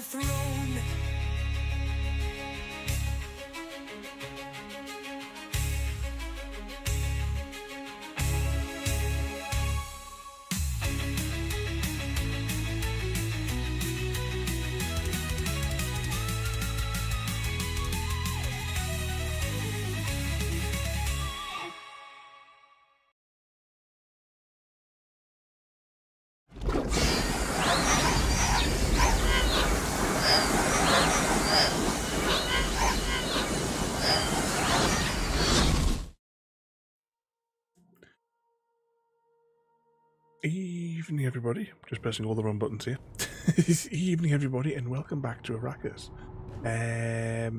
throne. Evening, everybody. Just pressing all the wrong buttons here. Evening, everybody, and welcome back to Arrakis. I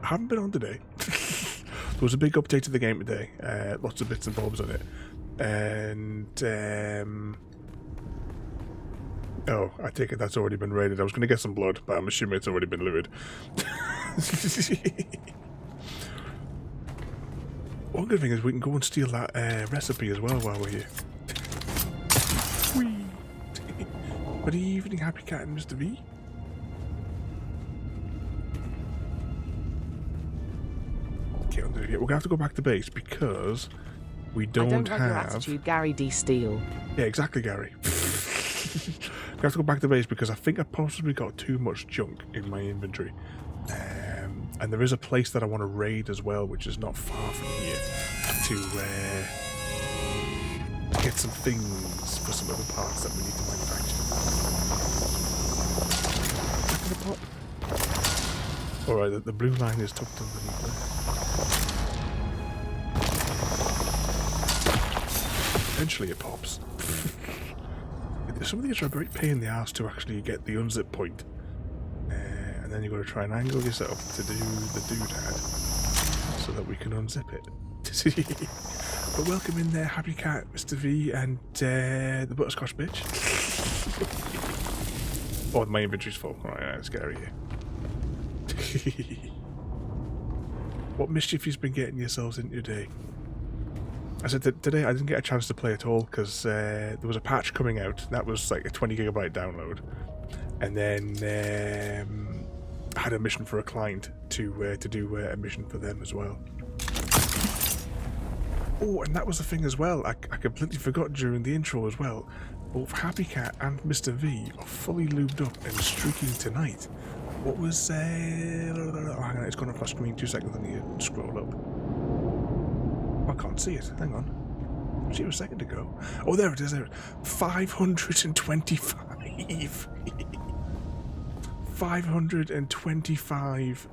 haven't been on today. There was a big update to the game today. Lots of bits and bobs on it. And, oh, I take it that's already been raided. I was going to get some blood, but I'm assuming it's already been looted. One good thing is we can go and steal that recipe as well while we're here. Whee! Good evening, Happy Cat and Mr. V. Okay, we're going to have to go back to base because we don't have... I don't like your attitude, Gary D. Steele. Yeah, exactly, Gary. We have to go back to base because I think I possibly got too much junk in my inventory. And there is a place that I want to raid as well, which is not far from here, to get some things for some other parts that we need to manufacture. Alright, the blue line is tucked underneath there. Eventually it pops. Some of these are a great pain in the ass to actually get the unzip point. And then you've got to try and angle yourself to do the doodad so that we can unzip it. But welcome in there, Happy Cat, Mr. V, and the butterscotch bitch. Oh, my inventory's full. Alright, that's scary here. What mischief you've been getting yourselves into today? I said that today I didn't get a chance to play at all because there was a patch coming out. That was like a 20 gigabyte download. And then I had a mission for a client to do a mission for them as well. Oh, and that was the thing as well. I completely forgot during the intro as well. Both Happy Cat and Mr. V are fully lubed up and streaking tonight. What was... hang on, it's gone off my screen. 2 seconds, I need to scroll up. I can't see it. Hang on. See it a second ago. Oh, there it is. There. 525. 525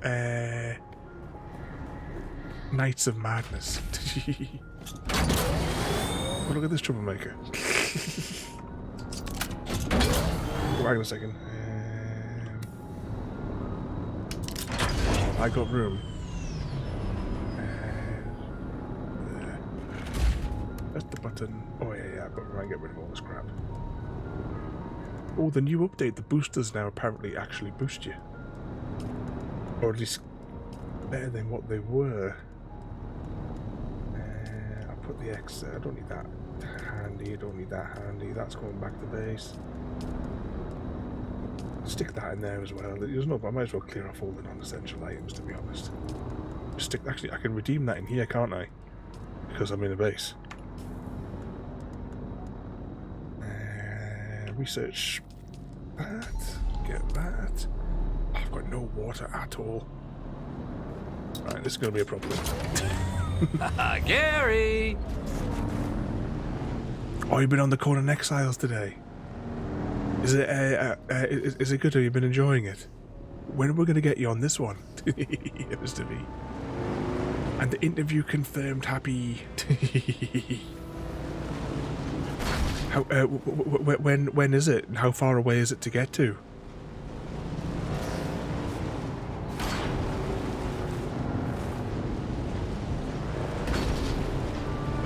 Nights of Madness. Oh, look at this troublemaker. Hang on a second. I got room. There. That's the button. Oh yeah, but I get rid of all this crap. Oh, the new update, the boosters now apparently actually boost you. Or at least better than what they were. I'll put the X there. I don't need that handy, I don't need that handy. That's going back to base. Stick that in there as well. There's no, I might as well clear off all the non-essential items, to be honest. Actually, I can redeem that in here, can't I? Because I'm in a base. Research that, get that. I've got no water at all. Alright, this is going to be a problem. Gary! Oh, you've been on the Conan Exiles today. Is it good? Have you been enjoying it? When are we going to get you on this one? Mr. V. And the interview confirmed, Happy. How, when is it? How far away is it to get to?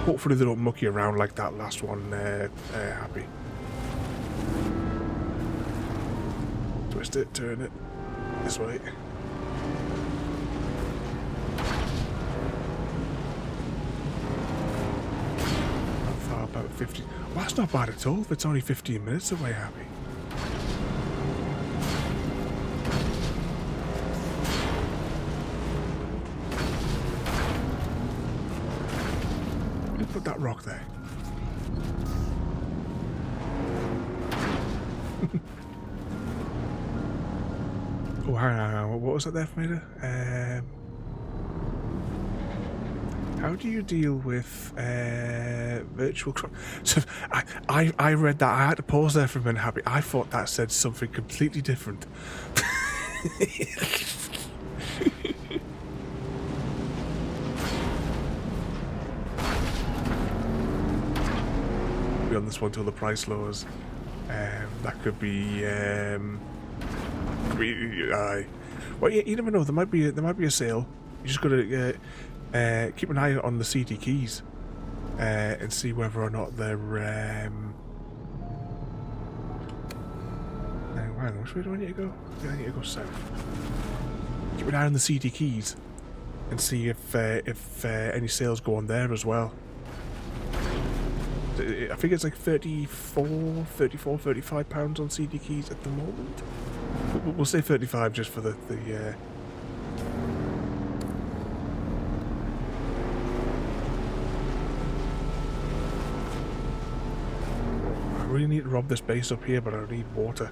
Hopefully they don't muck you around like that last one, Happy. Twist it, turn it. This way. How far? About 50. Well, that's not bad at all if it's only 15 minutes away, Happy. Who put that rock there? Oh, hang on. What was that there, Fmeda? How do you deal with virtual crop? So I read that. I had to pause there for a minute, Happy. I thought that said something completely different. Be on this one till the price lowers. That could be. Well, you never know. There might be a sale. You just gotta keep an eye on the CD keys and see whether or not they're. Hang on, which way do I need to go? I need to go south. Keep an eye on the CD keys and see if any sales go on there as well. I think it's like 34, 35 pounds on CD keys at the moment. We'll say 35 just for the I really need to rob this base up here, but I need water.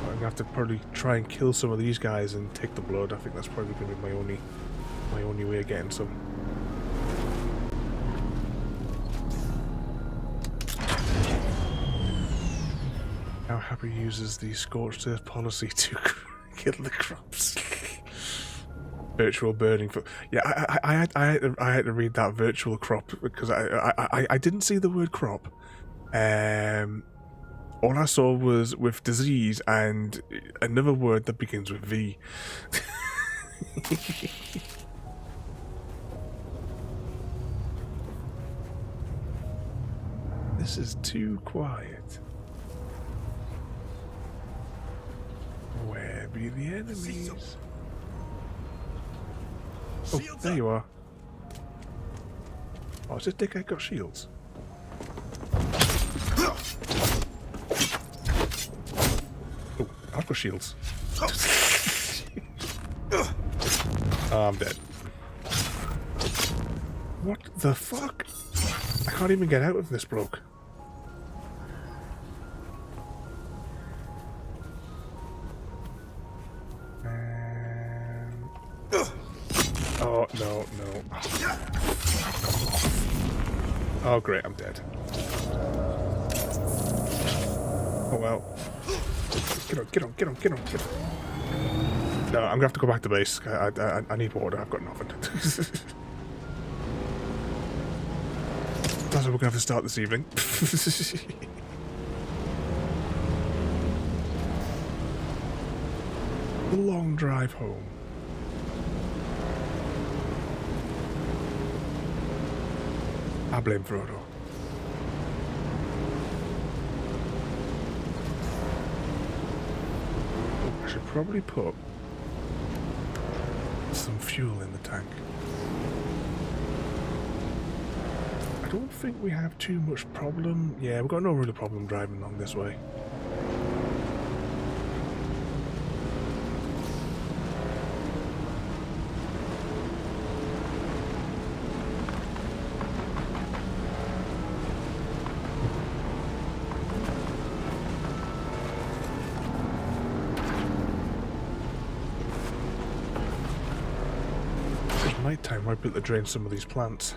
I'm gonna have to probably try and kill some of these guys and take the blood. I think that's probably gonna be my only way of getting some. How Happy uses the scorched earth policy to kill the crops. Virtual burning for I had to read that virtual crop because I didn't see the word crop. All I saw was with disease and another word that begins with V. This is too quiet. Where be the enemies? Oh, there you are. Oh, has this dickhead got shields? Oh, I've got shields. Oh, I'm dead. What the fuck? I can't even get out of this bloke. Oh, no. Oh, great, I'm dead. Oh, well. Get on. No, I'm gonna have to go back to base. I need water, I've got nothing. That's how we're gonna have to start this evening. The long drive home. I blame Frodo. I should probably put some fuel in the tank. I don't think we have too much problem. Yeah, we've got no real problem driving along this way. Nighttime, might be able to drain some of these plants.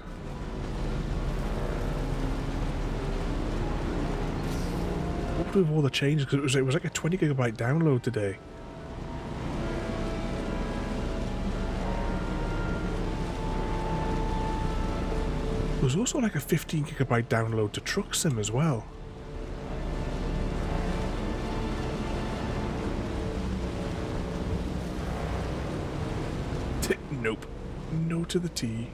What with all the changes? Because it was like a 20 gigabyte download today. There was also like a 15 gigabyte download to Truck Sim as well. Nope. No to the T.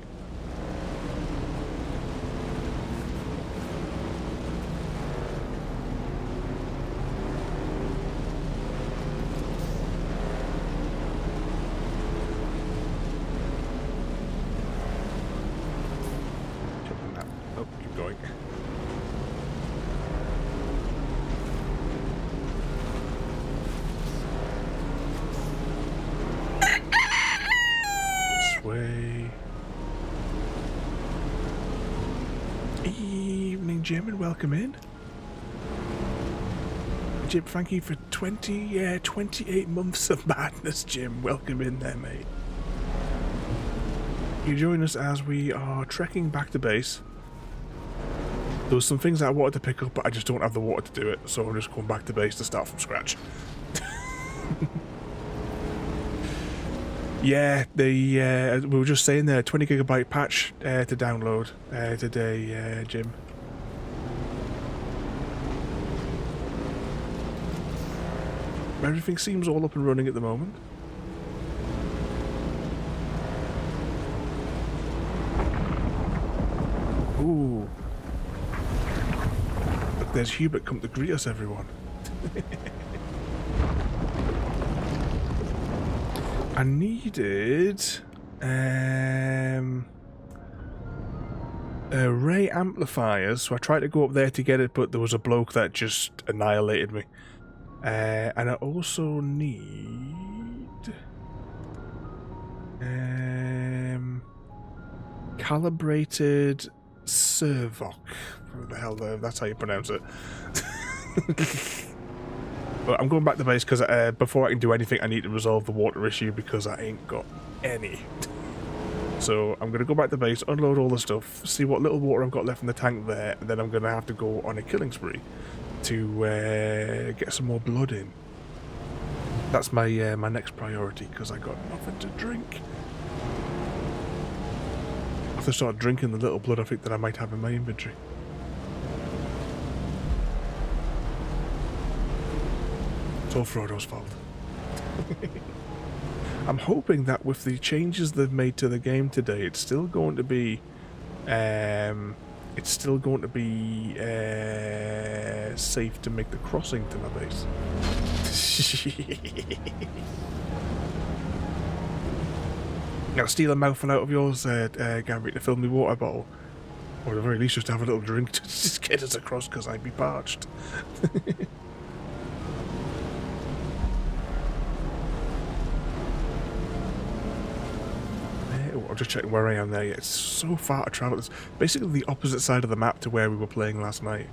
Jumping that. Oh, keep going. way. Evening, Jim, and welcome in. Jim, thank you for 28 months of madness, Jim. Welcome in there, mate. You join us as we are trekking back to base. There was some things that I wanted to pick up, but I just don't have the water to do it, so I'm just going back to base to start from scratch. Yeah, we were just saying there, 20 gigabyte patch to download today, Jim. Everything seems all up and running at the moment. Ooh. Look, there's Hubert come to greet us, everyone. I needed array amplifiers, so I tried to go up there to get it, but there was a bloke that just annihilated me. And I also need calibrated servoc. What the hell? That's how you pronounce it. But I'm going back to base because before I can do anything, I need to resolve the water issue because I ain't got any. So I'm going to go back to base, unload all the stuff, see what little water I've got left in the tank there, and then I'm going to have to go on a killing spree to get some more blood in. That's my my next priority because I got nothing to drink. I have to start drinking the little blood I think that I might have in my inventory. It's all Frodo's fault. I'm hoping that with the changes they've made to the game today, it's still going to be safe to make the crossing to my base. I'll steal a mouthful out of yours, Gambit, to fill me water bottle. Or at the very least just have a little drink to just get us across because I'd be parched. I'm just checking where I am there. Yeah, it's so far to travel. It's basically the opposite side of the map to where we were playing last night.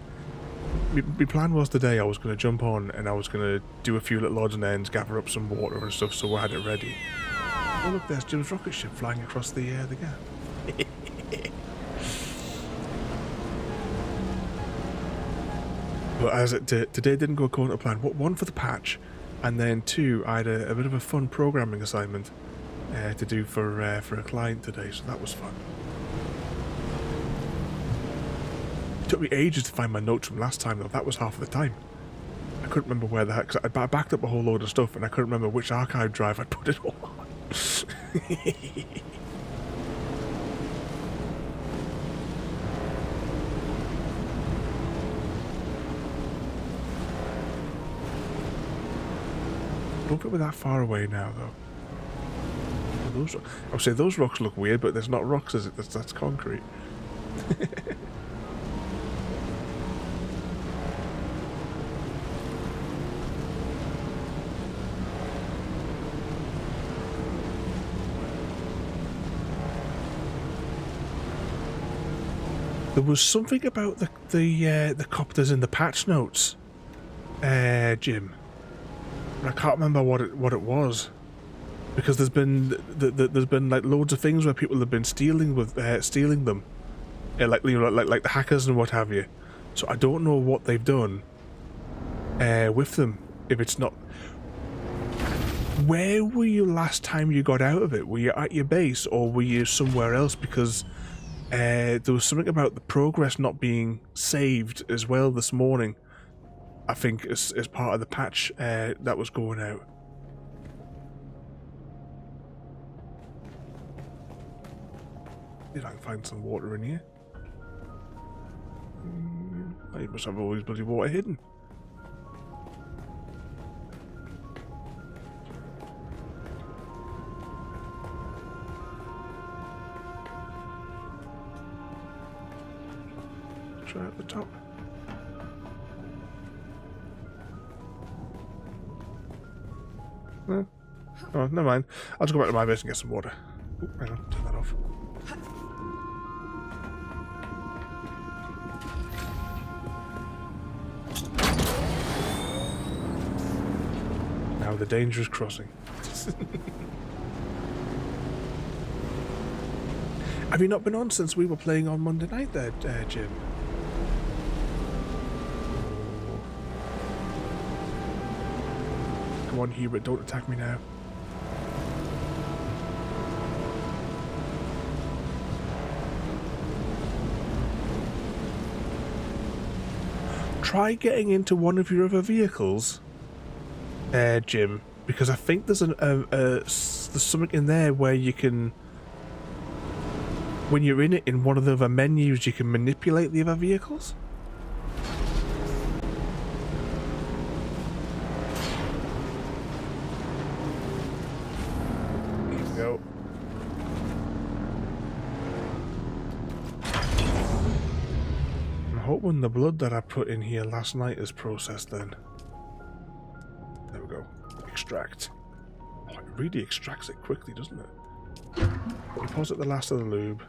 My plan was today I was going to jump on and I was going to do a few little odds and ends, gather up some water and stuff so I had it ready. Oh look, there's Jim's rocket ship flying across the gap. But as today didn't go according to plan. One for the patch, and then two, I had a bit of a fun programming assignment to do for a client today, so that was fun. It took me ages to find my notes from last time though. That was half of the time. I couldn't remember where the heck, cause I backed up a whole load of stuff and I couldn't remember which archive drive I'd put it all on. Don't think we're that far away now though. I would say those rocks look weird, but there's not rocks, is it? That's concrete. There was something about the copters in the patch notes, Jim. I can't remember what it was. Because there's been like loads of things where people have been stealing them, like the hackers and what have you. So I don't know what they've done with them. If it's not, where were you last time you got out of it? Were you at your base or were you somewhere else? Because there was something about the progress not being saved as well this morning. I think as part of the patch that was going out. See if I can find some water in here. I must have all these bloody water hidden. Try at the top. No. Oh, never mind. I'll just go back to my base and get some water. Oh, hang on, turn that off. Now the dangerous crossing. Have you not been on since we were playing on Monday night there, Jim? Come on, Hubert, don't attack me now. Try getting into one of your other vehicles, Jim, because I think there's there's something in there where you can, when you're in it in one of the other menus, you can manipulate the other vehicles. Here we go. I'm hoping the blood that I put in here last night is processed then. There we go. Extract. Oh, it really extracts it quickly, doesn't it? Deposit the last of the lube.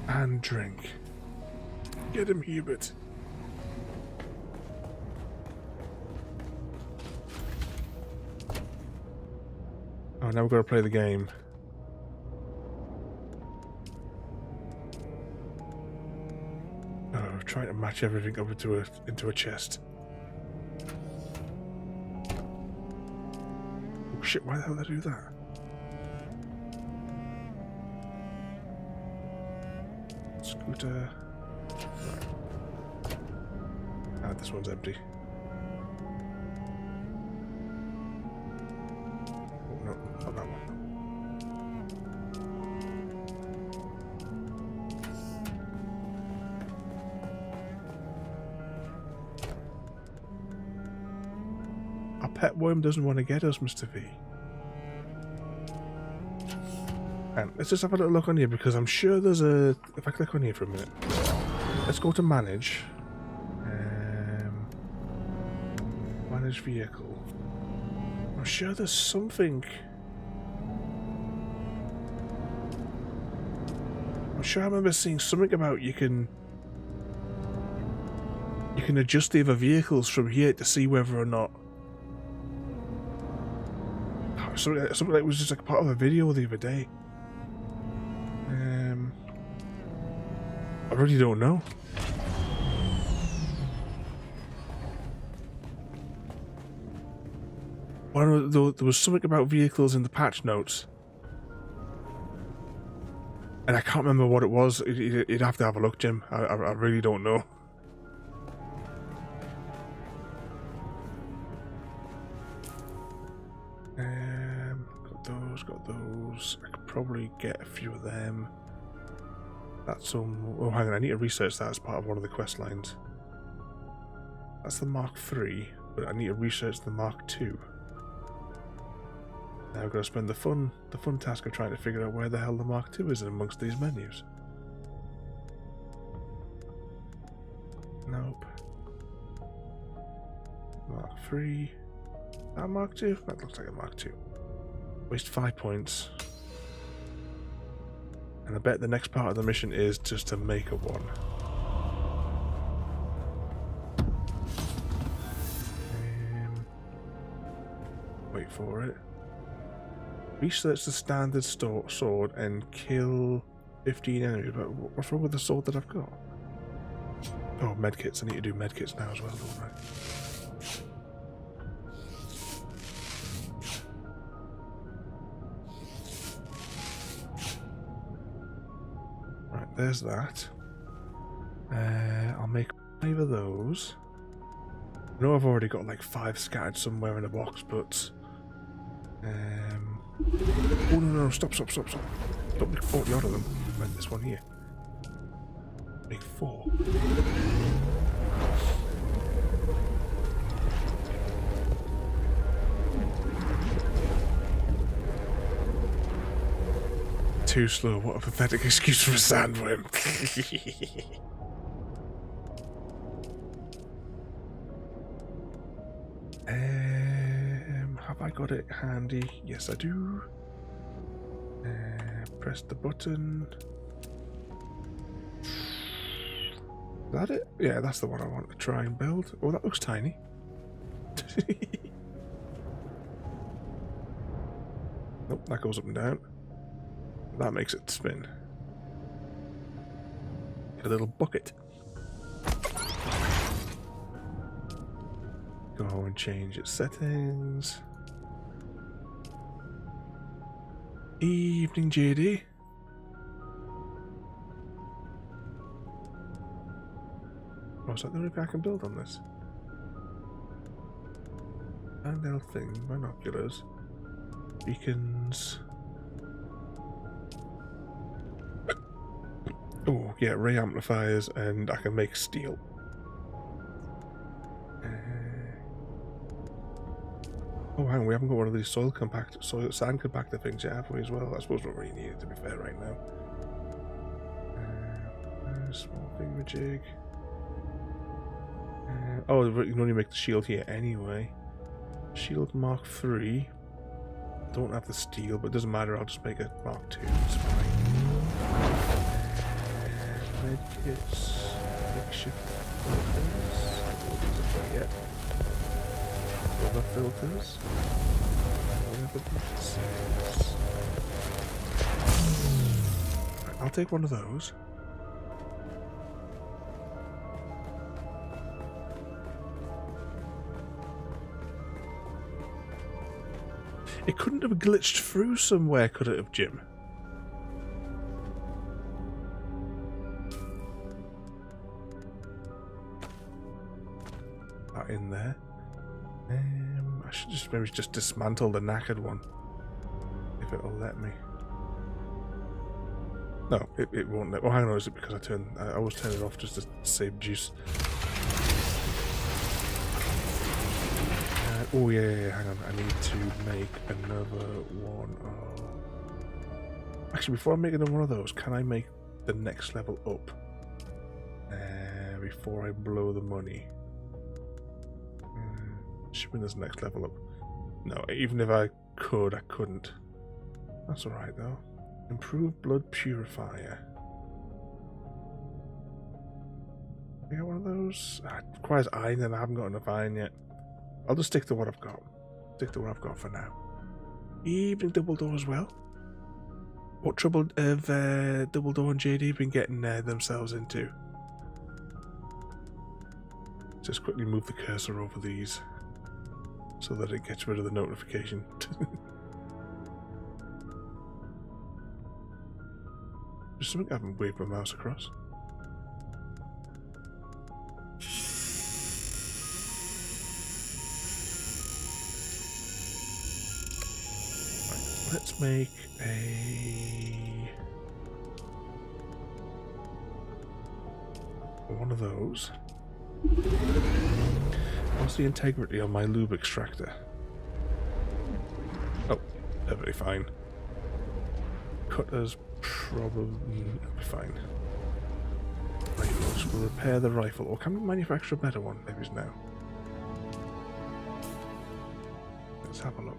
And drink. Get him, Hubert. Oh, now we've got to play the game. Oh, trying to match everything up into a chest. Oh shit, why the hell did I do that? Scooter. Right. Ah, this one's empty. Oh no, not that one. Our pet worm doesn't want to get us, Mr. V. And let's just have a little look on here, because I'm sure there's a... If I click on here for a minute. Let's go to manage. Manage vehicle. I'm sure there's something... I'm sure I remember seeing something about you can adjust the other vehicles from here to see whether or not... Something that was just like part of a video the other day. I really don't know. Well, there was something about vehicles in the patch notes, and I can't remember what it was. You'd have to have a look, Jim. I really don't know. Got those. I could probably get a few of them. That's some... Oh, hang on, I need to research that as part of one of the quest lines. That's the Mark III, but I need to research the Mark II. Now I've got to spend the fun task of trying to figure out where the hell the Mark II is amongst these menus. Nope. Mark III. That Mark II? That looks like a Mark II. Waste 5 points. And I bet the next part of the mission is just to make a one. Wait for it. Research the standard sword and kill 15 enemies. But what's wrong with the sword that I've got? Oh, medkits. I need to do medkits now as well, don't I? There's that. I'll make 5 of those. I know I've already got like 5 scattered somewhere in a box, but... Oh no, stop. Don't make 40 odd of them. I meant this one here. Make 4. Too slow, what a pathetic excuse for a sandworm. Have I got it handy? Yes, I do. Press the button. Is that it? Yeah, that's the one I want to try and build. Oh, that looks tiny. Nope, that goes up and down. That makes it spin. Get a little bucket. Go and change its settings. Evening, JD. Oh, is that the only thing I can build on this? Handheld thing, binoculars, beacons. Oh, yeah, ray amplifiers, and I can make steel. Oh, hang on, we haven't got one of these sand compactor things yet, have we, as well? I suppose we don't really need it, to be fair, right now. Small thingamajig. Oh, you can only make the shield here anyway. Shield Mark III. Don't have the steel, but it doesn't matter, I'll just make a Mark II, it's fine. Medkits. Makeshift filters. Yeah. Other filters. Whatever this is. Right, I'll take one of those. It couldn't have glitched through somewhere, could it have, Jim? That in there. I should maybe just dismantle the knackered one. If it'll let me. No, it won't let. Oh, hang on, is it because I always turn it off just to save juice. Oh yeah, hang on, I need to make another one of... Actually, before I make another one of those, can I make the next level up? Before I blow the money. Should this next level up? No, even if I could, I couldn't. That's alright though. Improved blood purifier. You got one of those? It requires iron and I haven't got enough iron yet. I'll just stick to what I've got. Stick to what I've got for now. Evening double door as well. What trouble have double door and JD been getting themselves into? Just quickly move the cursor over these so that it gets rid of the notification. Just something I haven't waved my mouse across. Let's make one of those. What's the integrity on my lube extractor? Oh, perfectly fine. Cutters probably will be fine. Rifles, we'll repair the rifle. Or can we manufacture a better one? Maybe now. Let's have a look.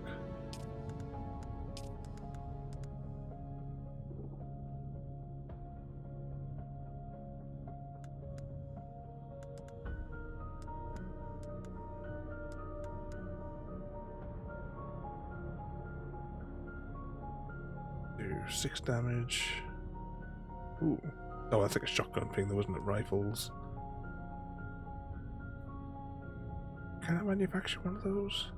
Do 6 damage. Ooh. Oh, that's like a shotgun thing, though, wasn't it? Rifles. Can I manufacture one of those?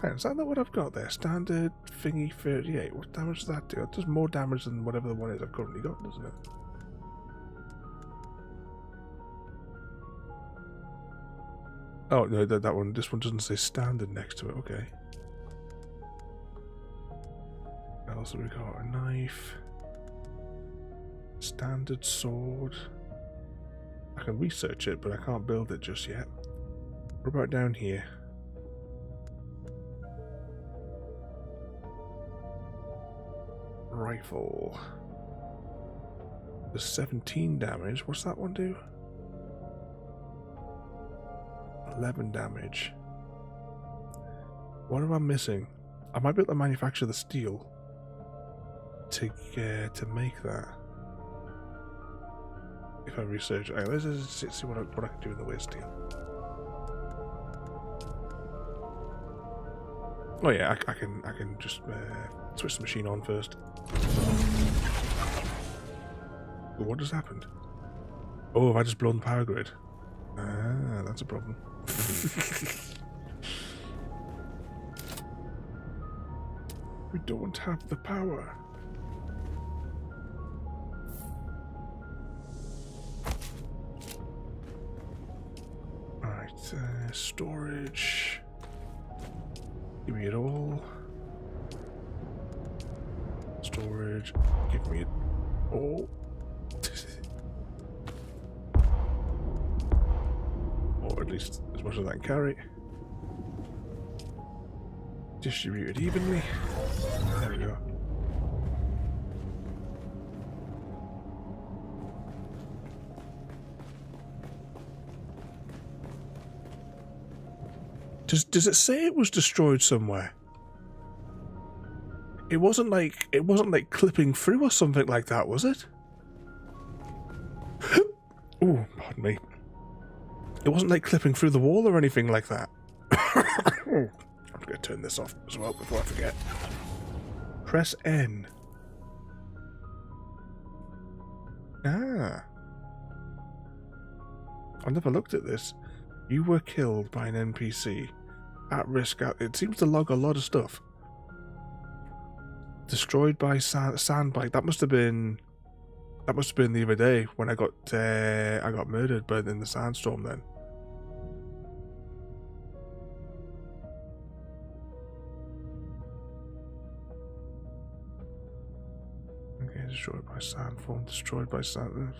Hey, is that not what I've got there? Standard thingy 38. What damage does that do? It does more damage than whatever the one is I've currently got, doesn't it? Oh, no, that one. This one doesn't say standard next to it. Okay. What else have we got? A knife. Standard sword. I can research it, but I can't build it just yet. What about down here? Rifle. There's 17 damage. What's that one do? 11 damage. What am I missing? I might be able to manufacture the steel to make that. If I research, let's see what I can do in the way of steel. Oh yeah, I can just switch the machine on first. What just happened? Oh, have I just blown the power grid? Ah, that's a problem. We don't have the power. Alright, storage. Give me it all. Storage. Give me it all. Or at least as much as I can carry. Distribute it evenly. There we go. Does it say it was destroyed somewhere? It wasn't like clipping through or something like that, was it? Oh, pardon me. It wasn't like clipping through the wall or anything like that. I'm going to turn this off as well before I forget. Press N. Ah. I never looked at this. You were killed by an NPC. At risk. It seems to log a lot of stuff. Destroyed by sandbite. That must have been the other day when I got murdered in the sandstorm. Then. Okay, destroyed by sandform. Destroyed by sand.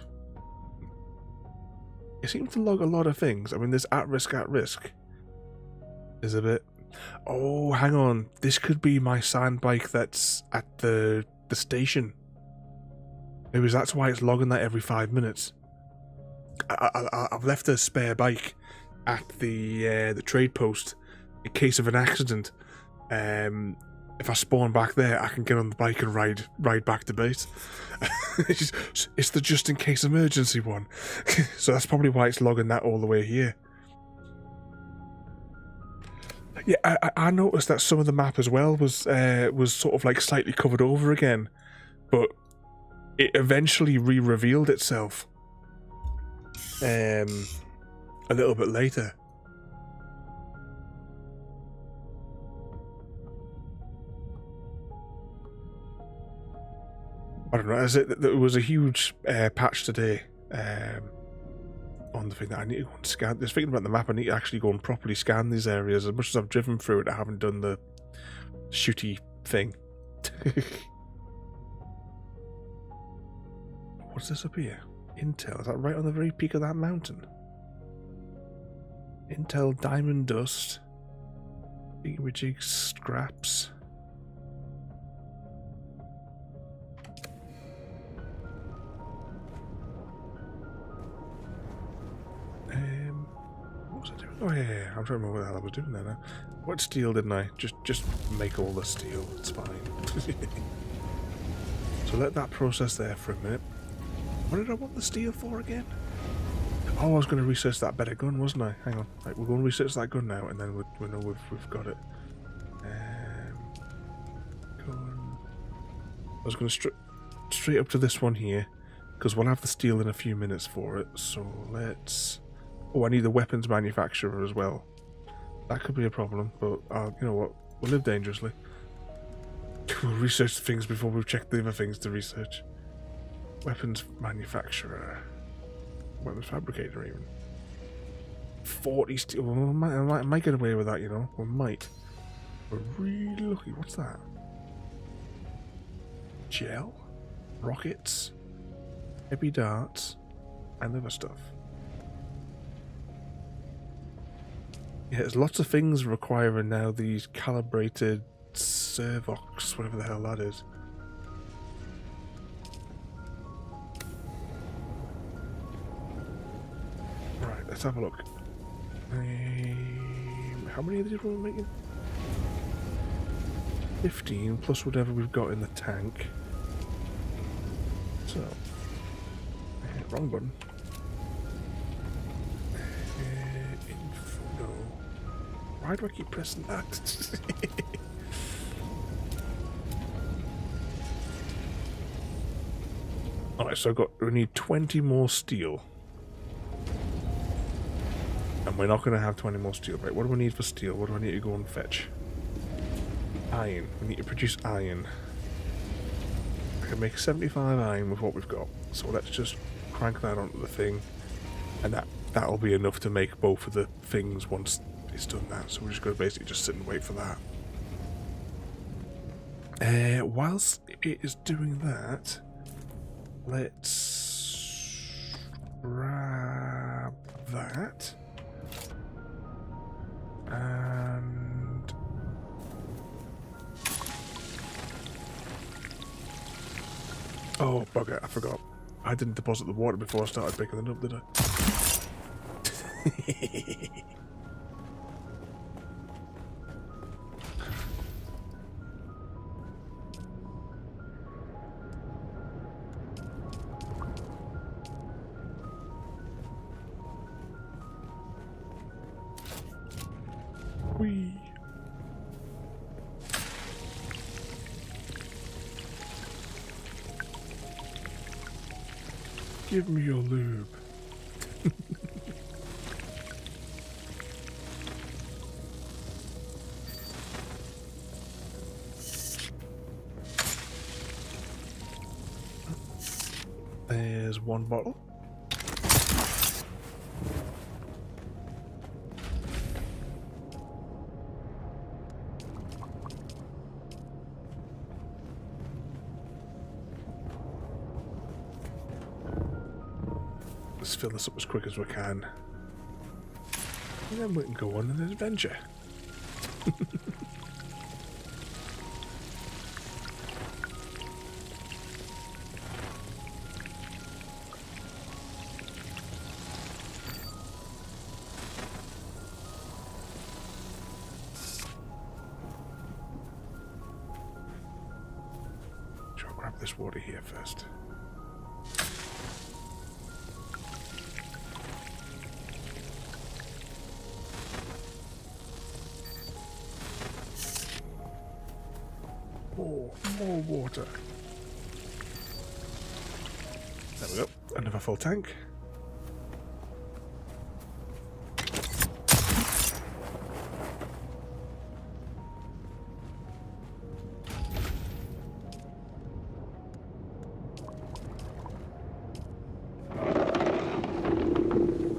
It seems to log a lot of things. I mean, there's at risk. Is a bit. Oh, hang on. This could be my sand bike that's at the station. Maybe that's why it's logging that every 5 minutes. I've left a spare bike at the trade post in case of an accident. If I spawn back there, I can get on the bike and ride back to base. It's the just in case emergency one. So that's probably why it's logging that all the way here. Yeah, I noticed that some of the map as well was sort of like slightly covered over again, but it eventually re-revealed itself a little bit later. I don't know. There was a huge patch today on the thing that I need to go and scan. Just thinking about the map, I need to actually go and properly scan these areas. As much as I've driven through it, I haven't done the shooty thing. What's this up here? Intel. Is that right on the very peak of that mountain? Intel diamond dust. Jig scraps. What was I doing? Oh yeah. I'm trying to remember what the hell I was doing there now. What steel didn't I? Just make all the steel. It's fine. So let that process there for a minute. What did I want the steel for again? Oh, I was going to research that better gun, wasn't I? Hang on. Right, we're going to research that gun now, and then we know we've got it. Gun. I was going to straight up to this one here, because we'll have the steel in a few minutes for it. So let's. Oh, I need the weapons manufacturer as well. That could be a problem, but you know what? We'll live dangerously. We'll research things before we've checked the other things to research. Weapons manufacturer. Weapons fabricator even. 40 steel. Well, I might get away with that, you know. We might. We're really lucky. What's that? Gel? Rockets? Heavy darts? And other stuff. Yeah, there's lots of things requiring now these calibrated servox, whatever the hell that is. Right, let's have a look. How many of these were we making? 15 plus whatever we've got in the tank. So, wrong button. Info, no. Why do I keep pressing that? Alright, so we need 20 more steel. And we're not going to have 20 more steel. Right, what do we need for steel? What do I need to go and fetch? Iron. We need to produce iron. I can make 75 iron with what we've got. So let's just crank that onto the thing. And that'll be enough to make both of the things once it's done that. So we're just going to basically just sit and wait for that. Whilst it is doing that, let's grab that. And oh bugger, I forgot. I didn't deposit the water before I started picking it up, did I? Whee! Give me your lube. There's one bottle. Let's fill this up as quick as we can. And then we can go on an adventure. Shall I grab this water here first? More water. There we go. Another full tank.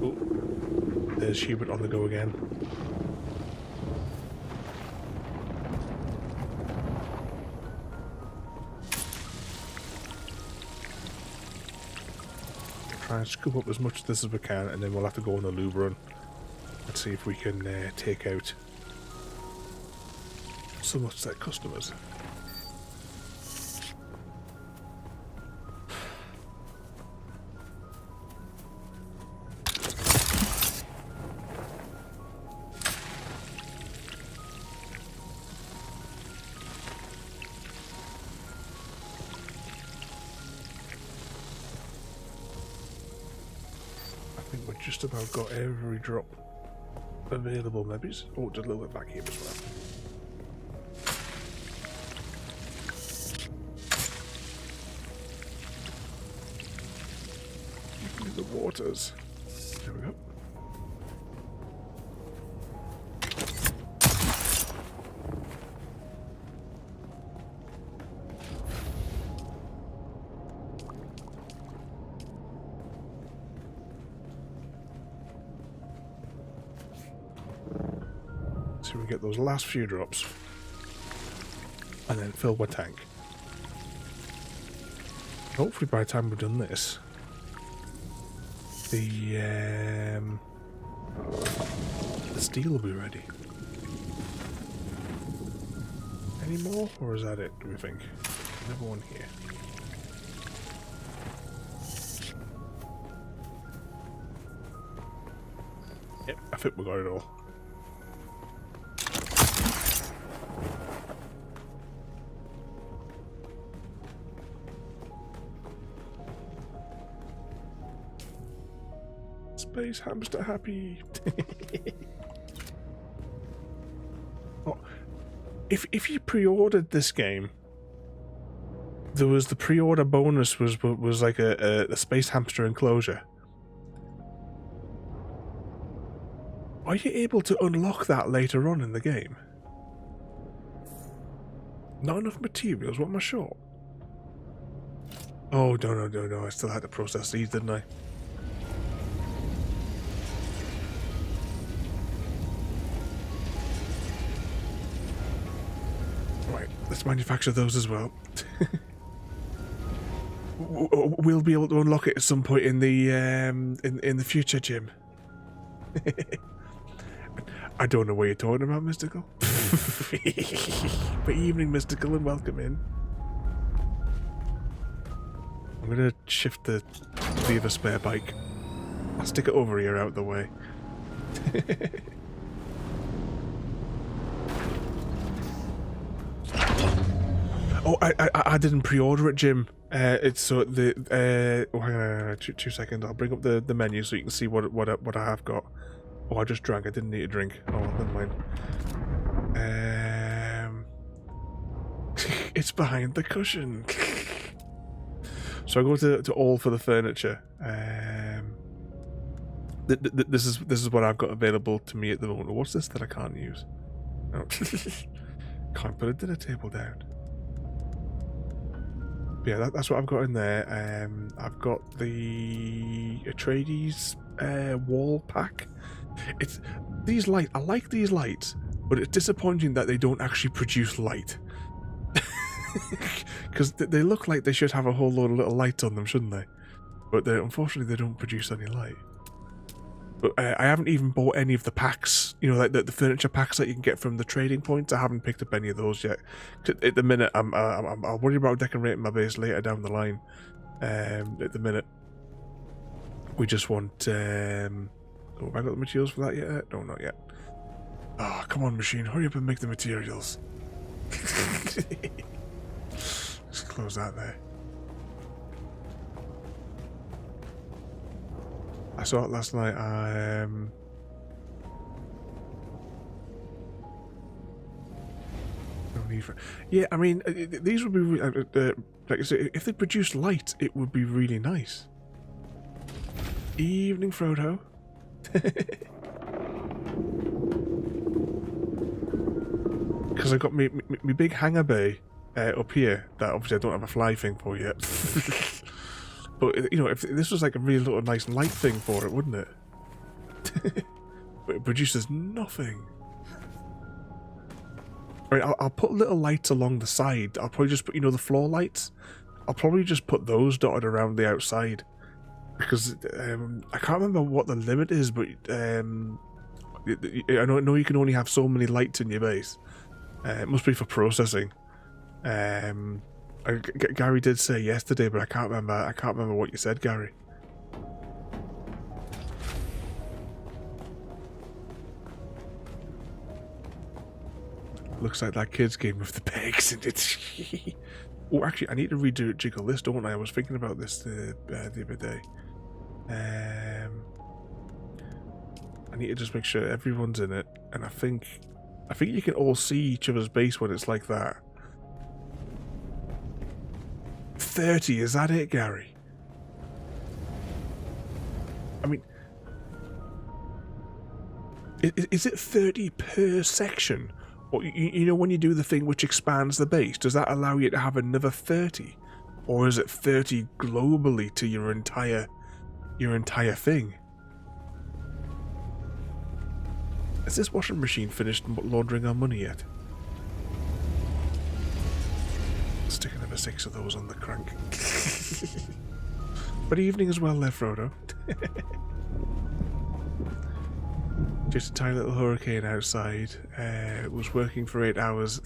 Oh, there's Hubert on the go again. Try and scoop up as much of this as we can, and then we'll have to go on the lube run and see if we can take out some upset customers. I think we've just about got every drop available, maybe. Oh, just a little bit back here as well. Give me the waters. There we go. So we get those last few drops and then fill my tank. Hopefully by the time we've done this, the steel will be ready. Any more, or is that it, do we think? Another one here. Yep, I think we got it all. Space hamster happy. Oh, if you pre-ordered this game, there was the pre-order bonus was like a space hamster enclosure. Are you able to unlock that later on in the game? Not enough materials. What am I short? Oh no! I still had to process these, didn't I? Right, let's manufacture those as well. We'll be able to unlock it at some point in the future, Jim. I don't know what you're talking about, Mystical. Good evening, Mystical, and welcome in. I'm gonna shift the other spare bike. I'll stick it over here out the way. Oh, I didn't pre-order it, Jim. It's so the oh, hang on, 2 seconds. I'll bring up the menu so you can see what I have got. Oh, I just drank. I didn't need to drink. Oh, never mind. It's behind the cushion. So I go to all for the furniture. This is what I've got available to me at the moment. What's this that I can't use? Oh. Can't put a dinner table down. Yeah, that's what I've got in there. I've got the Atreides wall pack. It's these lights. I like these lights, but it's disappointing that they don't actually produce light. Because they look like they should have a whole load of little lights on them, shouldn't they? But unfortunately, they don't produce any light. But I haven't even bought any of the packs. You know, like the furniture packs that you can get from the trading points. I haven't picked up any of those yet. At the minute, I'm worried about decorating my base later down the line. At the minute, we just want. Oh, have I got the materials for that yet? No, not yet. Ah, oh, come on, machine, hurry up and make the materials. Just close that there. I saw it last night. No need for. Yeah, I mean, these would be like I say, if they produced light, it would be really nice. Evening, Frodo. Because I got me big hangar bay up here that obviously I don't have a fly thing for yet. But you know, if this was like a really little nice light thing for it, wouldn't it? But it produces nothing. Right, I'll put little lights along the side. I'll probably just put, you know, the floor lights. I'll probably just put those dotted around the outside. Because I can't remember what the limit is, but I know you can only have so many lights in your base. It must be for processing. Gary did say yesterday, but I can't remember what you said, Gary. Looks like that kid's game with the pegs, and it's. Oh, actually, I need to rejiggle this, don't I? I was thinking about this the other day. I need to just make sure everyone's in it, and I think you can all see each other's base when it's like that. 30, is that it, Gary? I mean, is it 30 per section? Or, you know, when you do the thing which expands the base, does that allow you to have another 30? Or is it 30 globally to your entire thing? Has this washing machine finished laundering our money yet? Stick another 6 of those on the crank. Good evening as well there, Frodo. Just a tiny little hurricane outside. It was working for 8 hours.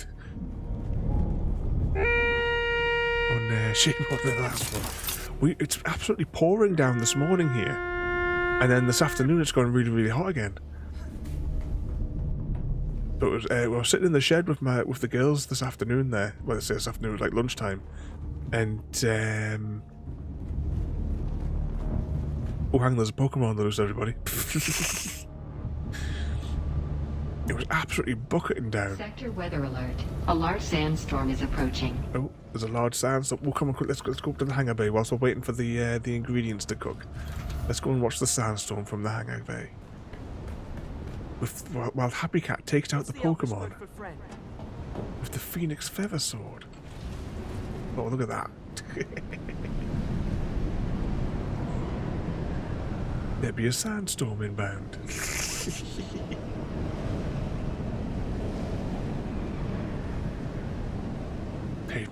On shame on the last one. It's absolutely pouring down this morning here. And then this afternoon it's gone really, really hot again. But it was, I was sitting in the shed with the girls this afternoon there. Well, I say this afternoon, like lunchtime. And, oh, hang on, there's a Pokemon loose, everybody. It was absolutely bucketing down. Sector weather alert. A large sandstorm is approaching. Oh, there's a large sandstorm. Well, come on, quick, let's go up to the hangar bay whilst we're waiting for the ingredients to cook. Let's go and watch the sandstorm from the hangar bay. While Happy Cat takes out the Pokemon with the Phoenix Feather Sword. Oh, look at that. There'd be a sandstorm inbound.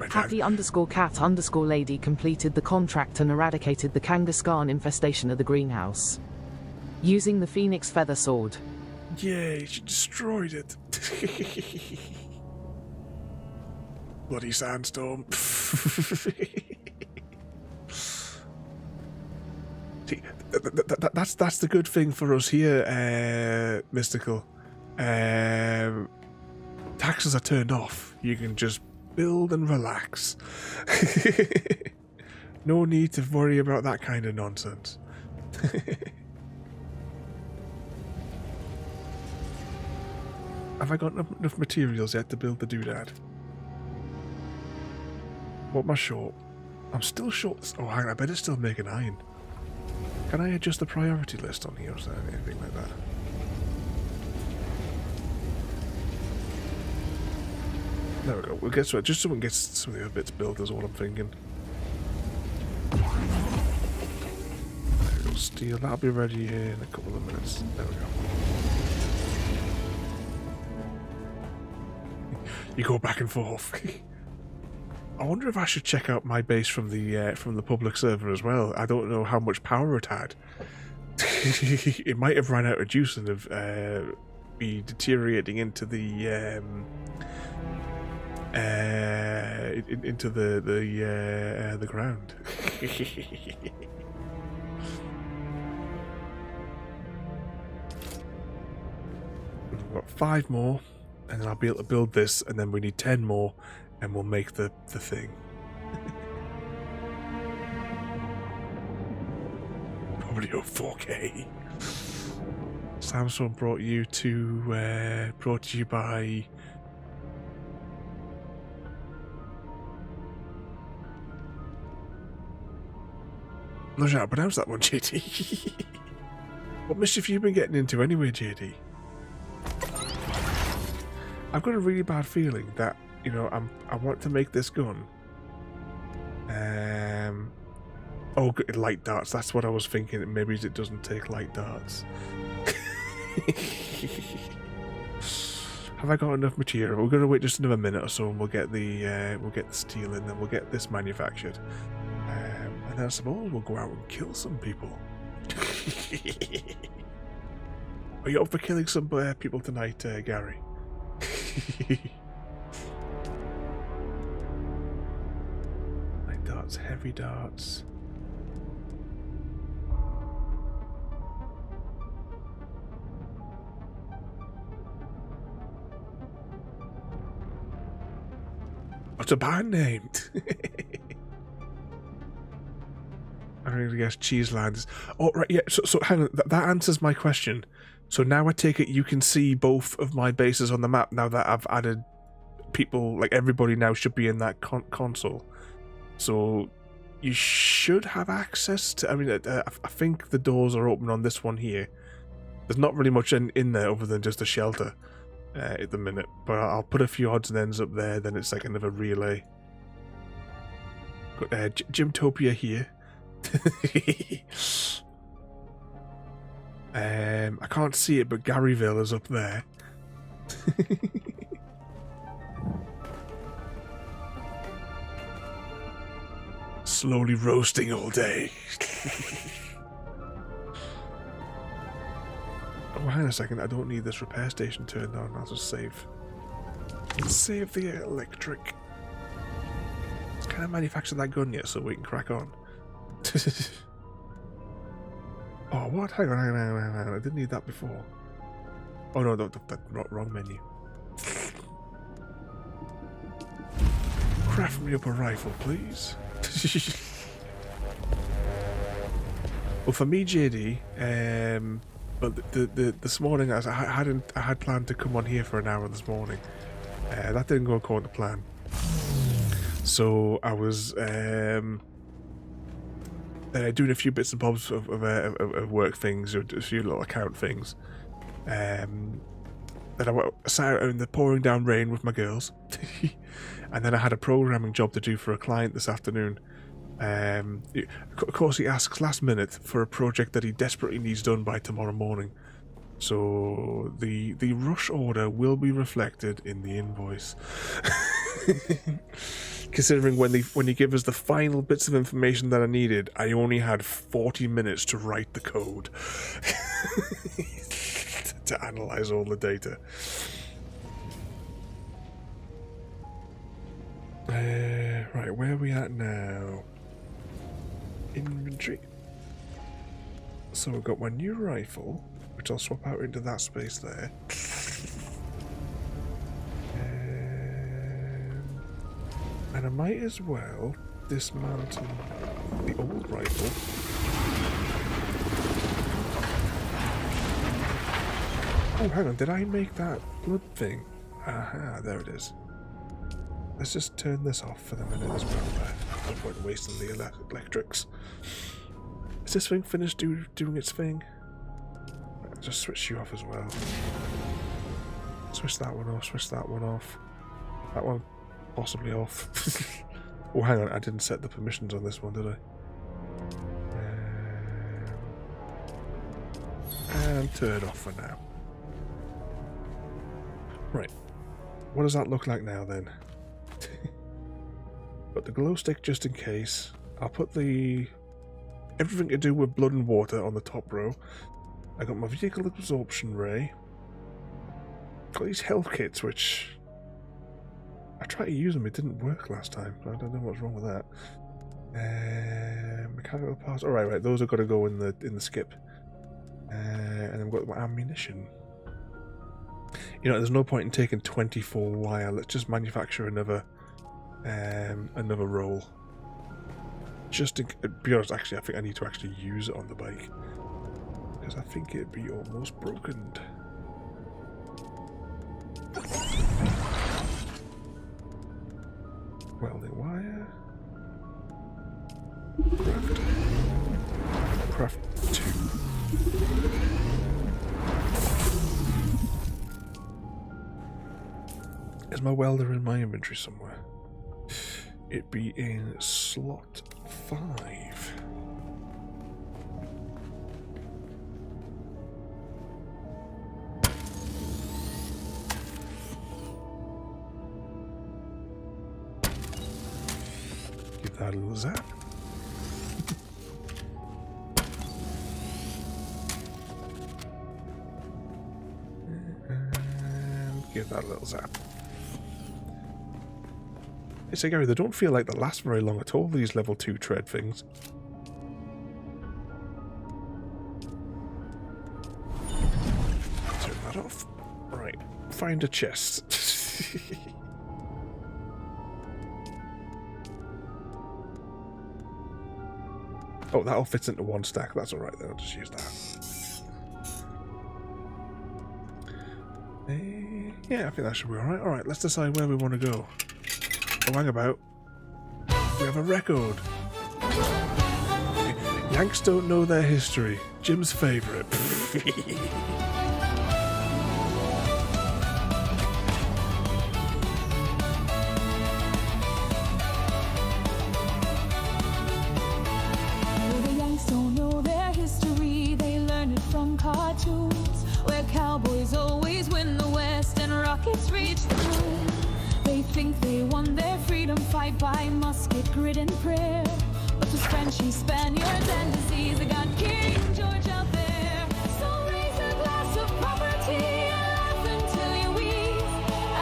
Happy_cat_lady completed the contract and eradicated the Kangaskhan infestation of the greenhouse. Using the Phoenix Feather Sword. Yay, she destroyed it. Bloody sandstorm. See, that's the good thing for us here, Mystical. Taxes are turned off. You can just build and relax. No need to worry about that kind of nonsense. Have I got enough materials yet to build the doodad? What am I short? I'm still short. Oh, hang on, I better still make an iron. Can I adjust the priority list on here or anything like that? There we go. We'll get to it. Just so we can get some of the other bits built is all I'm thinking. There we go. Steel. That'll be ready in a couple of minutes. There we go. You go back and forth. I wonder if I should check out my base from the public server as well. I don't know how much power it had. It might have run out of juice and have be deteriorating into the ground. We've got 5 more, and then I'll be able to build this, and then we need 10 more, and we'll make the thing. Probably over 4K. Samsung brought to you by I'm not sure how to pronounce that one, JD. What mischief have you been getting into anyway, JD? I've got a really bad feeling that, you know, I want to make this gun. Oh, light darts. That's what I was thinking. Maybe it doesn't take light darts. Have I got enough material? We're gonna wait just another minute or so, and we'll get the steel in, then we'll get this manufactured, and then I suppose we'll go out and kill some people. Are you up for killing some people tonight, Gary? Light darts, heavy darts. What's a band named? I'm going to guess Cheeselands. Oh, right, yeah, so hang on, that answers my question. So now I take it you can see both of my bases on the map now that I've added people, like everybody now should be in that console. So you should have access to, I mean, I think the doors are open on this one here. There's not really much in there other than just a shelter at the minute, but I'll put a few odds and ends up there, then it's like another relay. Got Gymtopia here. I can't see it, but Garyville is up there. Slowly roasting all day. Oh, hang on a second. I don't need this repair station turned on. I'll just save. Save the electric. Can I manufacture that gun yet so we can crack on? Oh, what? Hang on. I didn't need that before. Oh no, that's wrong menu. craft me up a rifle, please? Well, for me, JD, but this morning I had planned to come on here for an hour this morning. That didn't go according to plan. So I was doing a few bits and bobs of work things, a few little account things. Then I sat out in the pouring down rain with my girls, and then I had a programming job to do for a client this afternoon. Of course, he asks last minute for a project that he desperately needs done by tomorrow morning. So the rush order will be reflected in the invoice. Considering when he gave us the final bits of information that I needed, I only had 40 minutes to write the code to analyze all the data. Right, where are we at now? Inventory. So we've got my new rifle, which I'll swap out into that space there. And I might as well dismantle the old rifle. Oh, hang on, did I make that blood thing? Aha, there it is. Let's just turn this off for the minute as well. No point in wasting the electrics. Is this thing finished doing its thing? Right, just switch you off as well. Switch that one off, switch that one off. That one possibly off. Oh, hang on, I didn't set the permissions on this one, did I? And turn off for now. Right. What does that look like now then? Got the glow stick just in case. I'll put the everything to do with blood and water on the top row. I got my vehicle absorption ray. Got these health kits which I tried to use them, it didn't work last time. I don't know what's wrong with that. Mechanical parts. All right, those are got to go in the skip. And I've got my ammunition. You know, there's no point in taking 24 wire. Let's just manufacture another roll. Just to be honest, actually, I think I need to actually use it on the bike because I think it'd be almost broken. Welding wire. Craft 2. Is my welder in my inventory somewhere? It'd be in slot 5. Give that a little zap. And give that a little zap. Hey, so Gary, they don't feel like they last very long at all, these level 2 tread things. Turn that off. Right, find a chest. Oh, that all fits into one stack. That's alright then, I'll just use that. Yeah, I think that should be alright. Alright, let's decide where we want to go. Oh, hang about. We have a record. Yanks don't know their history. Jim's favourite. The Yanks don't know their history. They learn it from cartoons, where cowboys always win the West and rockets reach the moon. They think they won their freedom fight by musket, grit, and prayer. But there's Frenchy, Spaniards, and disease. They got King George out there. So raise a glass of property and laugh until you wheeze.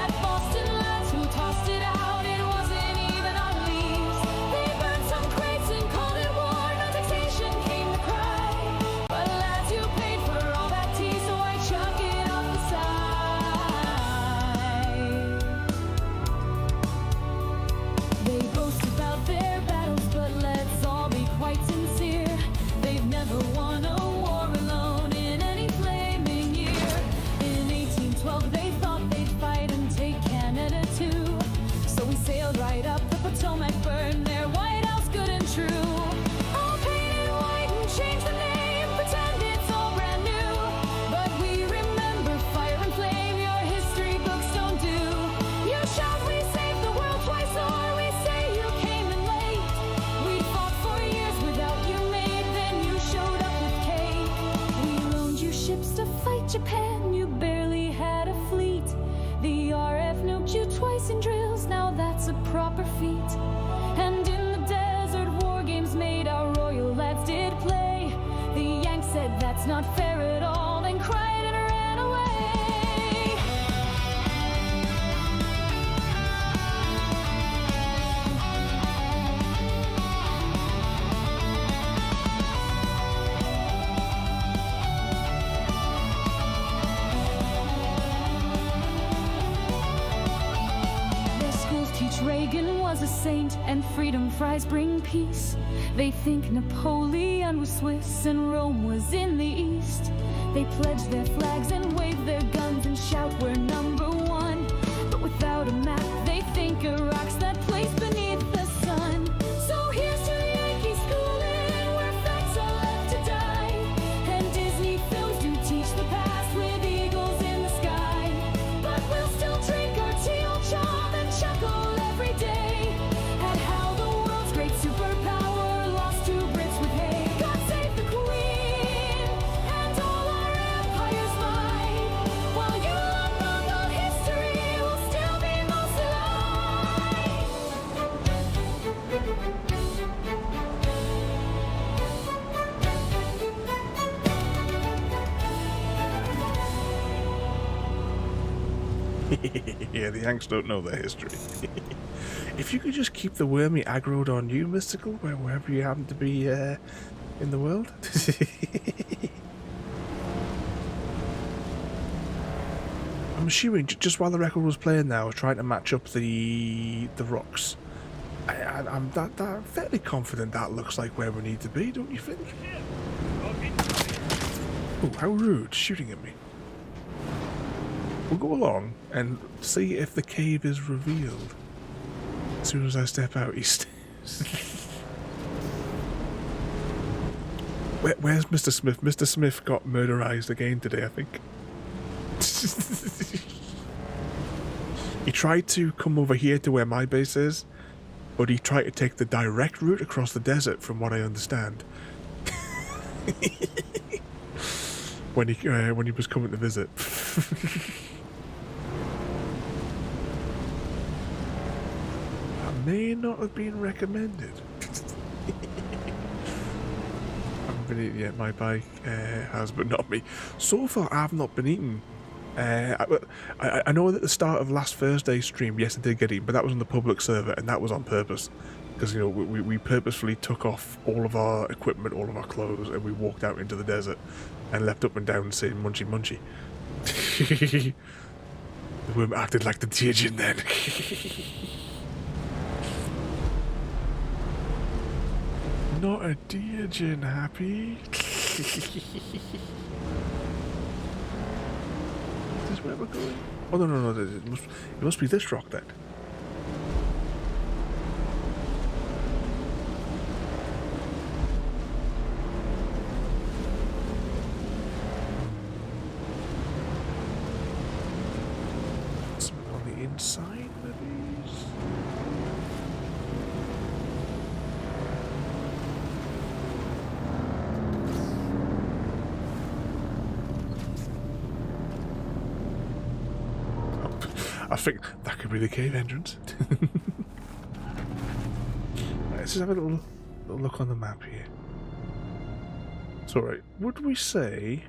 At Boston lads who tossed it out, it wasn't even on leaves. They burned some crates and called it war. No taxation came to cry. But lads, you paid for all that tea, so I chuck it off the side. They Japan, you barely had a fleet. The RF nuked you twice in drills, now that's a proper feat. And in the desert, war games made our royal lads did play. The Yanks said that's not fair at all, then cried and ran away. Reagan was a saint, and freedom fries bring peace. They think Napoleon was Swiss and Rome was in the East. They pledge their flags and wave their guns and shout we're number one. But without a map, they think Iraq's that place beneath the sun. So here's to the Yankee schooling, where facts are left to die. And Disney films do teach the past with eagles in the sky. But we'll still drink our tea old chum and chuckle every day at how the world's great superpower lost to Brits with hate. God save the Queen and all our empires lie, while you long Mongol history will still be most alive. Yeah, the Yanks don't know their history. If you could just keep the wormy aggroed on you, Mystical, wherever you happen to be in the world. I'm assuming just while the record was playing now, I was trying to match up the rocks. I'm fairly confident that looks like where we need to be, don't you think? Oh, how rude, shooting at me. We'll go along and see if the cave is revealed. As soon as I step out, he stays. Where's Mr. Smith? Mr. Smith got murderized again today, I think. He tried to come over here to where my base is, but he tried to take the direct route across the desert, from what I understand. when he was coming to visit. That may not have been recommended. I haven't been eating yet. My bike has, but not me. So far, I have not been eating. I know that at the start of last Thursday's stream, yes, I did get eaten, but that was on the public server, and that was on purpose. Because, you know, we purposefully took off all of our equipment, all of our clothes, and we walked out into the desert and leapt up and down saying munchy munchy. The worm acted like the Teargin then. Not a Teargin, happy. Is this where we're going? Oh, no, it must be this rock then. Something on the inside, maybe? I think that could be the cave entrance. Right, let's just have a little look on the map here. It's alright. Would we say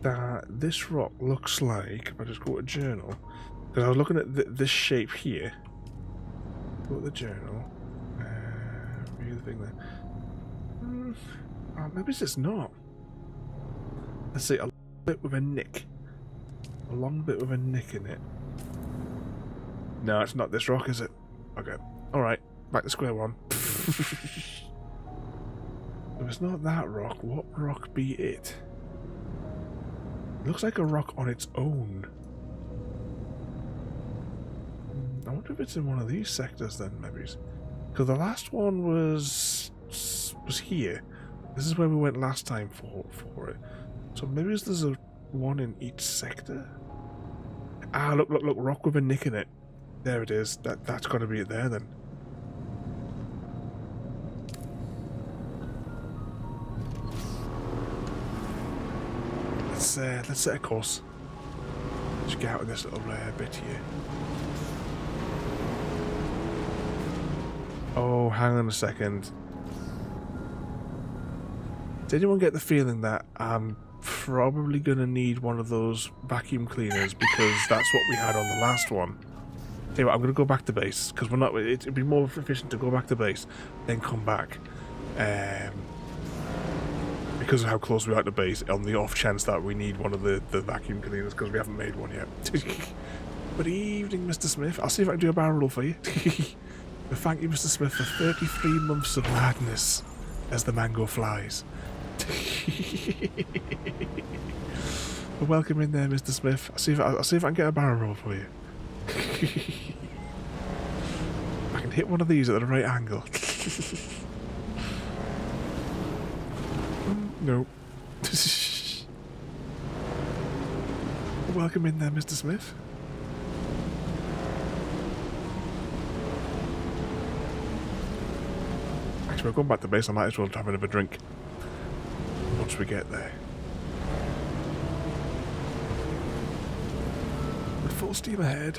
that this rock looks like, if I just go to journal, because I was looking at this shape here. Go to the journal. View the thing there. Oh, maybe it's just not. Let's see, a bit with a nick. A long bit with a nick in it. No, it's not this rock, is it? Okay. Alright, back to square one. If it's not that rock, what rock be it? It looks like a rock on its own. I wonder if it's in one of these sectors then, maybe. Because the last one was here. This is where we went last time for it. So maybe there's a one in each sector. Ah, look, rock with a nick in it. There it is. That's got to be it there then. set a course. Let's get out of this little bit here. Oh, hang on a second. Did anyone get the feeling that I'm probably going to need one of those vacuum cleaners because that's what we had on the last one? Tell you what, I'm going to go back to base because we're not. It'd be more efficient to go back to base, then come back. Because of how close we are to base, on the off chance that we need one of the vacuum cleaners because we haven't made one yet. Good evening, Mr. Smith. I'll see if I can do a barrel roll for you. But thank you, Mr. Smith, for 33 months of madness as the mango flies. Well, welcome in there, Mr. Smith. I'll see if I can get a barrel roll for you. I can hit one of these at the right angle. No. Welcome in there, Mr. Smith. Actually, we're going back to base. I might as well have another drink once we get there. We're full steam ahead.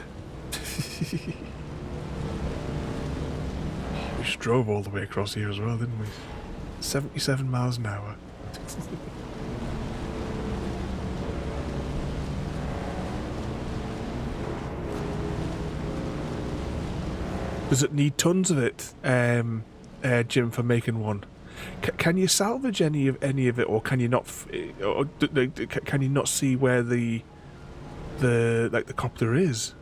We just drove all the way across here as well, didn't we? 77 miles an hour. Does it need tons of it, Jim, for making one? Can you salvage any of it, or can you not? Can you not see where the copter is?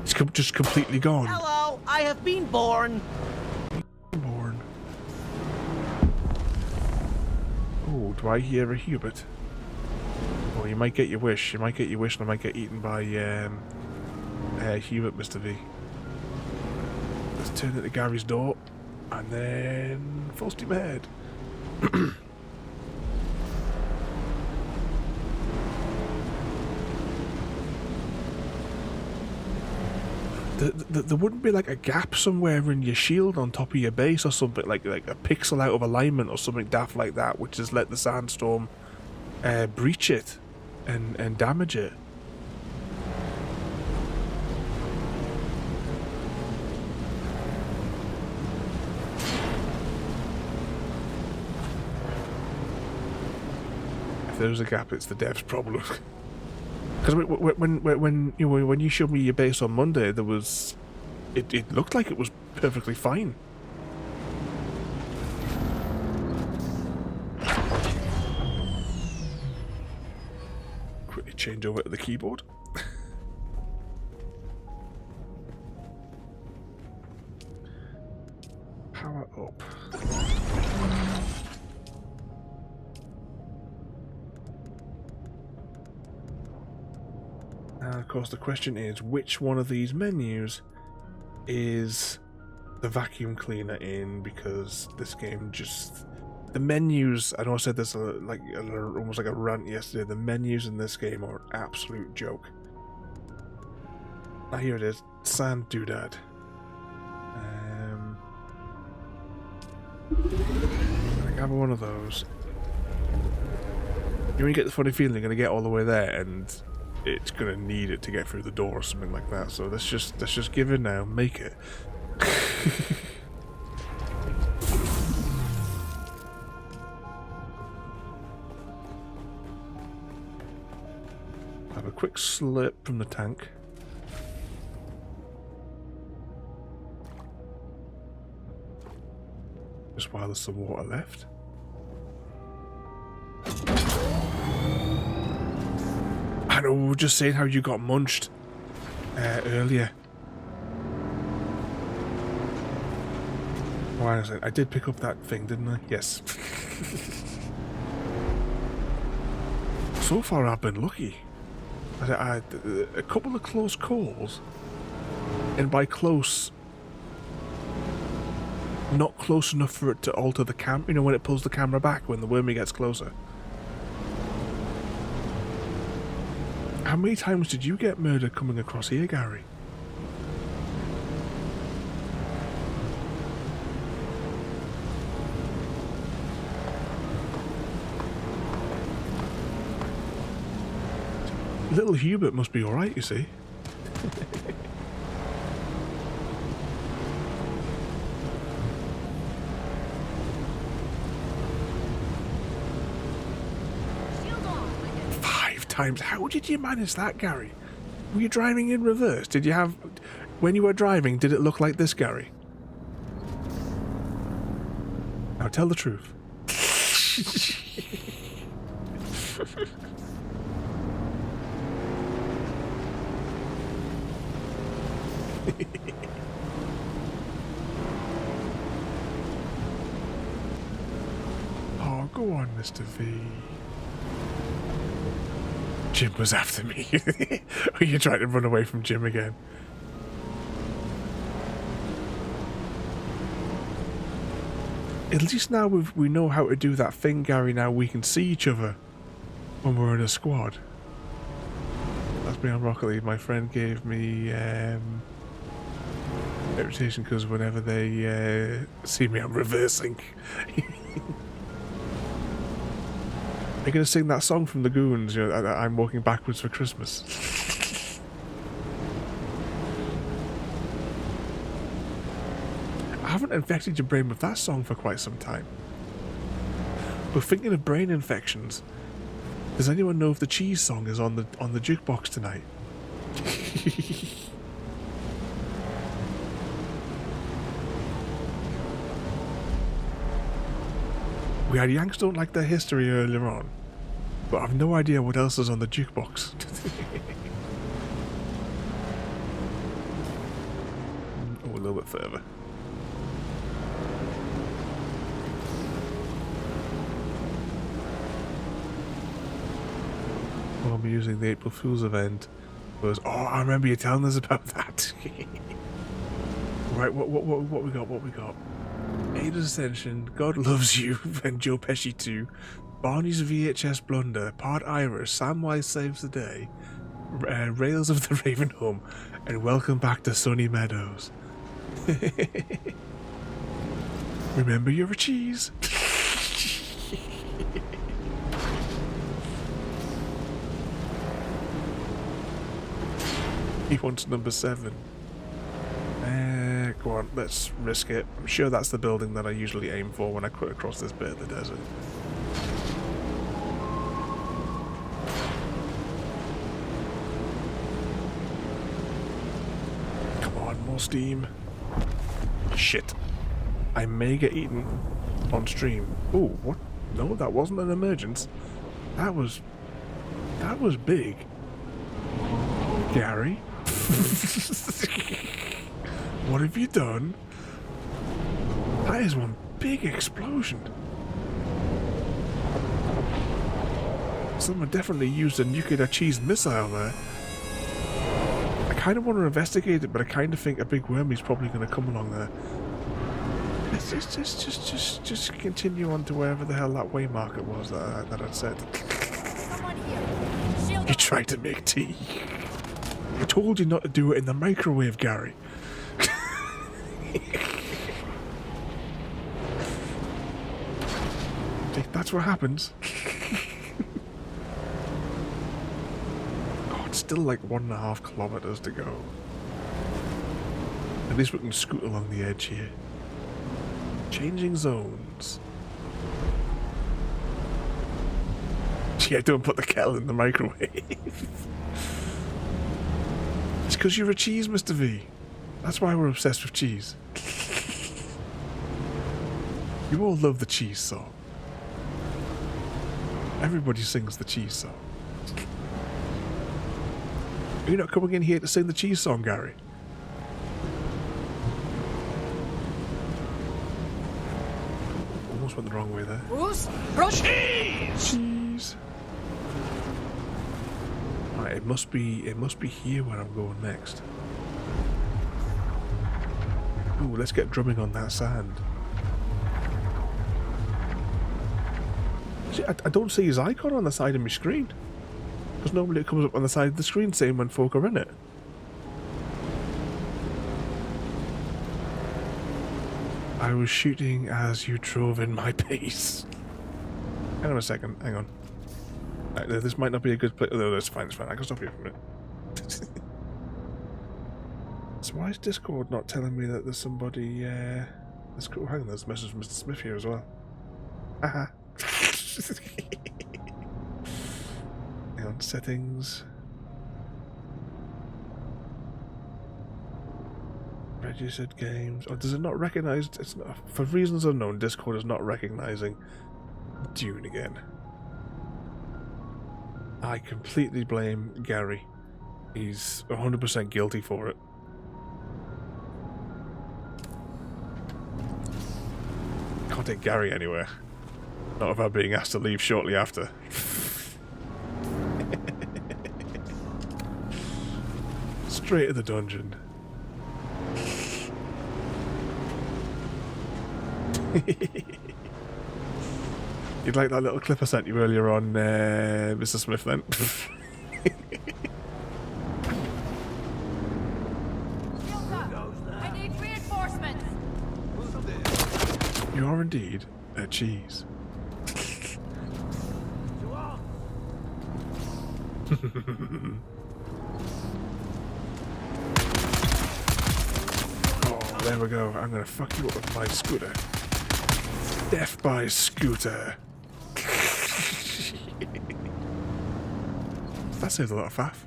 It's just completely gone. Hello, I have been born. Oh, do I hear a Hubert? Oh, you might get your wish. You might get your wish, and I might get eaten by Hubert, Mr. V. Let's turn it to Gary's door, and then full steam ahead. There wouldn't be like a gap somewhere in your shield on top of your base or something, like a pixel out of alignment or something daft like that, which has let the sandstorm breach it and damage it. If there's a gap, it's the dev's problem. Because when you showed me your base on Monday, there was it looked like it was perfectly fine. Quickly change over to the keyboard. Power up. Now, of course, the question is, which one of these menus is the vacuum cleaner in? Because this game just... The menus, I know I said this almost like a rant yesterday, the menus in this game are an absolute joke. Ah, here it is. Sand Doodad. I have one of those. You get the funny feeling you're going to get all the way there and it's going to need it to get through the door or something like that. So let's just give in now. Make it. Have a quick slurp from the tank. Just while there's some water left. I know, we were just saying how you got munched earlier. Why is it? I did pick up that thing, didn't I? Yes. So far I've been lucky. I had a couple of close calls. And by close, not close enough for it to alter the camera. You know, when it pulls the camera back when the wormy gets closer. How many times did you get murdered coming across here, Gary? Little Hubert must be alright, you see. Times. How did you manage that, Gary? Were you driving in reverse? Did you have... When you were driving, did it look like this, Gary? Now tell the truth. Oh, go on, Mr. V. Jim was after me. Are you trying to run away from Jim again? At least now we know how to do that thing, Gary. Now we can see each other when we're in a squad. That's me on Rocket League. My friend gave me reputation because whenever they see me, I'm reversing. Are you going to sing that song from the Goons, you know, I'm walking backwards for Christmas? I haven't infected your brain with that song for quite some time. But thinking of brain infections, does anyone know if the cheese song is on the jukebox tonight? We had Yanks Don't Like Their History earlier on, but I've no idea what else is on the jukebox. Oh, a little bit further. Well, I'm using the April Fool's event. Was I remember you telling us about that. Right, what we got? What we got? AIDA's Ascension, God Loves You, and Joe Pesci 2, Barney's VHS Blunder, Part Irish, Samwise Saves the Day, Rails of the Ravenholm, and Welcome Back to Sunny Meadows. Remember you're a cheese. He wants number 7. Go on, let's risk it. I'm sure that's the building that I usually aim for when I cut across this bit of the desert. Come on, more steam. Shit. I may get eaten on stream. Oh, what? No, that wasn't an emergence. That was big. Gary? What have you done? That is one big explosion. Someone definitely used a nuclear cheese missile there. I kind of want to investigate it, but I kind of think a big wormy's probably going to come along there. Let's just continue on to wherever the hell that way marker was that I'd said. You tried to make tea. I told you not to do it in the microwave, Gary. That's what happens. Oh, it's still like 1.5 kilometers to go. At least we can scoot along the edge here. Changing zones. Yeah, don't put the kettle in the microwave. It's because you're a cheese, Mr. V. That's why we're obsessed with cheese. You all love the cheese song. Everybody sings the cheese song. Are you not coming in here to sing the cheese song, Gary? Almost went the wrong way there. Cheese! Right, it must be here where I'm going next. Ooh, let's get drumming on that sand. See, I don't see his icon on the side of my screen. Because normally it comes up on the side of the screen saying when folk are in it. I was shooting as you drove in my pace. Hang on a second, hang on. This might not be a good place. No, that's fine, it's fine. I can stop you for a minute. So why is Discord not telling me that there's somebody, let's go, hang on, there's a message from Mr. Smith here as well. Haha. Hang on, settings. Registered games. Oh, does it not recognize? It's not, for reasons unknown, Discord is not recognizing Dune again. I completely blame Gary. He's 100% guilty for it. Can't take Gary anywhere. Not without being asked to leave shortly after. Straight to the dungeon. You'd like that little clip I sent you earlier on, Mr. Smith, then? I need reinforcements. You are indeed a cheese. Oh, there we go. I'm gonna fuck you up with my scooter. Death by scooter. That saves a lot of faff.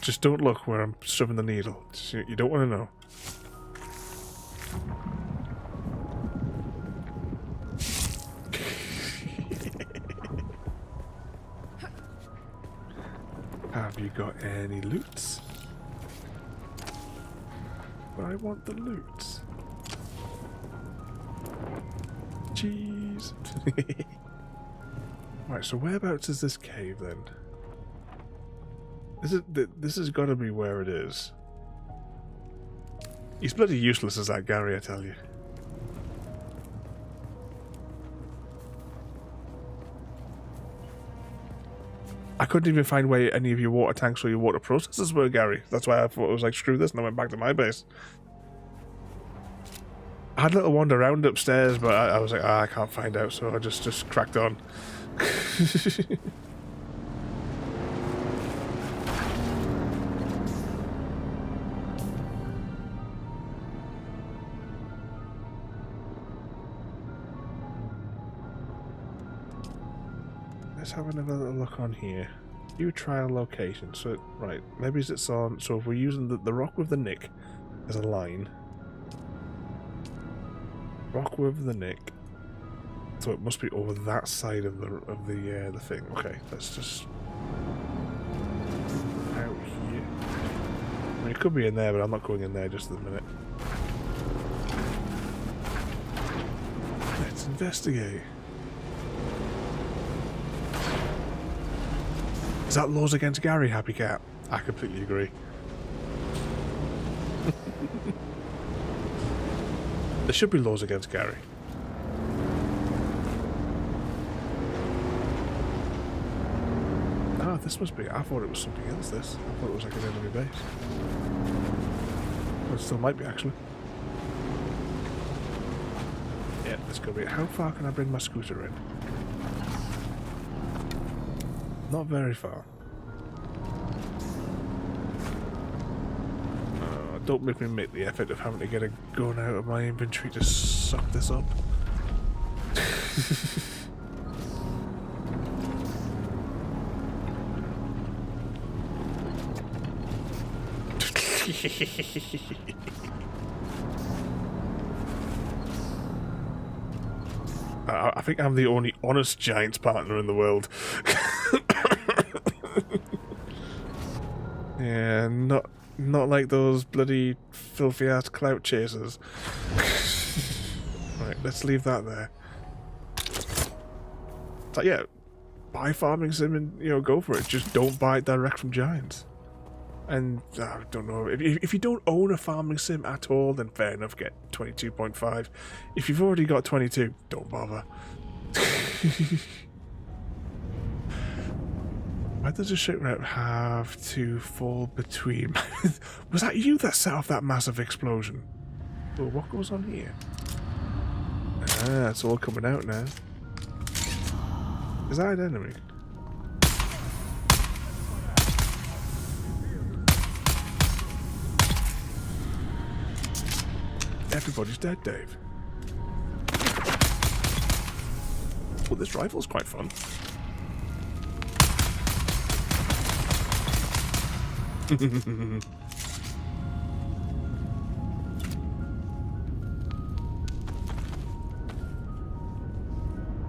just don't look where I'm shoving the needle. You don't want to know. Have you got any loots? I want the loots. Jeez. Right, so whereabouts is this cave then? This has got to be where it is. He's bloody useless as that Gary, I tell you. I couldn't even find where any of your water tanks or your water processors were, Gary. That's why I thought it was like, screw this, and I went back to my base. I had a little wander around upstairs, but I was like, I can't find out, so I just cracked on. Let's have another little look on here. View trial location. So, right, maybe it's on. So, if we're using the rock with the nick as a line, rock with the nick. So it must be over that side of the thing. Okay, let's just out here. I mean, it could be in there, but I'm not going in there just at the minute. Let's investigate. Is that laws against Gary, Happy Cat? I completely agree. There should be laws against Gary. Ah, this must be... I thought it was something else, this. I thought it was like an enemy base. Well, it still might be, actually. Yeah, let's go. How far can I bring my scooter in? Not very far. Don't make me make the effort of having to get a gun out of my inventory to suck this up. I think I'm the only honest Giants partner in the world. Yeah, not like those bloody filthy ass clout chasers. Right, let's leave that there. So yeah, buy farming sim and go for it. Just don't buy it direct from Giants. And I don't know, if you don't own a farming sim at all, then fair enough, get 22.5. If you've already got 22, don't bother. Why does a shipwreck have to fall between? Was that you that set off that massive explosion? Well, what goes on here? Ah, it's all coming out now. Is that an enemy? Everybody's dead, Dave. Well, this rifle's quite fun.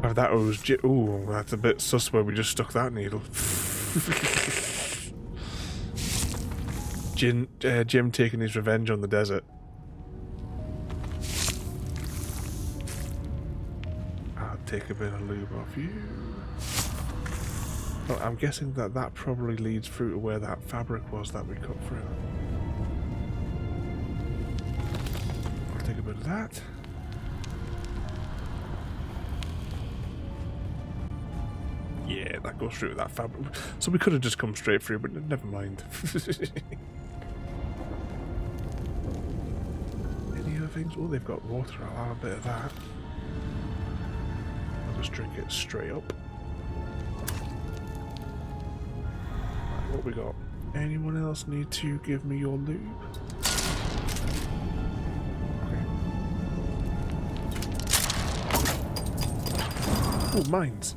Oh, that was... Ooh, that's a bit sus where we just stuck that needle. Jim taking his revenge on the desert. I'll take a bit of lube off you. Well, I'm guessing that that probably leads through to where that fabric was that we cut through. I'll take a bit of that. Yeah, that goes through that fabric. So we could have just come straight through, but never mind. Any other things? Oh, they've got water. I'll have a bit of that. I'll just drink it straight up. Right, what we got? Anyone else need to give me your lube? Okay. Oh, mines.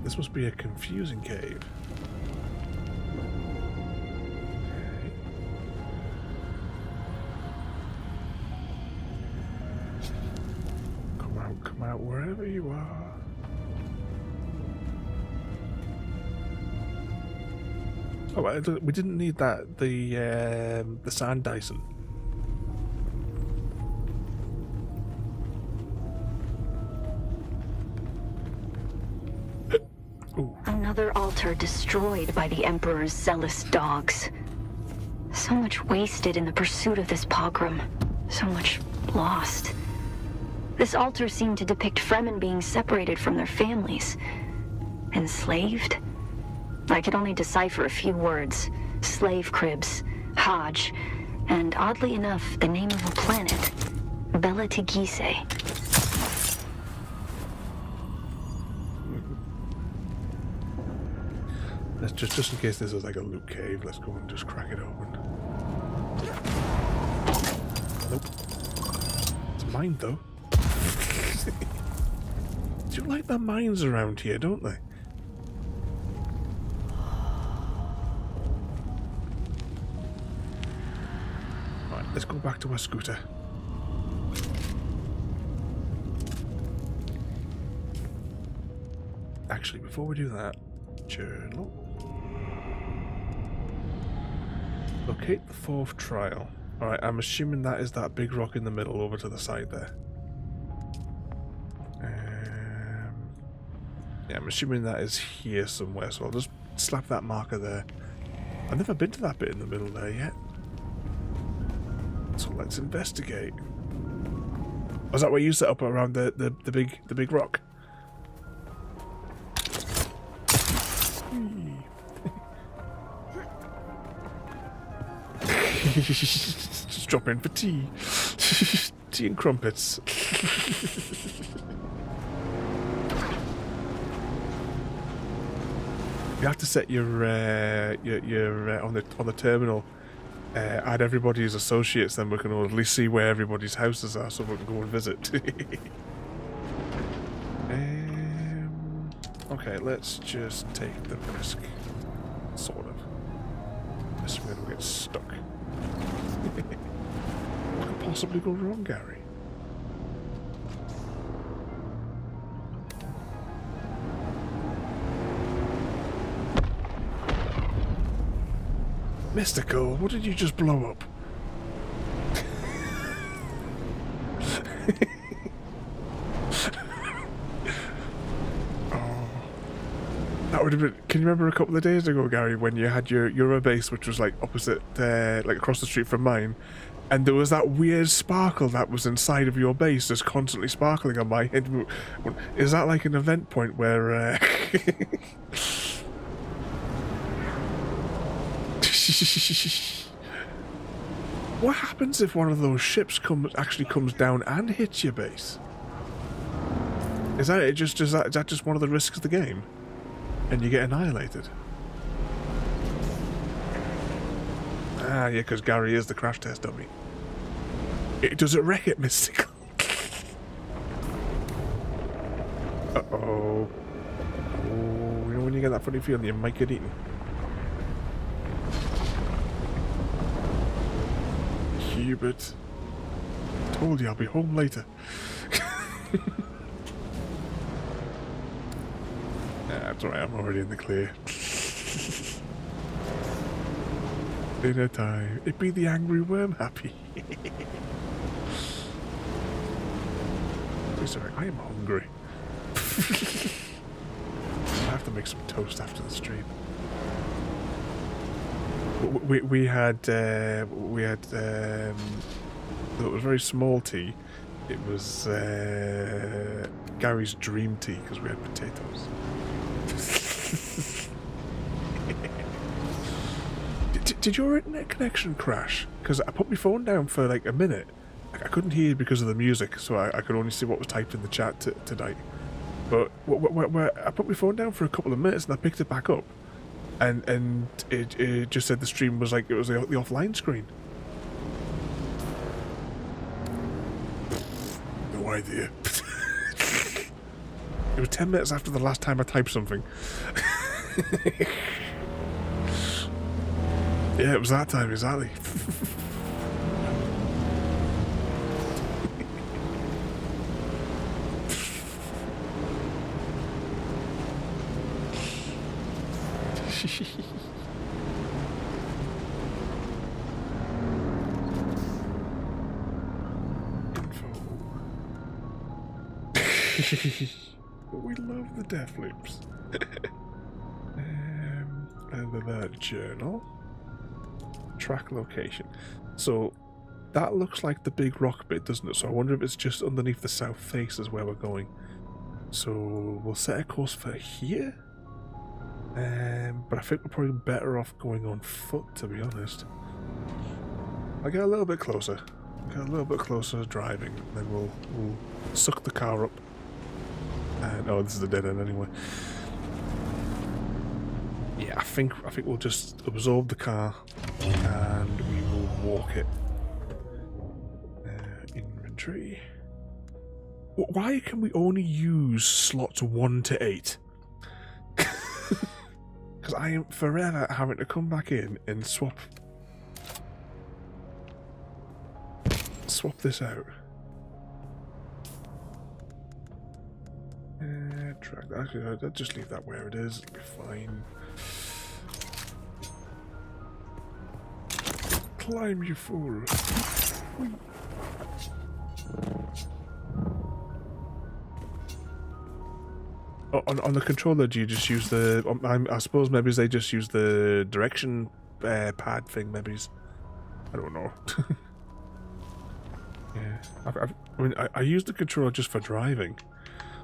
This must be a confusing cave. Okay. Come out wherever you are. Oh, we didn't need that. The sand Dyson. Another altar destroyed by the Emperor's zealous dogs. So much wasted in the pursuit of this pogrom. So much lost. This altar seemed to depict Fremen being separated from their families. Enslaved? I could only decipher a few words. Slave cribs, Hajj, and oddly enough, the name of a planet. Bela Tigise. Let's just in case this is like a loot cave, let's go and just crack it open. Nope. It's mine though. Do you like the mines around here, don't they? Right, let's go back to our scooter. Actually, before we do that, journal. Locate the fourth trial. Alright, I'm assuming that is that big rock in the middle over to the side there. Yeah, I'm assuming that is here somewhere, so I'll just slap that marker there. I've never been to that bit in the middle there yet. So let's investigate. Was that where you set up around the big rock? Just drop in for tea. Tea and crumpets. You have to set your on the terminal. Add everybody as associates, then we can at least see where everybody's houses are, so we can go and visit. Okay, let's just take the risk, sort of. This way we'll get stuck. What could possibly go wrong, Gary? Mystical, what did you just blow up? That would have been. Can you remember a couple of days ago, Gary, when you had your Euro base, which was like opposite, like across the street from mine, And there was that weird sparkle that was inside of your base just constantly sparkling on my head. Is that like an event point where... What happens if one of those ships actually comes down and hits your base? Is that just one of the risks of the game? And you get annihilated? Ah, yeah, because Gary is the crash test dummy. Does it wreck it, Mystical? Uh-oh. Oh, you know when you get that funny feeling you might get eaten? Hubert. Told you I'll be home later. That's alright, I'm already in the clear. Dinner time. It be the angry worm happy. Sorry, I am hungry. I have to make some toast after the stream. We had it was very small tea. It was Gary's dream tea because we had potatoes. Did your internet connection crash? Because I put my phone down for like a minute. I couldn't hear you because of the music, so I could only see what was typed in the chat tonight. But I put my phone down for a couple of minutes and I picked it back up, and it just said the stream was like it was the offline screen. No idea. It was 10 minutes after the last time I typed something. Yeah, it was that time, exactly. We love the Deathloops. And journal. Track location. So that looks like the big rock bit, doesn't it? So I wonder if it's just underneath the south face is where we're going. So we'll set a course for here. But I think we're probably better off going on foot, to be honest. I'll get a little bit closer. Get a little bit closer driving, and then we'll suck the car up. And oh, this is the dead end anyway. Yeah, I think we'll just absorb the car and we will walk it. Inventory. Why can we only use slots 1 to 8? Because I am forever having to come back in and swap this out. Drag that. Actually, I'll just leave that where it is. It'll be fine. Climb, you fool. Whee. On the controller, do you just use the... I suppose maybe they just use the direction pad thing, maybe. I don't know. Yeah. I use the controller just for driving.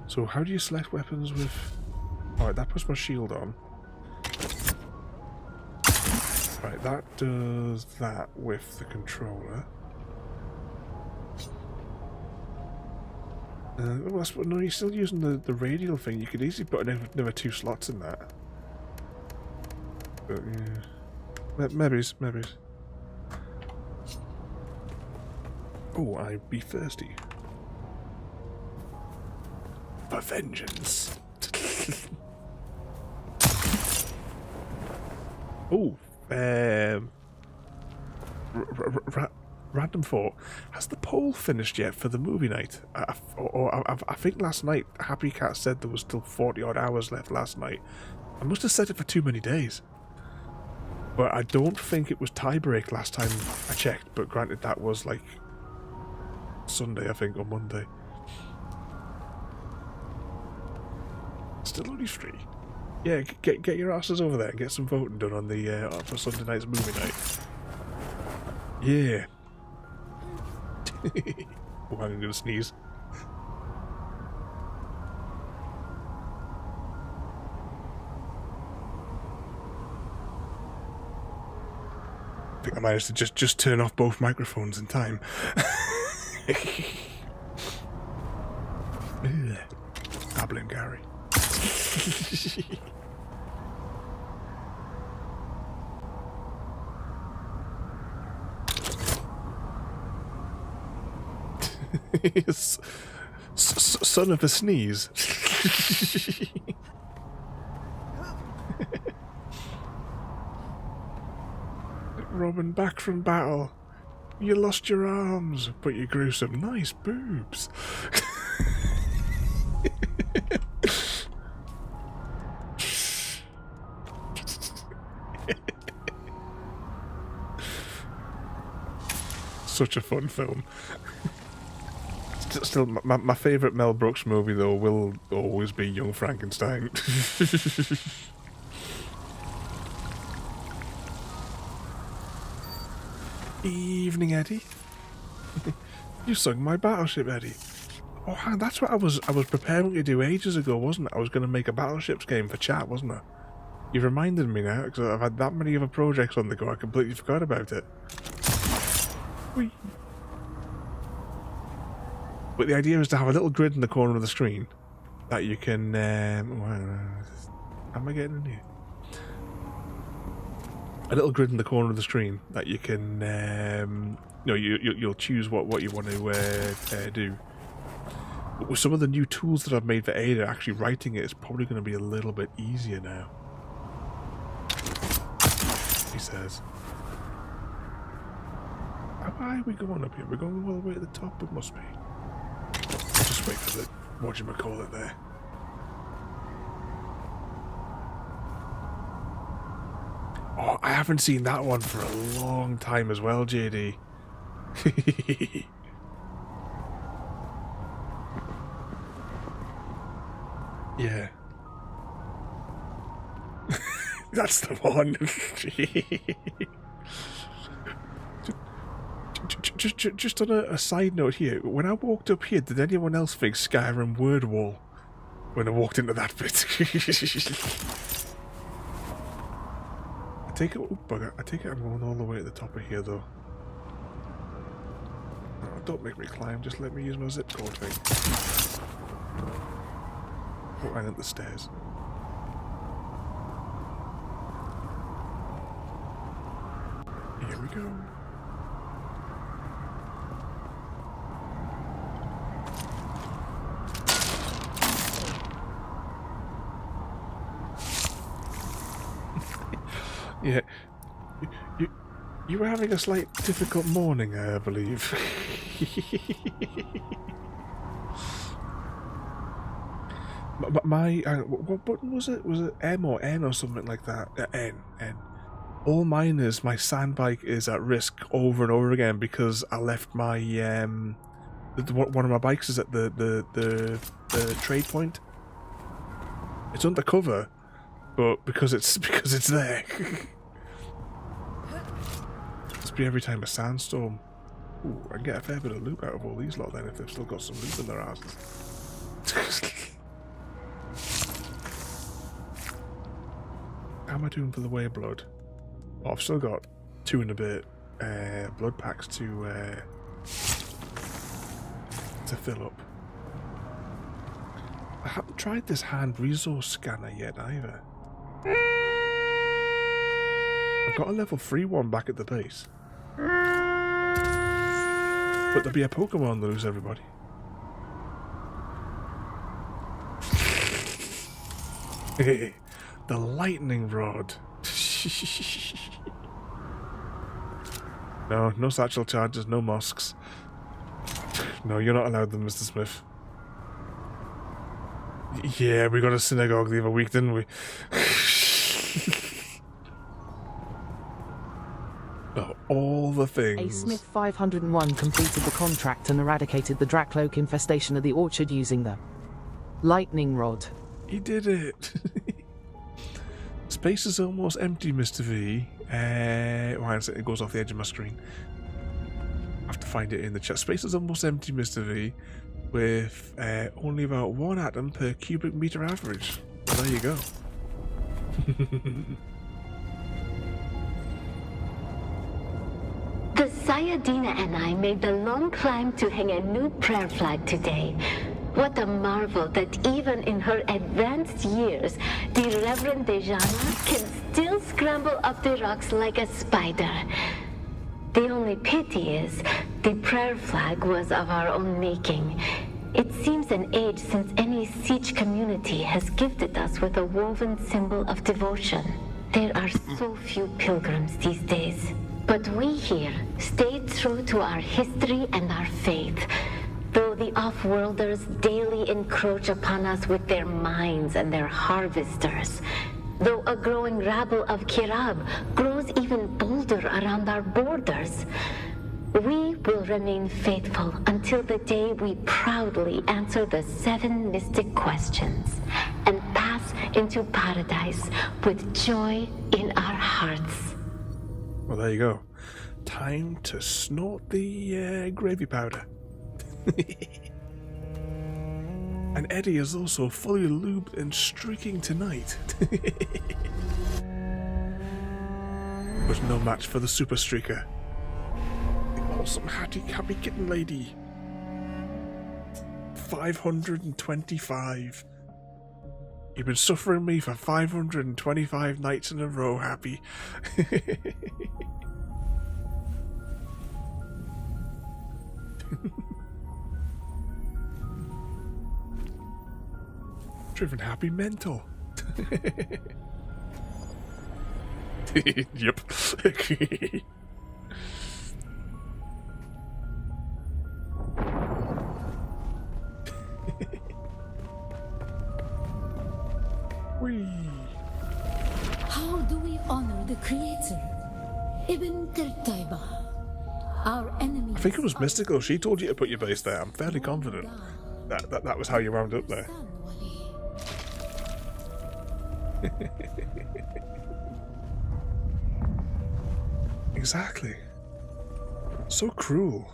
So how do you select weapons with... Alright, that puts my shield on. Right, that does that with the controller. Well, no, you're still using the radial thing. You could easily put another 2 slots in that. But yeah, maybe. Oh, I'd be thirsty for vengeance. Oh, random thought. Has the poll finished yet for the movie night? I think last night Happy Cat said there was still 40 odd hours left last night. I must have set it for too many days. But I don't think it was tiebreak last time I checked, but granted that was like Sunday, I think, or Monday. Still only 3. Yeah, get your asses over there and get some voting done on the for Sunday night's movie night. Yeah. Oh, I'm gonna sneeze. I think I managed to just turn off both microphones in time. Ugh. I blame Gary. Son of a sneeze. Robin, back from battle. You lost your arms, but you grew some nice boobs. Such a fun film. Still, my favourite Mel Brooks movie, though, will always be Young Frankenstein. Evening, Eddie. You sung my battleship, Eddie. Oh, that's what I was preparing to do ages ago, wasn't it? I was going to make a battleships game for chat, wasn't I? You reminded me now, because I've had that many other projects on the go, I completely forgot about it. Whee. But the idea is to have a little grid in the corner of the screen that you can... am I getting in here? A little grid in the corner of the screen that you can... you'll choose what you want to do. But with some of the new tools that I've made for AIDA, actually writing it is probably going to be a little bit easier now. He says. Why are we going up here? We're going all the way to the top, it must be. Just wait for the whatchamacallit there. Oh, I haven't seen that one for a long time as well, JD. Yeah. That's the one. Just on a side note here, when I walked up here, did anyone else think Skyrim word wall when I walked into that bit? I take it I'm going all the way at the top of here though. Oh, don't make me climb, just let me use my zip code thing. Oh, I went the stairs. Here we go. Yeah, you were having a slight difficult morning, I believe. What button was it? Was it M or N or something like that? N. All mine is my sandbike is at risk over and over again because I left my one of my bikes is at the trade point. It's undercover. But because it's there. It's be every time a sandstorm. Ooh, I can get a fair bit of loot out of all these lot then if they've still got some loot in their asses. How am I doing for the way of blood? Oh, I've still got 2 and a bit blood packs to fill up. I haven't tried this hand resource scanner yet either. I've got a level 3 one back at the base. But there'll be a Pokemon to lose everybody. The lightning rod. No satchel charges, no mosques. No, you're not allowed them, Mr. Smith. Yeah, we got a synagogue the other week, didn't we? Oh, all the things. A Smith 501 completed the contract and eradicated the Dracloak infestation of the orchard using the lightning rod. He did it. Space is almost empty, Mr. V. It goes off the edge of my screen. have to find it in the chat. Space is almost empty, Mr. V, with only about 1 atom per cubic meter average. Well, there you go. The Sayadina and I made the long climb to hang a new prayer flag today. What a marvel that even in her advanced years, the Reverend Dejana can still scramble up the rocks like a spider. The only pity is, the prayer flag was of our own making. It seems an age since any siege community has gifted us with a woven symbol of devotion. There are so few pilgrims these days. But we here stayed true to our history and our faith, though the off-worlders daily encroach upon us with their mines and their harvesters. Though a growing rabble of Kirab grows even bolder around our borders, we will remain faithful until the day we proudly answer the 7 mystic questions and pass into paradise with joy in our hearts. Well, there you go. Time to snort the gravy powder. And Eddie is also fully lubed and streaking tonight. But no match for the super streaker. The awesome happy kitten lady. 525. You've been suffering me for 525 nights in a row, Happy. Driven Happy mental. Yep. Whee. How do we honor the Creator? Ibn Tertaiba. Our enemy. I think it was Mystical. She told you to put your base there. I'm fairly confident that was how you wound up there. Exactly. So cruel.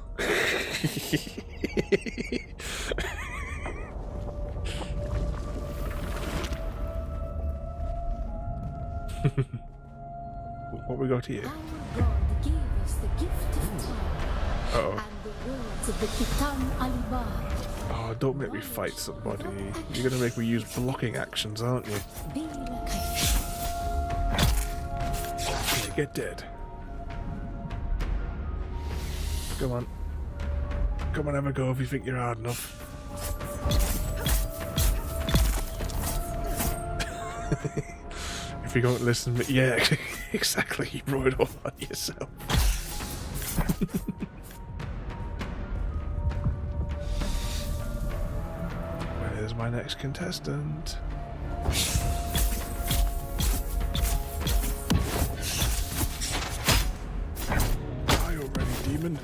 What we got here? Our God gave us the gift of time Uh-oh. and the words of the Kitan Alibar. Oh, don't make me fight somebody. You're gonna make me use blocking actions, aren't you? Be like Yeah, get dead. Come on. Come on, have a go if you think you're hard enough. If you don't listen, yeah, exactly. You brought it all on yourself. Where's my next contestant? Die already, demon.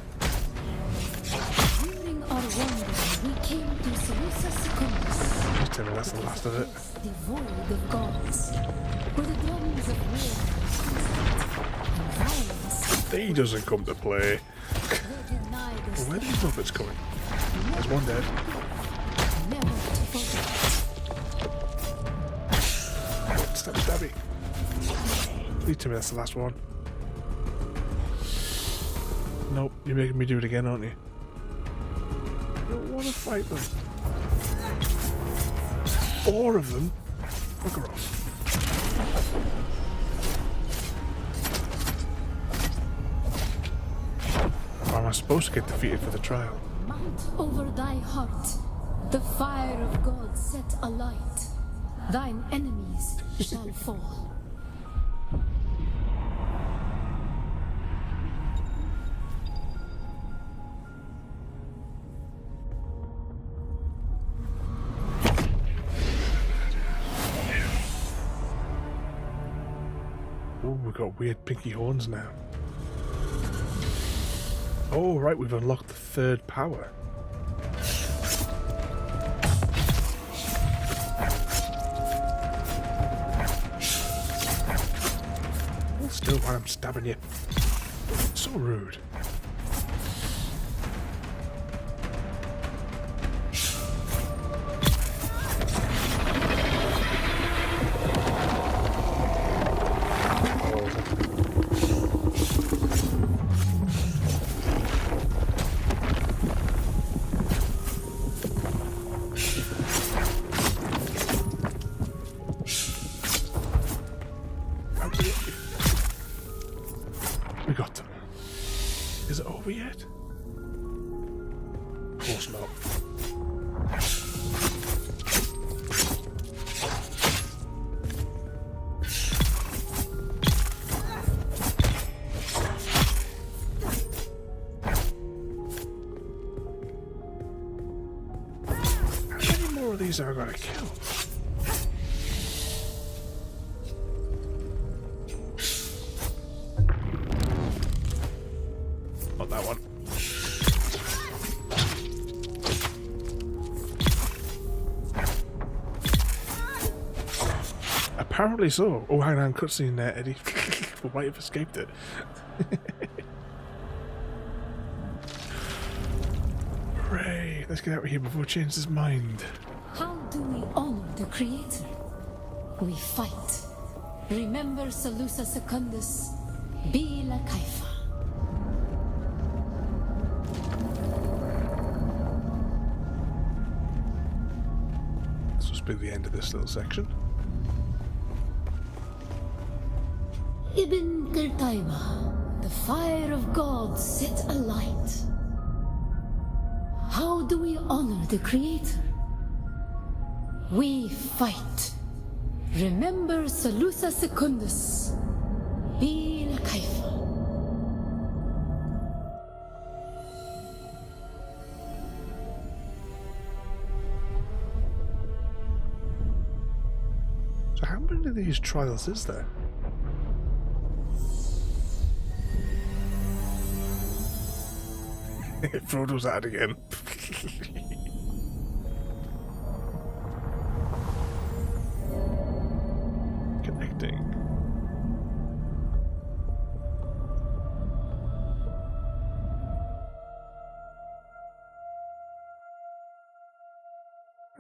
During our wandering, we came to Salusa Secundus. Just tell me that's the last of it. The void of gods, where the drums of war and violence He doesn't come to play. were denied us Well, where are these Muppets coming? There's one dead. never to forget. Stabby, stabby. Please tell me that's the last one. Nope, you're making me do it again, aren't you? I don't want to fight them. 4 of them? Fuck her off. Or am I supposed to get defeated for the trial? Mount over thy heart, the fire of God set alight. Thine enemies shall fall. Oh, we've got weird pinky horns now. Oh, right, we've unlocked the 3rd power. Still while I'm stabbing you. So rude. over yet? Of course not. How many more of these have I got to kill? Not that one. Apparently so. Oh, hang on, cutscene there, Eddie. We might have escaped it. Hooray! Let's get out of here before it changes his mind. How do we honor the Creator? We fight. Remember Salusa Secundus, Bila Kaifa. This must be the end of this little section. Ibn Qirtaiba, the fire of God set alight. How do we honor the Creator? We fight. Remember Salusa Secundus, Bila Kaifa. So how many of these trials is there? Frodo's at it again. Connecting.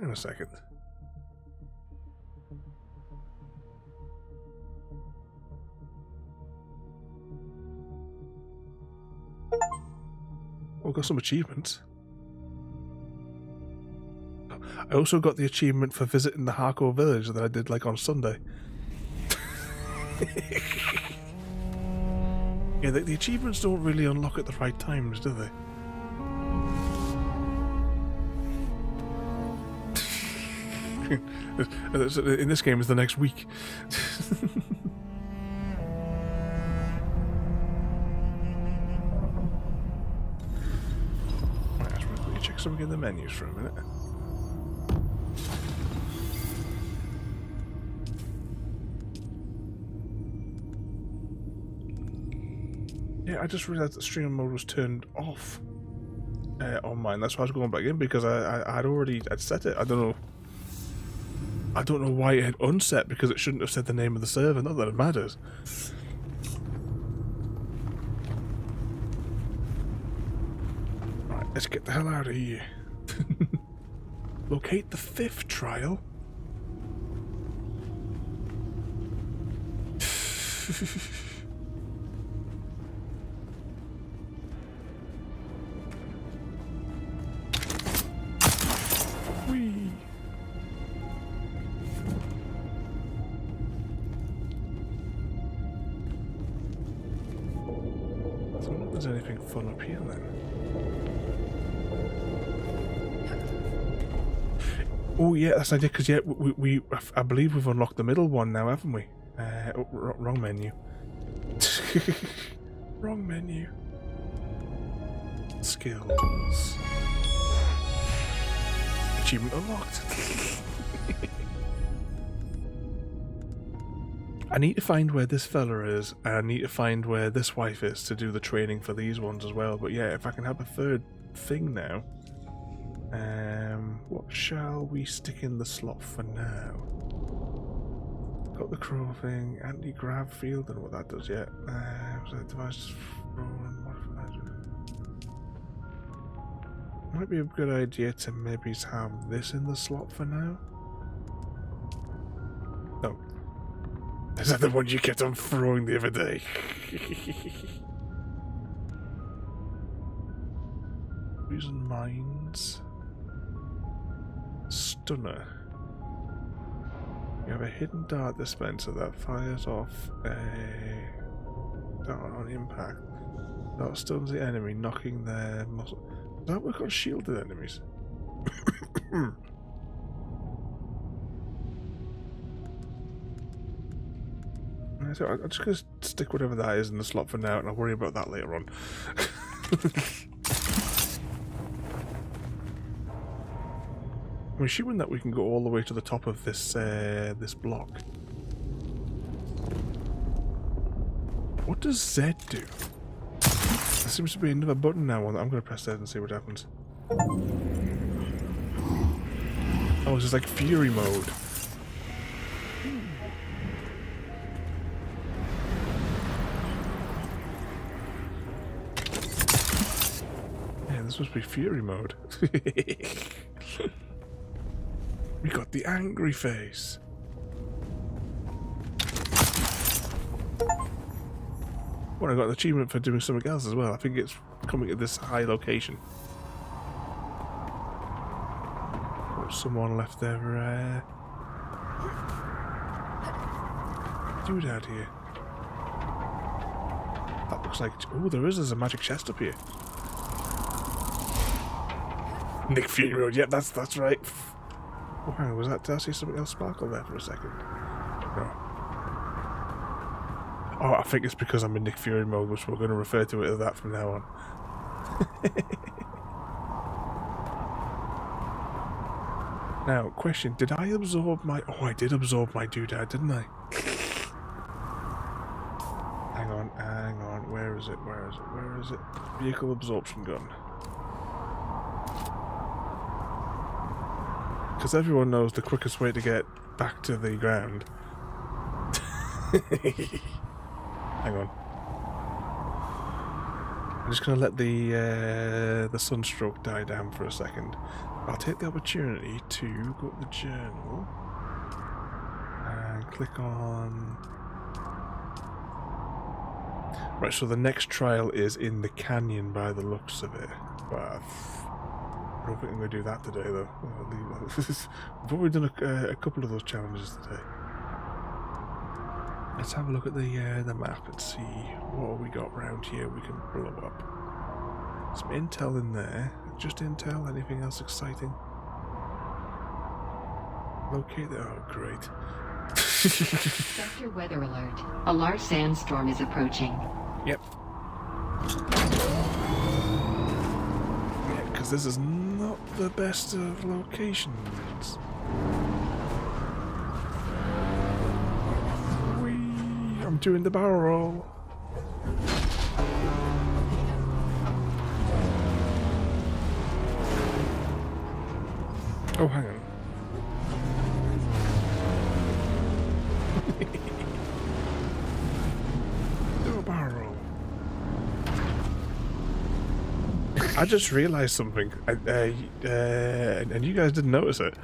In a second. Oh, got some achievements. I also got the achievement for visiting the Harco village that I did like on Sunday. Yeah, the achievements don't really unlock at the right times, do they? In this game, it's the next week. Check something in the menus for a minute. Yeah, I just realised that stream mode was turned off on mine. That's why I was going back in, because I'd set it. I don't know why it had unset, because it shouldn't have said the name of the server. Not that it matters. Right, let's get the hell out of here. Locate the 5th trial. Whee! I don't know if there's anything fun up here then. Oh yeah, that's an idea, because yeah, I believe we've unlocked the middle one now, haven't we? Oh, wrong menu. Wrong menu. Skills. Achievement unlocked. I need to find where this fella is, and I need to find where this wife is to do the training for these ones as well. But yeah, if I can have a third thing now. What shall we stick in the slot for now? Got the crow thing, anti-grav field, I don't know what that does yet. Was that device might be a good idea to maybe have this in the slot for now. Oh. Is that the one you kept on throwing the other day? Using mines. Stunner. You have a hidden dart dispenser that fires off a dart on impact. That stuns the enemy, knocking their muscle. Does that work on shielded enemies? So I'm just going to stick whatever that is in the slot for now, and I'll worry about that later on. I'm assuming that we can go all the way to the top of this this block. What does Z do? There seems to be another button now on that. I'm going to press Z and see what happens. Oh, it's just like Fury mode. Yeah, this must be Fury mode. We got the angry face. Well, I got an achievement for doing something else as well. I think it's coming at this high location. Oh, someone left their doodad here. That looks like... Oh, there's a magic chest up here. Nick Fury Road. Yep, that's right. Oh, hang on, was that... Did I see something else sparkle there for a second? No. Oh, I think it's because I'm in Nick Fury mode, which we're going to refer to it as that from now on. Now, question, did I absorb my... Oh, I did absorb my doodad, didn't I? Hang on, where is it? Vehicle absorption gun. Because everyone knows the quickest way to get back to the ground. Hang on. I'm just going to let the sunstroke die down for a second. I'll take the opportunity to go to the journal and click on... Right, so the next trial is in the canyon by the looks of it. But I don't think I'm going to do that today, though. We've already done a couple of those challenges today. Let's have a look at the map and see what we got around here we can blow up. Some intel in there. Just intel? Anything else exciting? Locate the... Oh, great. Sector weather alert. A large sandstorm is approaching. Yep. Yeah, because this is not the best of locations. I'm doing the barrel roll. Oh, hang on. Do a barrel roll. I just realised something, and you guys didn't notice it.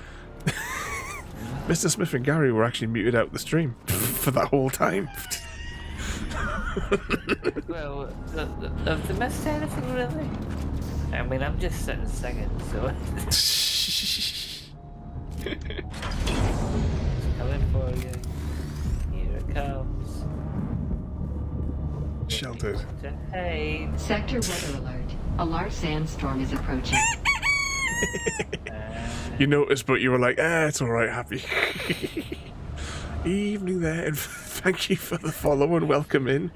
Mr. Smith and Gary were actually muted out the stream for that whole time. Well, have they missed anything really? I mean, I'm just sitting singing, so... It's coming for you. Here it comes. Sheltered. Hey. Sector weather alert. A large sandstorm is approaching. You noticed, but you were like, it's alright, happy. Evening there, and thank you for the follow and welcome in.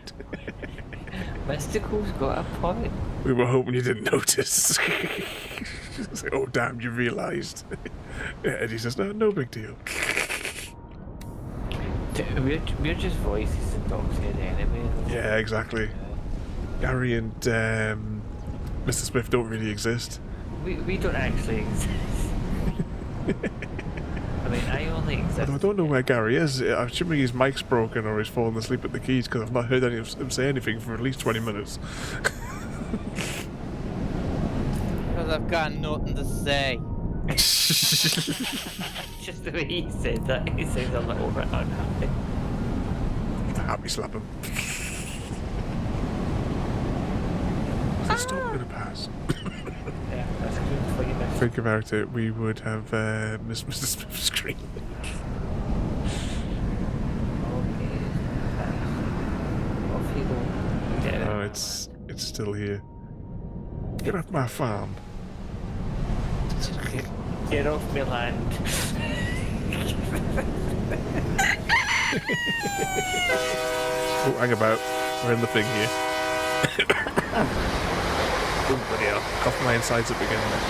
Mystical's got a point. We were hoping you didn't notice. Like, oh, damn, you realised. Yeah, Eddie says, no big deal. We're just voices and dogs here anyway. Yeah, exactly. Gary and Mr. Smith don't really exist. We don't actually exist. I mean, I only exist. I don't know where Gary is. I'm assuming his mic's broken or he's fallen asleep at the keys because I've not heard any of him say anything for at least 20 minutes. Because I've got nothing to say. Just the way he said that, he sounds a little bit unhappy. Happy slap him. Is the storm going to pass? Yeah, that's good for you, Miss. Think about it, we would have missed Mr. Smith's screen. Okay. Off you go. Oh, it's it's still here. Get off my farm. Get off me land. Oh, hang about. We're in the thing here. Oh, bloody hell. Cough my insides up again, mate.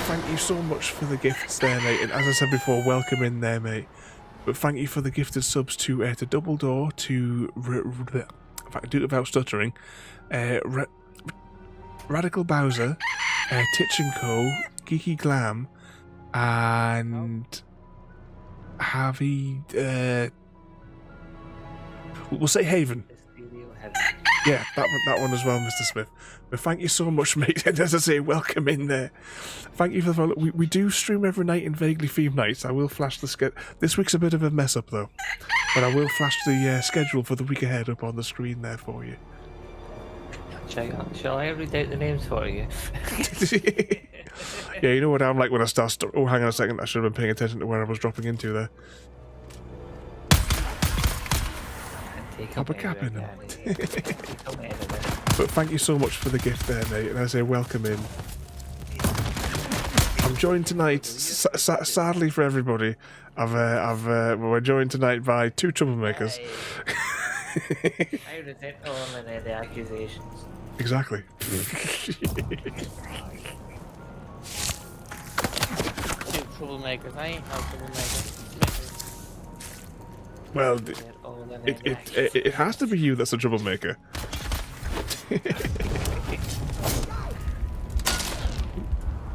Thank you so much for the gifts there, mate. And as I said before, welcome in there, mate. But thank you for the gifted subs to Doubledore, to... if I can do it without stuttering. Radical Bowser, Titch & Co, Geeky Glam, and... Harvey... we'll say Haven. Yeah, that one as well, Mr. Smith. But thank you so much, mate. And as I say, welcome in there. Thank you for the follow. We do stream every night in vaguely themed nights. I will flash the schedule. This week's a bit of a mess up, though. But I will flash the schedule for the week ahead up on the screen there for you. Shall I read out the names for you? Yeah, you know what I'm like when I start... Oh, hang on a second. I should have been paying attention to where I was dropping into there. Pop a cap in them. But thank you so much for the gift there, mate. And I say welcome in. I'm joined tonight, sadly for everybody, we're joined tonight by two troublemakers. I resent all of the accusations. Exactly. Two troublemakers. I ain't no troublemaker. Well, it has to be you that's a troublemaker.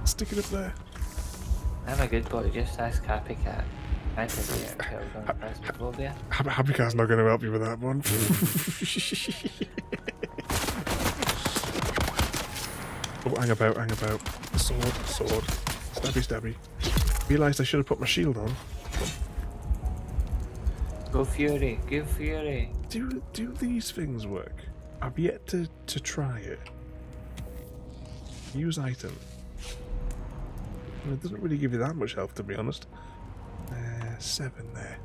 Stick it up there. I'm a good boy, just ask Happy Cat. I think you're killed on the phasmophobia. Happy Cat's not going to help you with that one. Oh, hang about. Sword. Stabby. Realised I should have put my shield on. Go Fury. Do these things work? I've yet to try it. Use item. Well, it doesn't really give you that much health, to be honest. 7 there.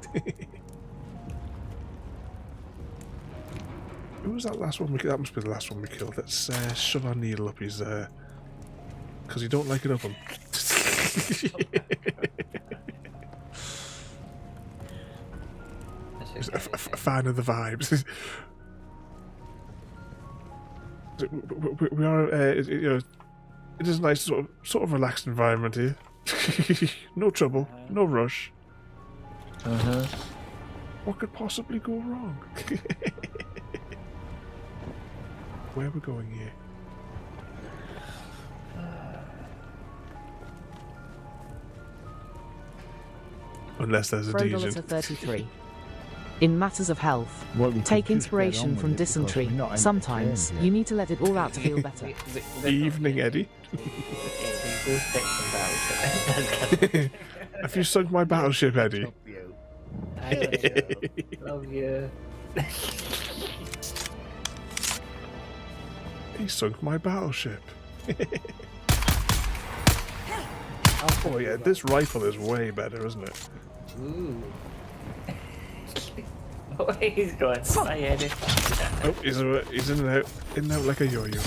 Who was that last one we killed? That must be the last one we killed. Let's shove our needle up his... because you don't like it up him. A fan of the vibes. We are, you know, it is a nice sort of relaxed environment here. No trouble, no rush. What could possibly go wrong? Where are we going here? Unless there's a Frodo DJ. Litter 33. In matters of health, take inspiration from dysentery. Sometimes you need to let it all out to feel better. Evening, Eddie. Have you sunk my battleship, Eddie? I love you. He sunk my battleship. Oh yeah, this rifle is way better, isn't it? Ooh. Oh, he's going. Hi, Eddie. Oh, he's in and out like a yo-yo.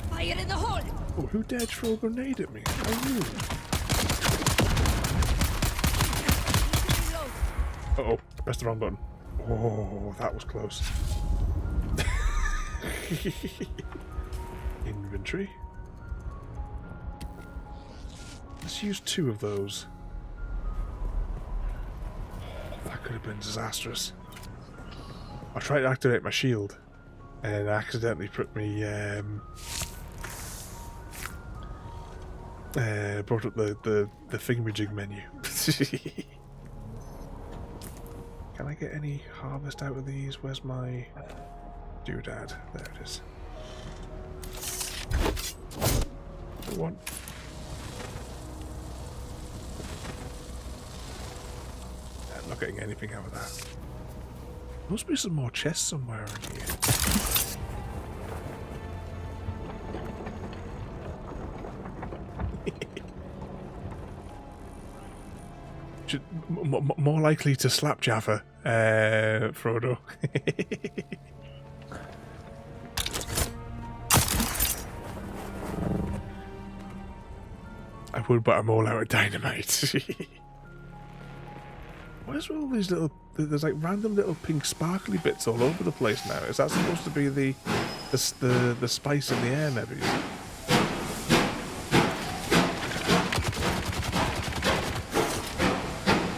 Fire in the hole! Oh, who dared throw a grenade at me? How rude. Uh-oh, pressed the wrong button. Oh, that was close. Inventory. Let's use 2 of those. That could have been disastrous. I tried to activate my shield and I accidentally put me brought up the thingamajig menu. Can I get any harvest out of these? Where's my doodad? There it is. One. I'm not getting anything out of that. Must be some more chests somewhere in here. More likely to slap Jaffa, Frodo. would, but I'm all out of dynamite. Where's all these little... There's like random little pink sparkly bits all over the place now. Is that supposed to be the spice in the air, maybe?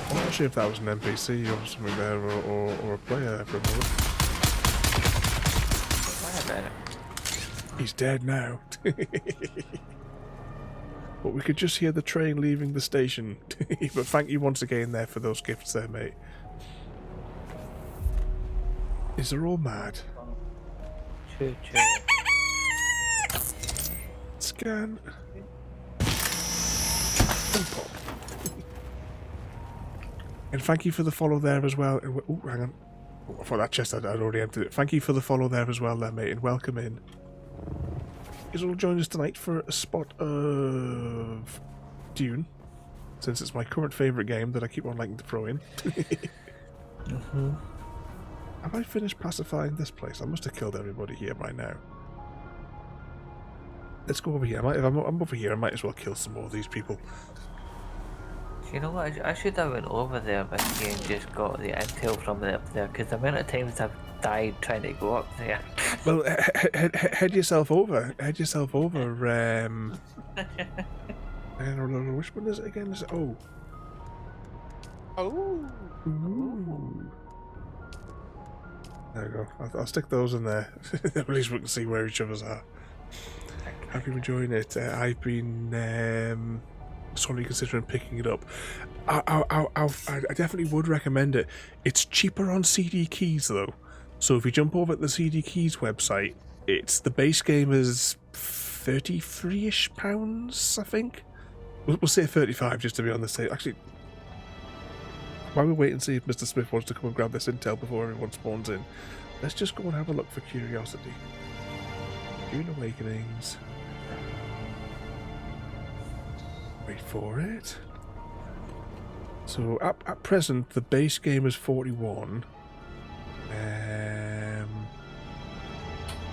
I'm not sure if that was an NPC or something there, or a player for a moment. He's dead now. But we could just hear the train leaving the station. But thank you once again there for those gifts there, mate. Is they're all mad? Choo choo. Scan. And pop. And thank you for the follow there as well. Oh, hang on. Oh, I thought that chest I'd already emptied it. Thank you for the follow there as well there, mate, and welcome in. Is all join us tonight for a spot of Dune, since it's my current favourite game that I keep on liking to throw in. Have I finished pacifying this place? I must have killed everybody here by now. Let's go over here. If I'm over here, I might as well kill some more of these people. You know what? I should have went over there with you and just got the intel from it up there, because the amount of times I've died trying to go up there. Well, head yourself over. Head yourself over. I don't know which one is it again. Is it? Oh. Oh. Ooh. There we go. I'll stick those in there. At least we can see where each other's are. Have you enjoying it? I've been sorely considering picking it up. I definitely would recommend it. It's cheaper on CD Keys though. So if you jump over at the CD Keys website, it's the base game is £33-ish, I think. We'll say 35 just to be on the safe. Actually, while we wait and see if Mr. Smith wants to come and grab this intel before everyone spawns in, let's just go and have a look for curiosity. Dune Awakenings. Wait for it. So at present, the base game is 41.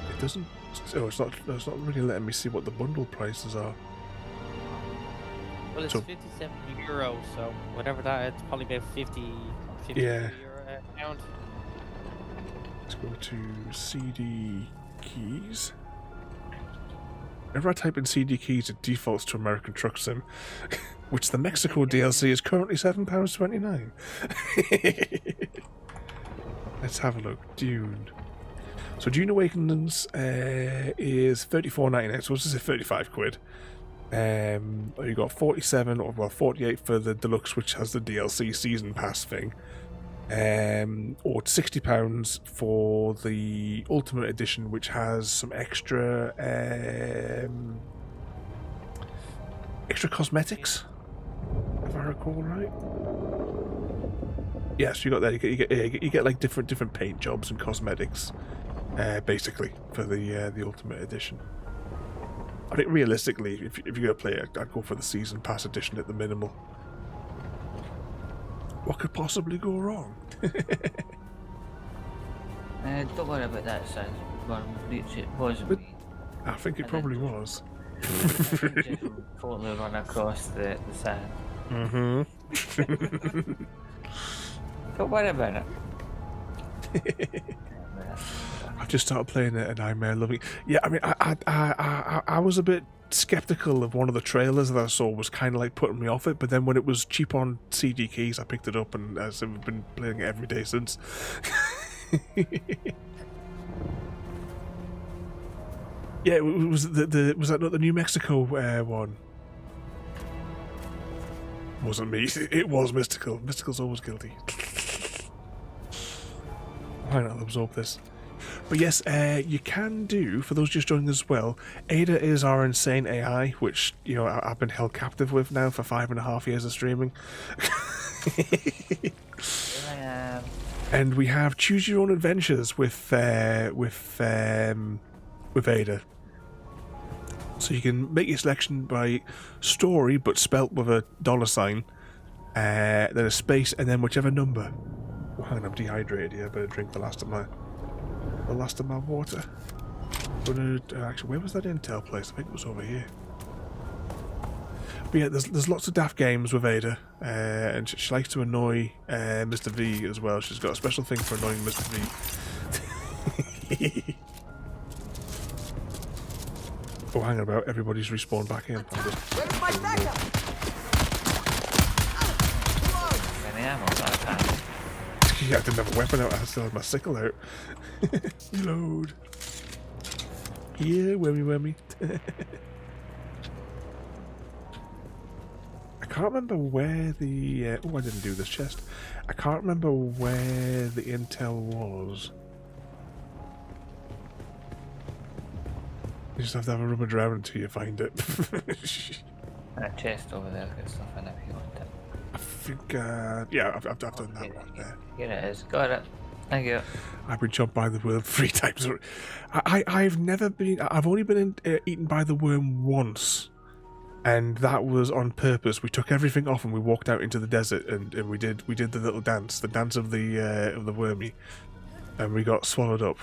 It doesn't. Oh, it's not really letting me see what the bundle prices are. Well, it's So- €57, so whatever that, it's probably about 50 Yeah. euro a pound. Let's go to CD Keys. Whenever I type in CD Keys, it defaults to American Truck Sim, which the Mexico DLC is currently £7.29. Let's have a look. Dune. So Dune Awakenings is £34.99, so this is 35 quid. You got 47 or 48 for the deluxe, which has the DLC season pass thing, or £60 for the ultimate edition, which has some extra cosmetics, if I recall right. Yes, you got that. You get like different paint jobs and cosmetics, basically for the ultimate edition. I think realistically, if you're going to play it, I'd go for the Season Pass edition at the minimal. What could possibly go wrong? Don't worry about that, Sandworm. It wasn't me. I think it probably was. Just totally run across the sand. Mm-hmm. Don't worry about it. I've just started playing it and I'm loving it. Yeah, I mean, I was a bit skeptical of one of the trailers that I saw, was kind of like putting me off it, but then when it was cheap on CD Keys, I picked it up and I've been playing it every day since. Yeah, it was was that not the New Mexico one? Wasn't me. It was Mystical. Mystical's always guilty. Why not absorb this? But yes, you can do, for those just joining us as well, AIDA is our insane AI, which, you know, I've been held captive with now for 5.5 years of streaming. And we have Choose Your Own Adventures with AIDA. So you can make your selection by story, but spelt with a $, then a space, and then whichever number. Oh, hang on, I'm dehydrated here. I better drink the last of my water. Actually, where was that intel place? I think it was over here. But But yeah, there's lots of daft games with AIDA, and she likes to annoy Mr. V as well. She's got a special thing for annoying Mr. V. Oh, hang about, everybody's respawned back in. Where's my backup? Any ammo that time? Yeah, I didn't have a weapon out, I still had my sickle out. Reload. Yeah, whammy. I can't remember where the... oh, I didn't do this chest. I can't remember where the intel was. You just have to have a rummage around until you find it. That chest over there, got stuff in it if you want it. I think, yeah, I've done that one there. Here it is, got it. Thank you. I've been chomped by the worm 3 times. I've never been... I've only been eaten by the worm once. And that was on purpose. We took everything off and we walked out into the desert and we did the little dance, the dance of the wormy, and we got swallowed up.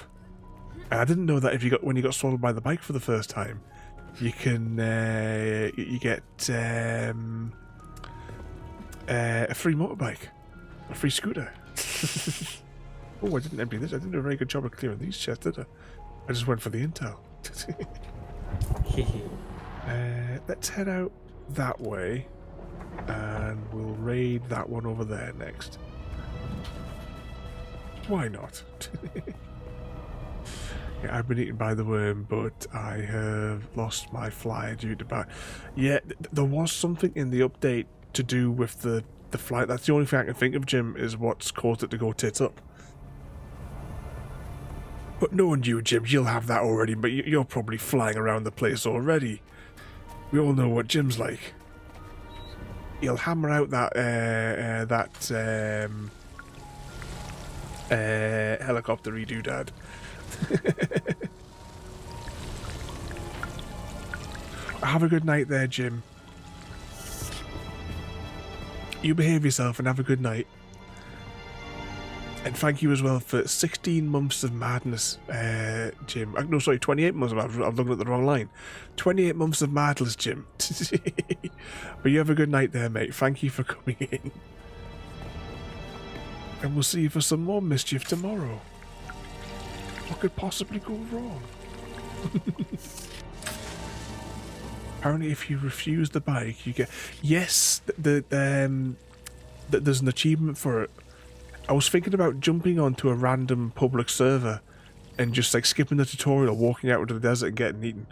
And I didn't know that when you got swallowed by the bike for the first time, you can you get a free motorbike, a free scooter. Oh, I didn't empty this. I didn't do a very good job of clearing these chests, did I? I just went for the intel. Let's head out that way, and we'll raid that one over there next. Why not? Yeah, I've been eaten by the worm, but I have lost my flyer due to bad. Yeah, there was something in the update to do with the flight. That's the only thing I can think of, Jim, is what's caused it to go tits up. But knowing you, Jim, you'll have that already, but you're probably flying around the place already. We all know what Jim's like. He'll hammer out that helicopter-y doodad. Have a good night there, Jim. You behave yourself and have a good night. And thank you as well for 16 months of madness, Jim. No, sorry, 28 months of madness. I'm looking at the wrong line. 28 months of madness, Jim. But you have a good night there, mate. Thank you for coming in. And we'll see you for some more mischief tomorrow. What could possibly go wrong? Apparently, if you refuse the bike, you get... Yes, there's an achievement for it. I was thinking about jumping onto a random public server and just like skipping the tutorial, walking out into the desert and getting eaten.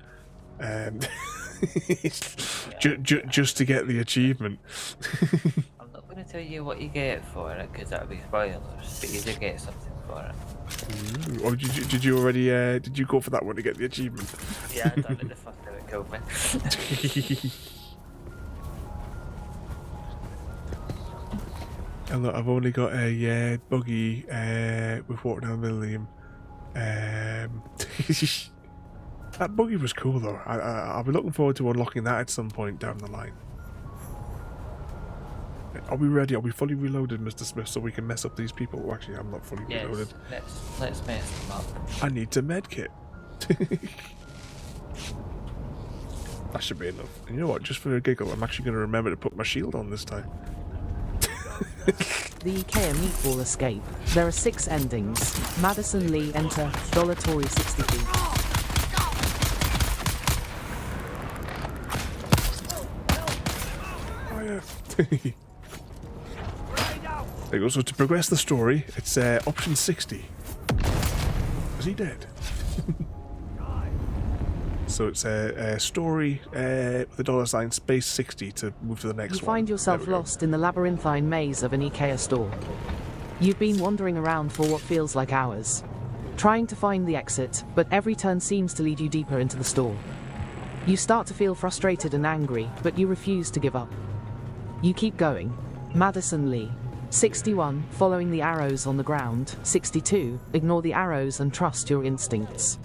Just to get the achievement. I'm not going to tell you what you get for it, because that would be spoilers, but you do get something for it. Ooh. Or did you already, did you go for that one to get the achievement? Yeah, I done it the first time it killed me. And look, I've only got a buggy with water down the middle of him. That buggy was cool though. I'll be looking forward to unlocking that at some point down the line. Are we ready? Are we fully reloaded, Mr. Smith, so we can mess up these people? Well, actually, I'm not fully reloaded. Let's mess them up. I need to medkit. That should be enough. And you know what? Just for a giggle, I'm actually going to remember to put my shield on this time. The IKEA meatball escape. There are 6 endings. Madison Lee enter. Tory 60p. Fire. There you go. So to progress the story, it's option 60. Is he dead? So it's a story with a $ space 60 to move to the next one. You find yourself lost in the labyrinthine maze of an IKEA store. You've been wandering around for what feels like hours, trying to find the exit, but every turn seems to lead you deeper into the store. You start to feel frustrated and angry, but you refuse to give up. You keep going. Madison Lee. 61, following the arrows on the ground. 62, ignore the arrows and trust your instincts.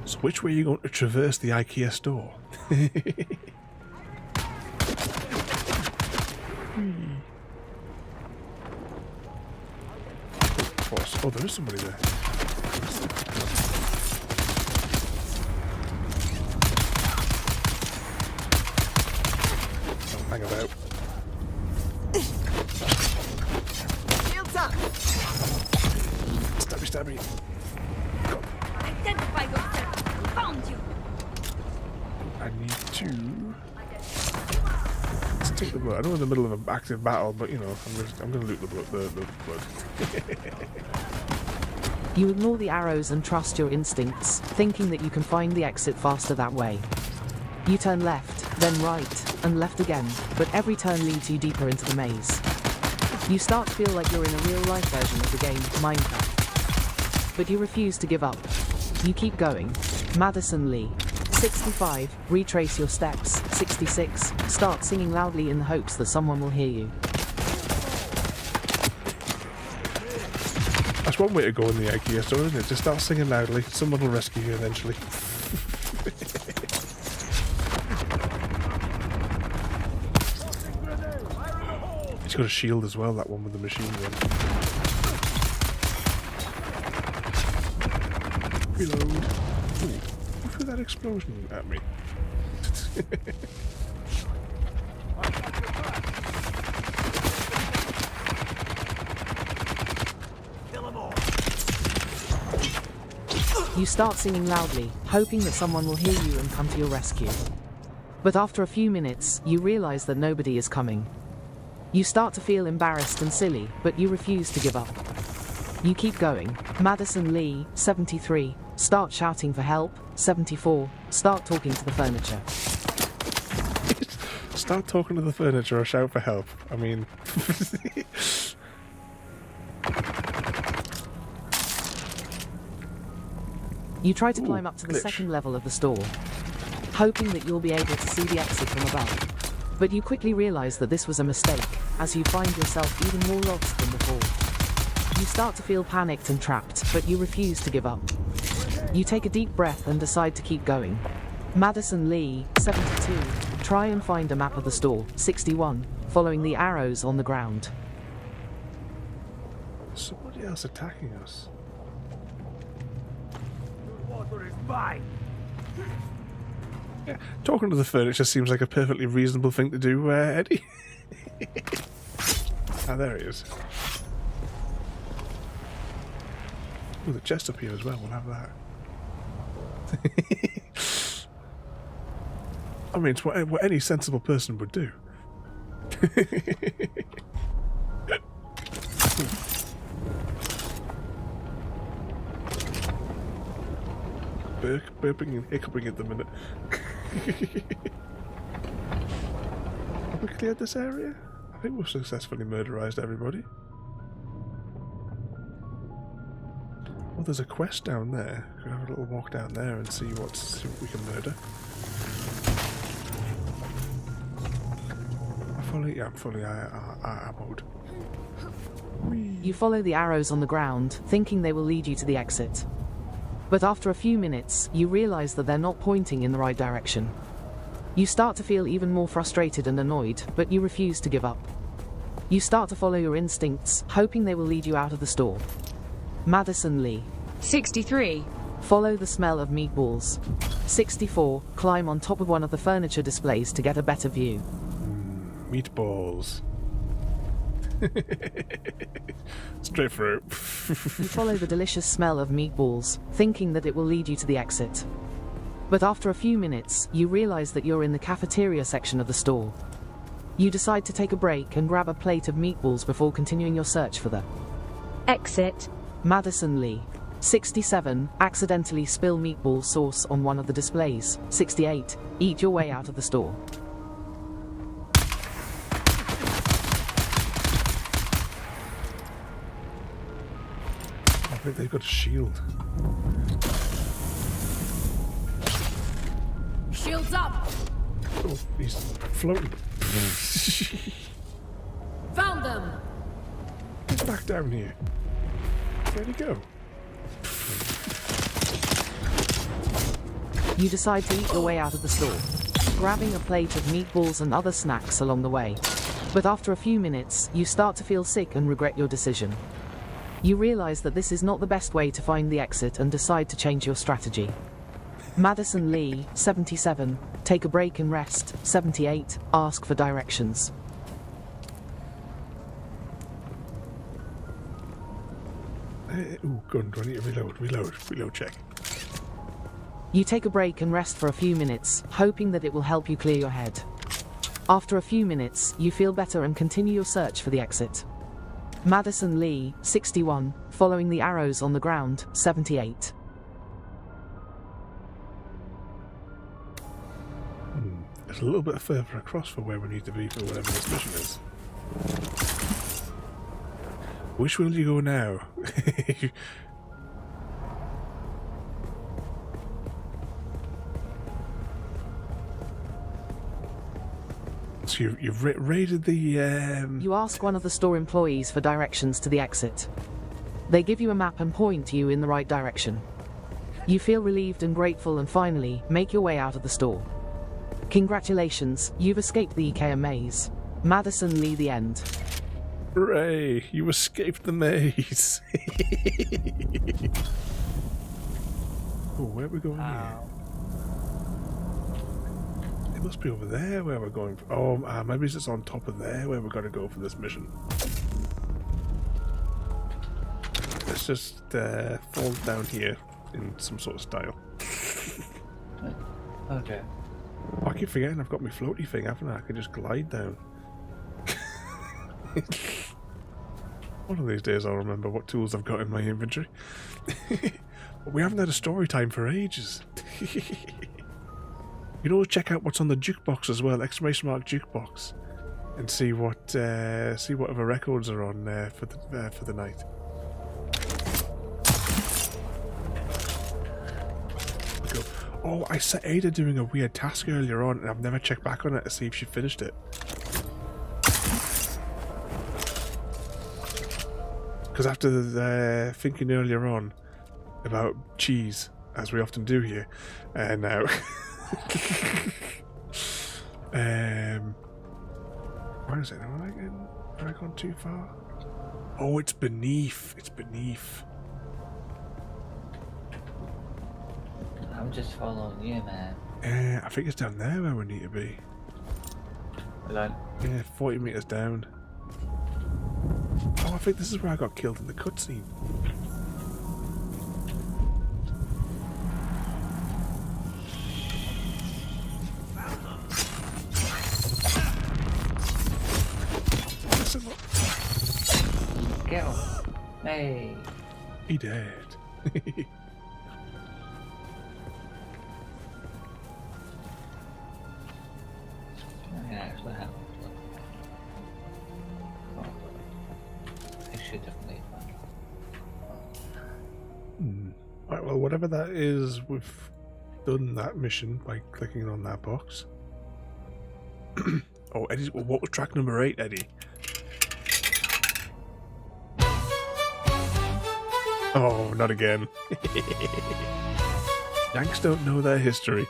So which way are you going to traverse the IKEA store? Oh, there is somebody there. hang about. Shields up! Stabby, stabby. Identify yourself. Found you. I need to... Let's take the blood. I know we're in the middle of an active battle, but you know, I'm gonna loot the blood. The blood. You ignore the arrows and trust your instincts, thinking that you can find the exit faster that way. You turn left, then right, and left again, but every turn leads you deeper into the maze. You start to feel like you're in a real-life version of the game, Minecraft. But you refuse to give up. You keep going. Madison Lee. 65. Retrace your steps. 66. Start singing loudly in the hopes that someone will hear you. That's one way to go in the IKEA store, isn't it? Just start singing loudly. Someone will rescue you eventually. He's got a shield as well, that one with the machine gun. Reload. Ooh, who threw that explosion at me? You start singing loudly, hoping that someone will hear you and come to your rescue. But after a few minutes, you realize that nobody is coming. You start to feel embarrassed and silly, but you refuse to give up. You keep going. Madison Lee, 73. Start shouting for help. 74. Start talking to the furniture. Start talking to the furniture or shout for help. I mean... You try to climb up to the glitch. second level of the store, hoping that you'll be able to see the exit from above. But you quickly realize that this was a mistake, as you find yourself even more lost than before. You start to feel panicked and trapped, but you refuse to give up. You take a deep breath and decide to keep going. Madison Lee, 72. Try and find a map of the store. 61. Following the arrows on the ground. Somebody else attacking us. Yeah, talking to the furniture seems like a perfectly reasonable thing to do, Eddie. Ah, there he is. Oh, the chest up here as well, we'll have that. I mean, it's what any sensible person would do. Burping and hiccuping at the minute. Have we cleared this area? I think we've successfully murderized everybody. Well, there's a quest down there. Could have a little walk down there and see what we can murder. I'm fully ammoed. You follow the arrows on the ground, thinking they will lead you to the exit. But after a few minutes, you realize that they're not pointing in the right direction. You start to feel even more frustrated and annoyed, but you refuse to give up. You start to follow your instincts, hoping they will lead you out of the store. Madison Lee. 63. Follow the smell of meatballs. 64. Climb on top of one of the furniture displays to get a better view. Meatballs. Straight through. You follow the delicious smell of meatballs, thinking that it will lead you to the exit. But after a few minutes, you realize that you're in the cafeteria section of the store. You decide to take a break and grab a plate of meatballs before continuing your search for the Exit. Madison Lee. 67. Accidentally spill meatball sauce on one of the displays. 68. Eat your way out of the store. I think they've got a shield. Shields up! Oh, he's floating. Found them! Get back down here. Where'd he go? You decide to eat your way out of the store, grabbing a plate of meatballs and other snacks along the way. But after a few minutes, you start to feel sick and regret your decision. You realize that this is not the best way to find the exit and decide to change your strategy. Madison Lee, 77. Take a break and rest. 78. Ask for directions. Ooh, gun. Do I need to reload? Reload check. You take a break and rest for a few minutes, hoping that it will help you clear your head. After a few minutes, you feel better and continue your search for the exit. Madison Lee, 61, following the arrows on the ground, 78. It's a little bit further across for where we need to be for whatever this mission is. Which will you go now? So you've raided the... You ask one of the store employees for directions to the exit. They give you a map and point you in the right direction. You feel relieved and grateful and finally make your way out of the store. Congratulations, you've escaped the Ikea maze. Madison Lee, the end. Hooray, you escaped the maze. Oh, where are we going here? It must be over there where we're going. Oh, maybe it's just on top of there where we're going to go for this mission. Let's just fall down here in some sort of style. Okay. Oh, I keep forgetting I've got my floaty thing, haven't I? I can just glide down. One of these days I'll remember what tools I've got in my inventory. But we haven't had a story time for ages. You can always check out what's on the jukebox as well, exclamation mark jukebox, and see what other records are on there for the night. Oh, I saw AIDA doing a weird task earlier on, and I've never checked back on it to see if she finished it. Because after thinking earlier on about cheese, as we often do here, and now, where is it? Have I gone too far? Oh, it's beneath. It's beneath. I'm just following you, man. I think it's down there where we need to be. Alone. Yeah, 40 meters down. Oh, I think this is where I got killed in the cutscene. Get him. Hey. He dead. What happened? Oh, I should have made one. Right, well, whatever that is, we've done that mission by clicking on that box. Oh, Eddie, what was track number 8, Eddie? Oh, not again. Yanks don't know their history.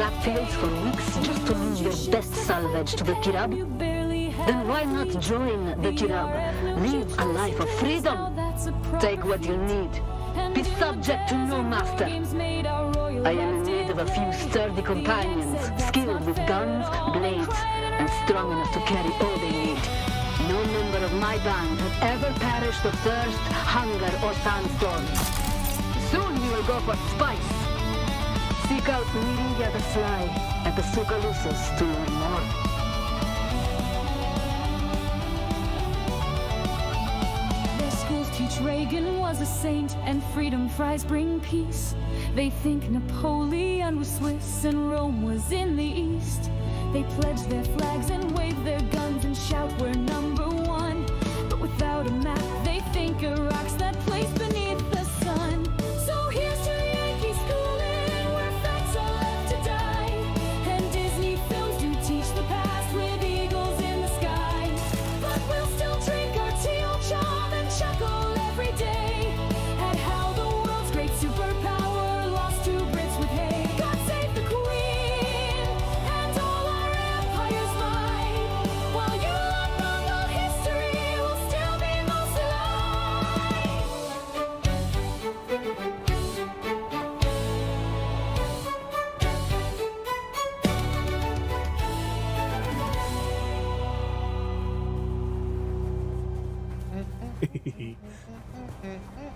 scrap fields for weeks just to lose your best salvage to the Kirab? Then why not join the Kirab? Live a life of freedom. Take what you need. Be subject to no master. I am in need of a few sturdy companions, skilled with guns, blades, and strong enough to carry all they need. No member of my band has ever perished of thirst, hunger, or sandstorm. Soon we will go for spice. Seek out Miriya the Sly at the Sukalusas to learn more. Teach Reagan was a saint and freedom fries bring peace. They think Napoleon was Swiss and Rome was in the East. They pledge their flags and wave their guns and shout we're number one. But without a map they think Iraq's that place beneath the sun. So here's to Yankee schooling where facts are left to die. And Disney films do teach the past with eagles in the sky. But we'll still drink our teal chum and chuckle every day at how the world's great superpower lost to Brits with hay. God save the Queen and all our empires mine, while you love Mongol history will still be most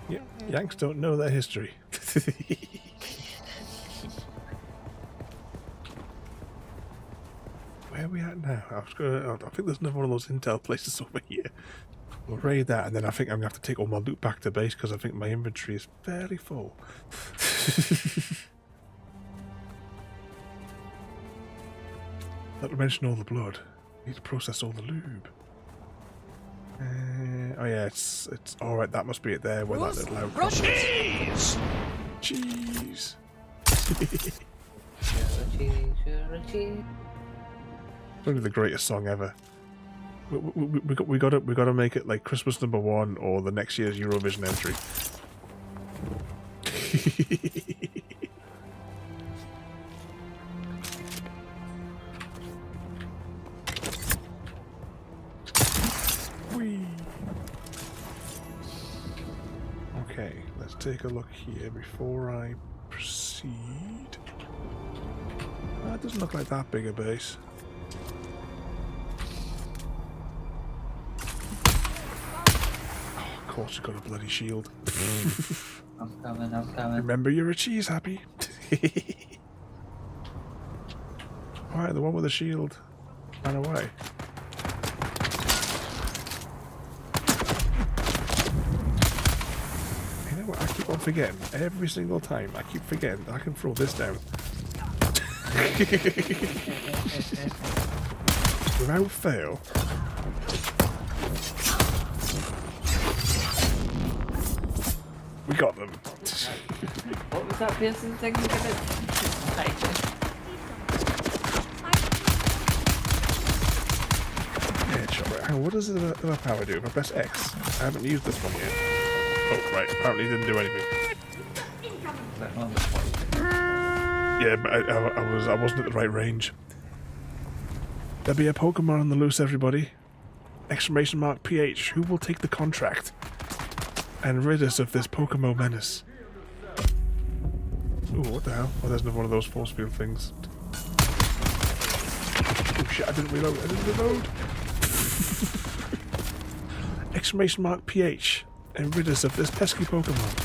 Yep, Yanks don't know their history. Where are we at now? I think there's another one of those intel places over here. We'll raid that, and then I think I'm going to have to take all my loot back to base because I think my inventory is fairly full. Not to mention all the blood. Need to process all the lube. Oh yeah, it's alright, that must be it there where that little outcrop is. Cheese! Cheese! Probably the greatest song ever. We gotta make it like Christmas #1 or the next year's Eurovision entry. Okay, let's take a look here before I proceed. That doesn't look like that big a base. Oh, of course you've got a bloody shield. I'm coming. Remember you're a cheese happy. Alright, the one with the shield ran away. I keep on forgetting every single time. I keep forgetting I can throw this down. Without fail. We got them. What was that piercing thing you did? Headshot, right. Hang on, what does the power do? If I press X, I haven't used this one yet. Oh, right, apparently it didn't do anything. Yeah, but I wasn't at the right range. There'll be a Pokemon on the loose, everybody. Exclamation mark PH. Who will take the contract and rid us of this Pokemon menace? Ooh, what the hell? Oh, there's another one of those force field things. Oh shit, I didn't reload. Exclamation mark PH. And rid us of this pesky Pokemon.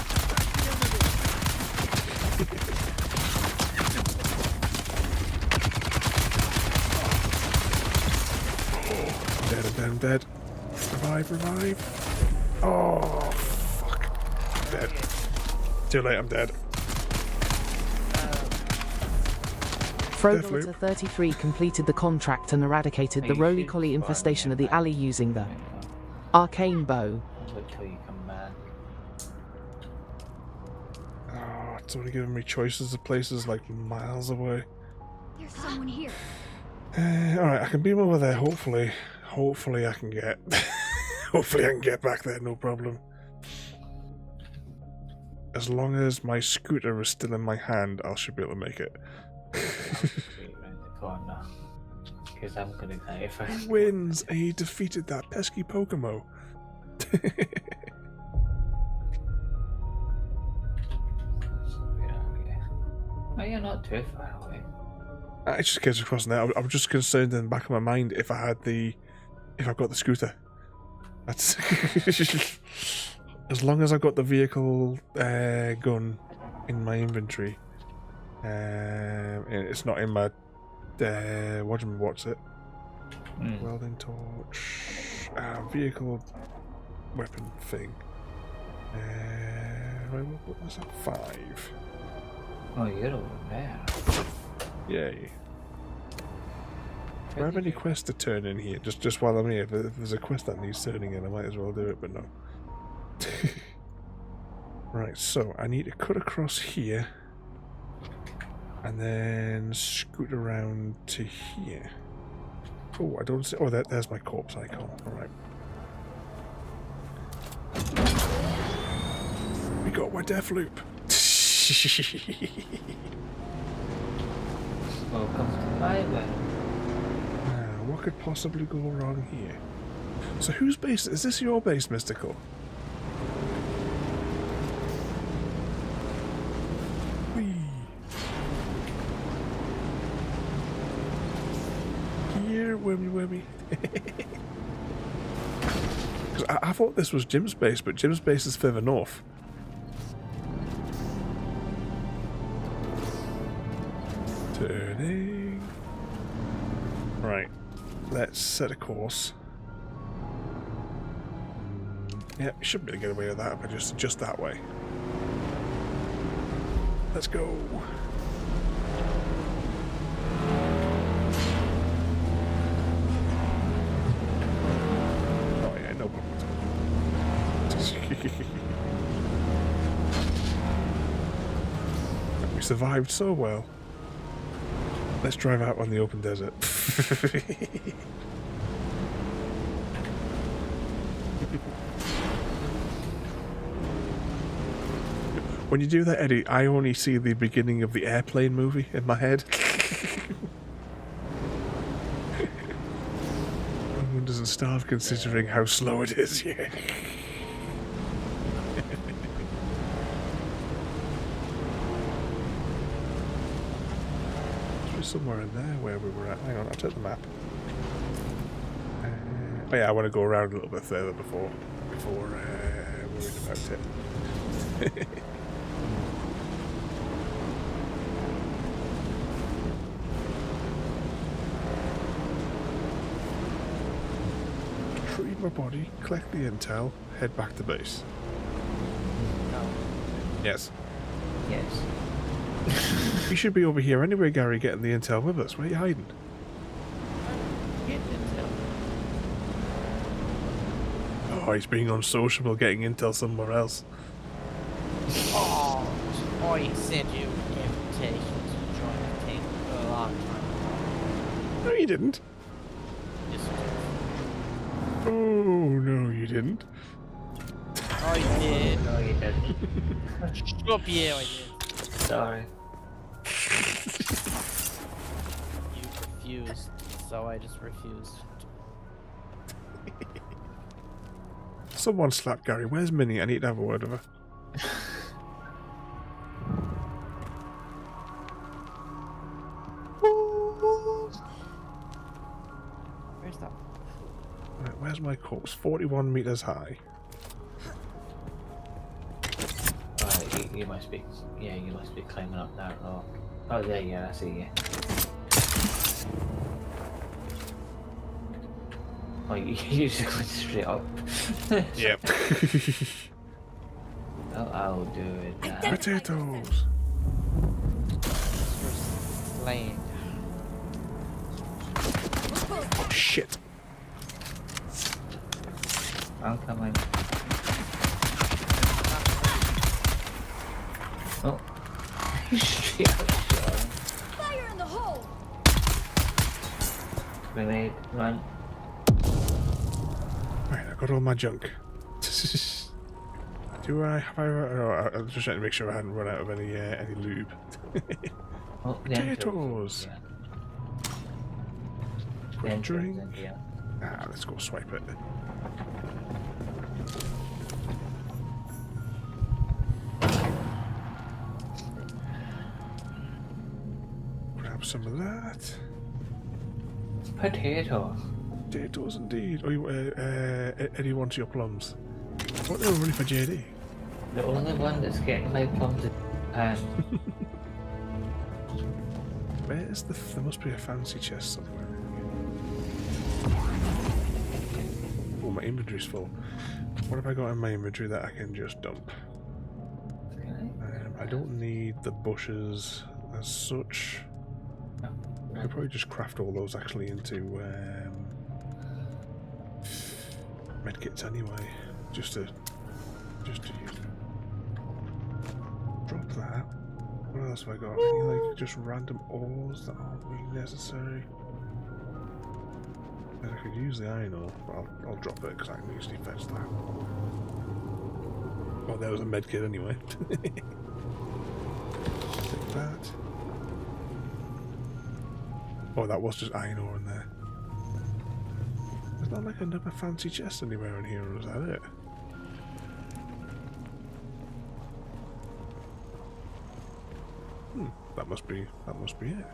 I'm dead. Revive. Oh, fuck. I'm dead. Too late, I'm dead. Frogoliter 33 completed the contract and eradicated the roly-colly infestation of the alley using the arcane bow. Wait till you come back. Oh, it's only giving me choices of places like miles away. There's someone here. Alright, I can beam over there, hopefully. Hopefully I can get... hopefully I can get back there, no problem. As long as my scooter is still in my hand, I should be able to make it. Wait around the corner. Because I'm gonna die if I. He wins, and he defeated that pesky Pokemon. Where are we? Oh, you're not too far away. It's just a case of crossing that. I was just concerned in the back of my mind if I've got the scooter. That's as long as I've got the vehicle gun in my inventory. It's not in my what's it? Welding torch, vehicle weapon thing. What was that? 5. Oh, you're over there. Yay. Do I have any quest to turn in here? Just while I'm here. If there's a quest that needs turning in, I might as well do it, but no. Right, so I need to cut across here and then scoot around to here. Oh, I don't see. Oh, there's my corpse icon. Alright. We got my Deathloop. Welcome to my way. What could possibly go wrong here? So whose base? Is this your base, Mystical? Whee. Here, whammy. Because I thought this was Jim's base, but Jim's base is further north. Turning. Right. Let's set a course. Yeah, you should be able to get away with that, but just that way. Let's go. Oh yeah, no problem. We survived so well. Let's drive out on the open desert. When you do that, Eddie, I only see the beginning of the Airplane movie in my head. One doesn't starve considering how slow it is here. Somewhere in there where we were at. Hang on, I'll take the map. Oh yeah, I want to go around a little bit further before worrying about it. Retrieve my body, collect the intel, head back to base. No. Yes. Yes. You should be over here anyway, Gary, getting the intel with us. Where are you hiding? Get intel. Oh, he's being unsociable, getting intel somewhere else. Oh, I sent you an invitation to join the team a long time ago. No, you didn't. Yes, Oh, no, you didn't. I did. No, you didn't. Shut up, yeah, I did. Sorry. You refused, so I just refused. Someone slap Gary. Where's Minnie? I need to have a word with her. Where's that? Right, where's my corpse? 41 meters high. You must be. Yeah, you must be climbing up that rock. Oh, there you are. I see you. Oh, you just going straight up. Yep. Well, I'll do it now. Potatoes. Slaying. Oh, shit. I'm coming. Oh. Straight up. Fire in the hole! Grenade, run. Right, I got all my junk. I'm just trying to make sure I hadn't run out of any lube. Oh, the Potatoes! Yeah. Quick drink. Yeah. Ah, let's go swipe it. Grab some of that. Potatoes. Potatoes indeed. Oh, you, Eddie wants your plums. What, they were ready for JD? The only one that's getting my plums is hand. Where's the... There must be a fancy chest somewhere. Oh, my inventory's full. What have I got in my inventory that I can just dump? I don't need the bushes as such. I could probably just craft all those actually into medkits anyway, just to use them. Drop that. What else have I got? Any like just random ores that aren't really necessary? And I could use the iron ore, but I'll drop it because I can usually fetch that. Oh, there was a medkit anyway. Take that. Oh, that was just iron ore in there. There's not like another fancy chest anywhere in here, or is that it? That must be it.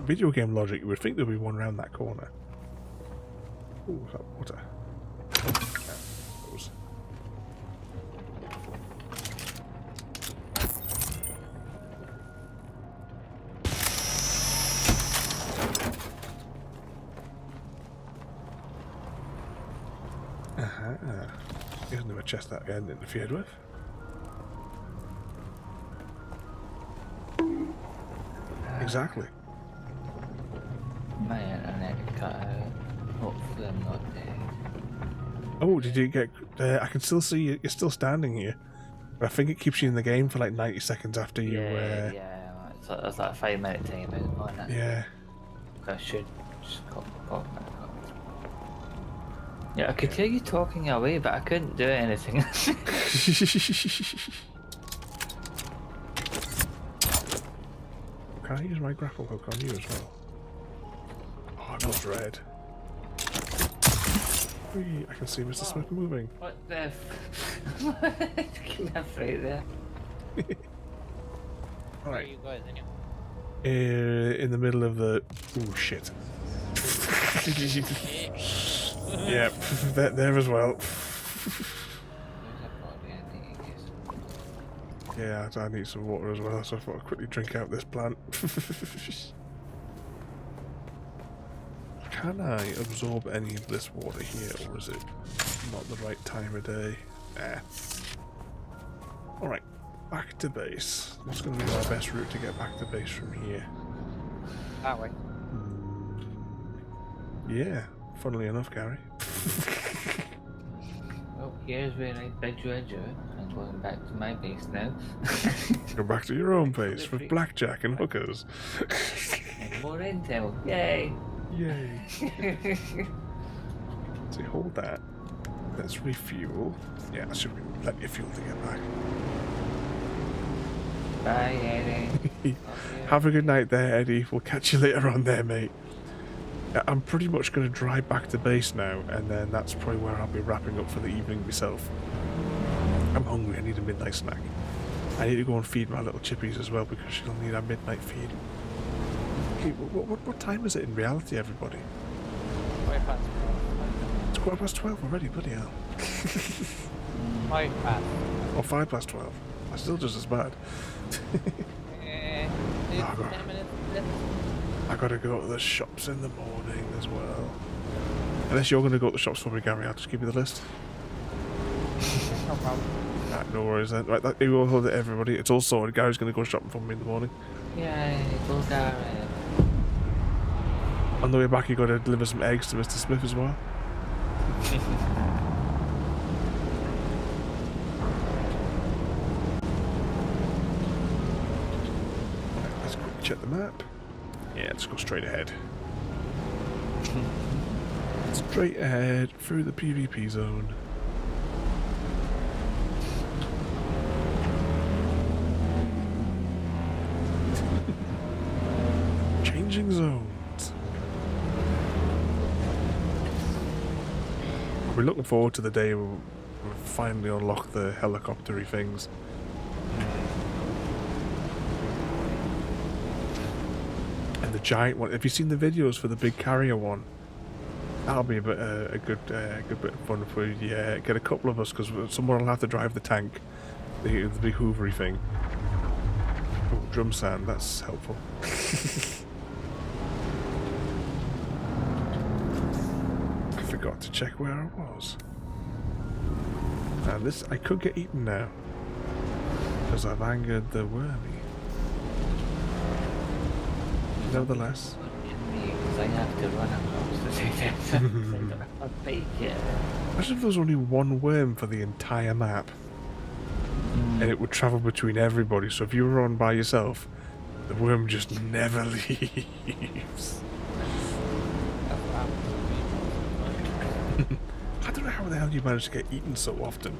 Video game logic, you would think there'd be one around that corner. Ooh, is that water? Those. Here's another chest that I hadn't interfered with. Exactly. My internet cut out. Hopefully I'm not dead. Oh, did you get... I can still see you. You're still standing here. But I think it keeps you in the game for like 90 seconds after you... Yeah. It's like a 5-minute time on it. Yeah. I should just pop back up. Yeah, I could hear you talking away, but I couldn't do anything. Can I use my grapple hook on you as well? Oh, it was red. Whee, I can see Mr. Smith moving. What the f... Left right there. Where are Alright. you guys anyway? In the middle of the... Oh, shit. Yeah, there as well. Yeah, I need some water as well, so I thought I'd quickly drink out this plant. Can I absorb any of this water here, or is it not the right time of day? Alright, back to base. What's going to be our best route to get back to base from here? That way. Yeah, funnily enough, Gary. Well, here's where I bid you adieu. I'm going back to my base now. Go back to your own base with blackjack and hookers. And more intel. Yay! Yay. So hold that. Let's refuel. Yeah, that should be plenty of fuel to get back. Bye, Eddie. Have a good night there, Eddie. We'll catch you later on there, mate. I'm pretty much going to drive back to base now, and then that's probably where I'll be wrapping up for the evening myself. I'm hungry. I need a midnight snack. I need to go and feed my little chippies as well, because she'll need a midnight feed. Okay, what time is it in reality, everybody? 5 past 12 already, bloody hell. 5 past. Oh, 5 past 12. That's still just as bad. It's 10 minutes left. I gotta go to the shops in the morning as well. Unless you're gonna go to the shops for me, Gary, I'll just give you the list. No problem. No worries then. Right, that will hold it, everybody. It's all sorted. Gary's gonna go shopping for me in the morning. Yay, go Gary. On the way back, you gotta deliver some eggs to Mr. Smith as well. Let's quickly check the map. Yeah, let's go straight ahead. Straight ahead through the PvP zone. Challenging zones. We're looking forward to the day we'll finally unlock the helicopter-y things. And the giant one. Have you seen the videos for the big carrier one? That'll be a good bit of fun if we get a couple of us, because someone will have to drive the tank, the big hoovery thing. Oh, drum sound. That's helpful. I forgot to check where I was. And this, I could get eaten now, because I've angered the wormy. Nevertheless. Because I have to run across the thing. Imagine if there was only one worm for the entire map. And it would travel between everybody, so if you were on by yourself, the worm just never leaves. I don't know how the hell you manage to get eaten so often.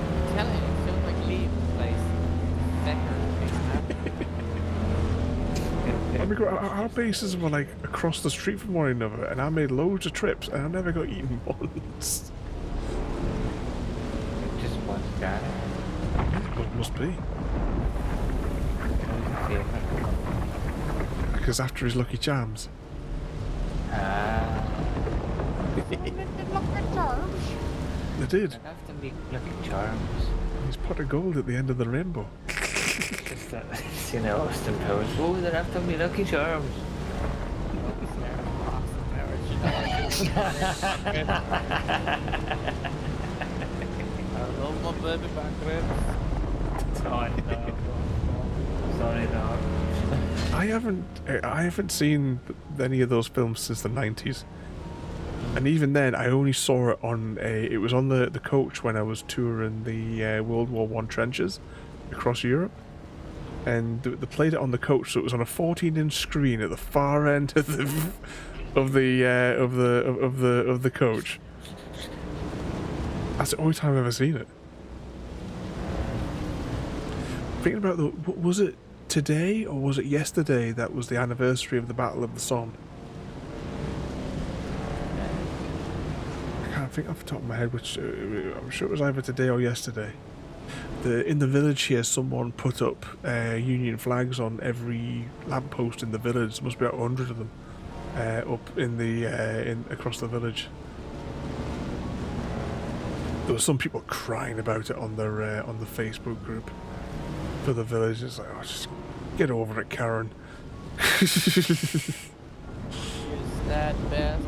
I'm telling you, it feels like leaving the place. I mean, our bases were like across the street from one another, and I made loads of trips, and I never got eaten once. Just one guy. Well, it must be. Because after his Lucky Charms. They did. I have to make Lucky Charms. He's pot of gold at the end of the rainbow. Just that, you know, Austin Powers. Oh, they have to be Lucky Charms. I love my baby back ribs. Sorry, no. Sorry, no. I haven't seen any of those films since the 90s. And even then, I only saw it on it was on the coach when I was touring the World War I trenches across Europe. And they played it on the coach, so it was on a 14-inch screen at the far end of the coach. That's the only time I've ever seen it. Thinking about was it today or was it yesterday that was the anniversary of the Battle of the Somme? I can't think off the top of my head which. I'm sure it was either today or yesterday. In the village here, someone put up Union flags on every lamppost in the village. There must be about 100 of them up in the across the village. There were some people crying about it on their on the Facebook group for the village. It's like, oh, just get over it, Karen. That bastard.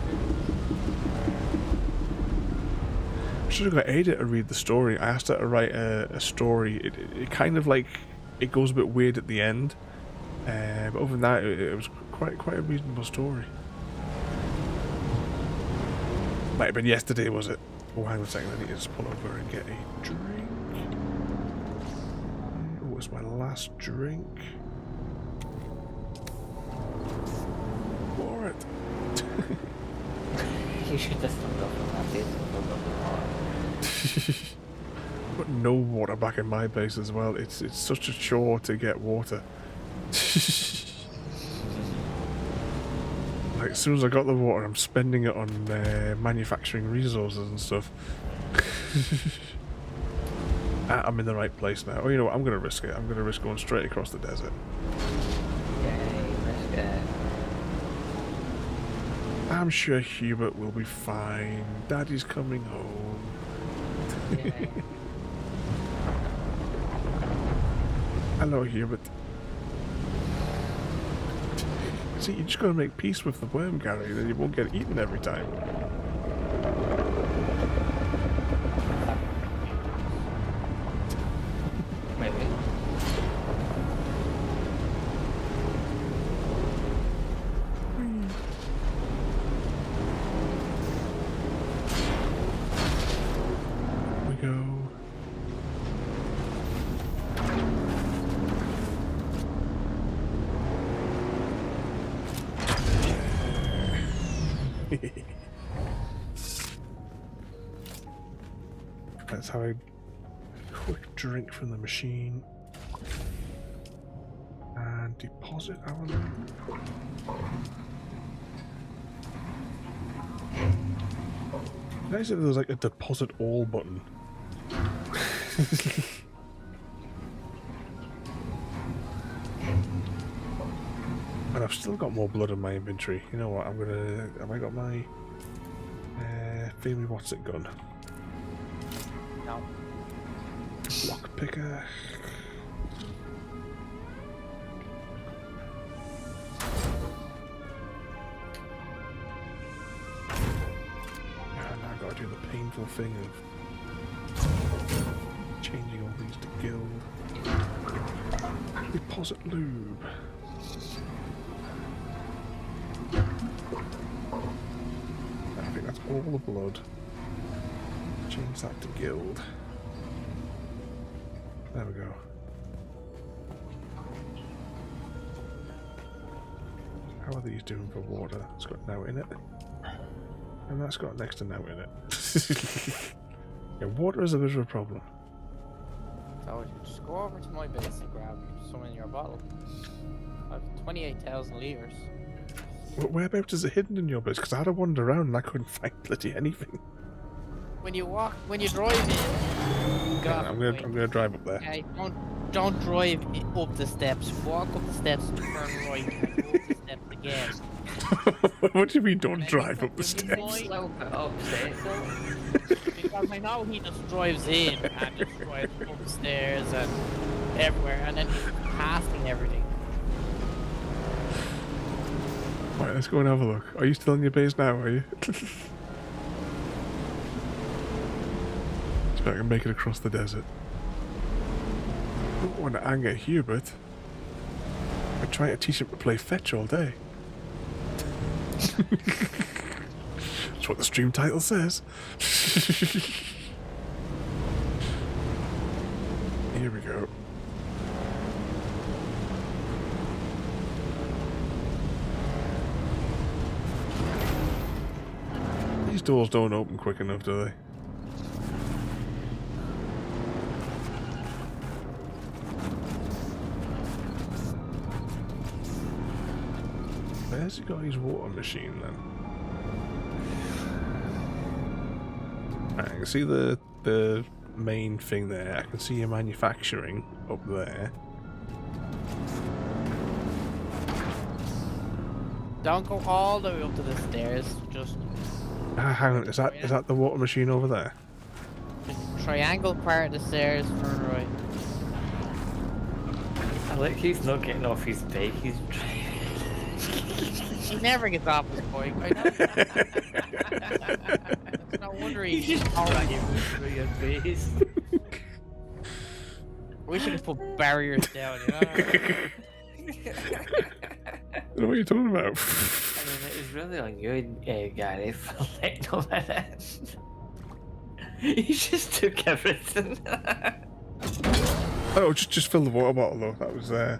I should have got AIDA to read the story. I asked her to write a story. It kind of like, it goes a bit weird at the end, but other than that, it was quite a reasonable story. Might have been yesterday, was it? Oh, hang on a second. I need to just pull over and get a drink. Oh, it's my last drink. For it. You should just come up from that base and fill up the water. But no water back in my base as well. It's such a chore to get water. Like, as soon as I got the water, I'm spending it on manufacturing resources and stuff. I'm in the right place now. Oh, you know what? I'm going to risk it. I'm going to risk going straight across the desert. Yay, risk it. I'm sure Hubert will be fine. Daddy's coming home. Yay. Hello, Hubert. See, you just got to make peace with the worm, Gary, then you won't get eaten every time. Maybe. We go. Let's have a quick drink from the machine. And Deposit our loot. Nice if there was like a deposit all button. And I've still got more blood in my inventory. You know what? I'm gonna. Have I got my Family what's it gun? No. Lockpicker. And I gotta do the painful thing of changing all these to guild. Deposit lube. I think that's all the blood. Change that to guild. There we go. How are these doing for water? It's got now in it. And that's got next to now in it. Yeah, water is a bit of a problem. So you just go over to my base and grab some in your bottle. I have 28,000 litres. Whereabouts is it hidden in your base? Because I had to wander around and I couldn't find bloody anything. When you drive in, I'm gonna drive up there. okay, don't drive up the steps. Walk up the steps, turn right, and go up the steps again. What do you mean don't drive up the steps? Because I know he just drives in and just drives upstairs and everywhere, and then he's passing everything. Right, let's go and have a look. Are you still in your base now, are you? So I can make it across the desert. I don't want to anger Hubert. I'm trying to teach him to play fetch all day. That's what the stream title says. Here we go. These doors don't open quick enough, do they? Where's he got his water machine then? I can see the main thing there. I can see your manufacturing up there. Don't go all the way up to the stairs. Just Hang on, is that the water machine over there? triangle part of the stairs, turn right. I like he's not getting off his bike. He's He never gets off his bike. I know. It's no wonder he's just dragging me through your base. We should have put barriers down, you know? I don't know what you're talking about. I mean, it was really on you, Gary, for like no minute. You just took everything. Oh, just fill the water bottle though. That was there.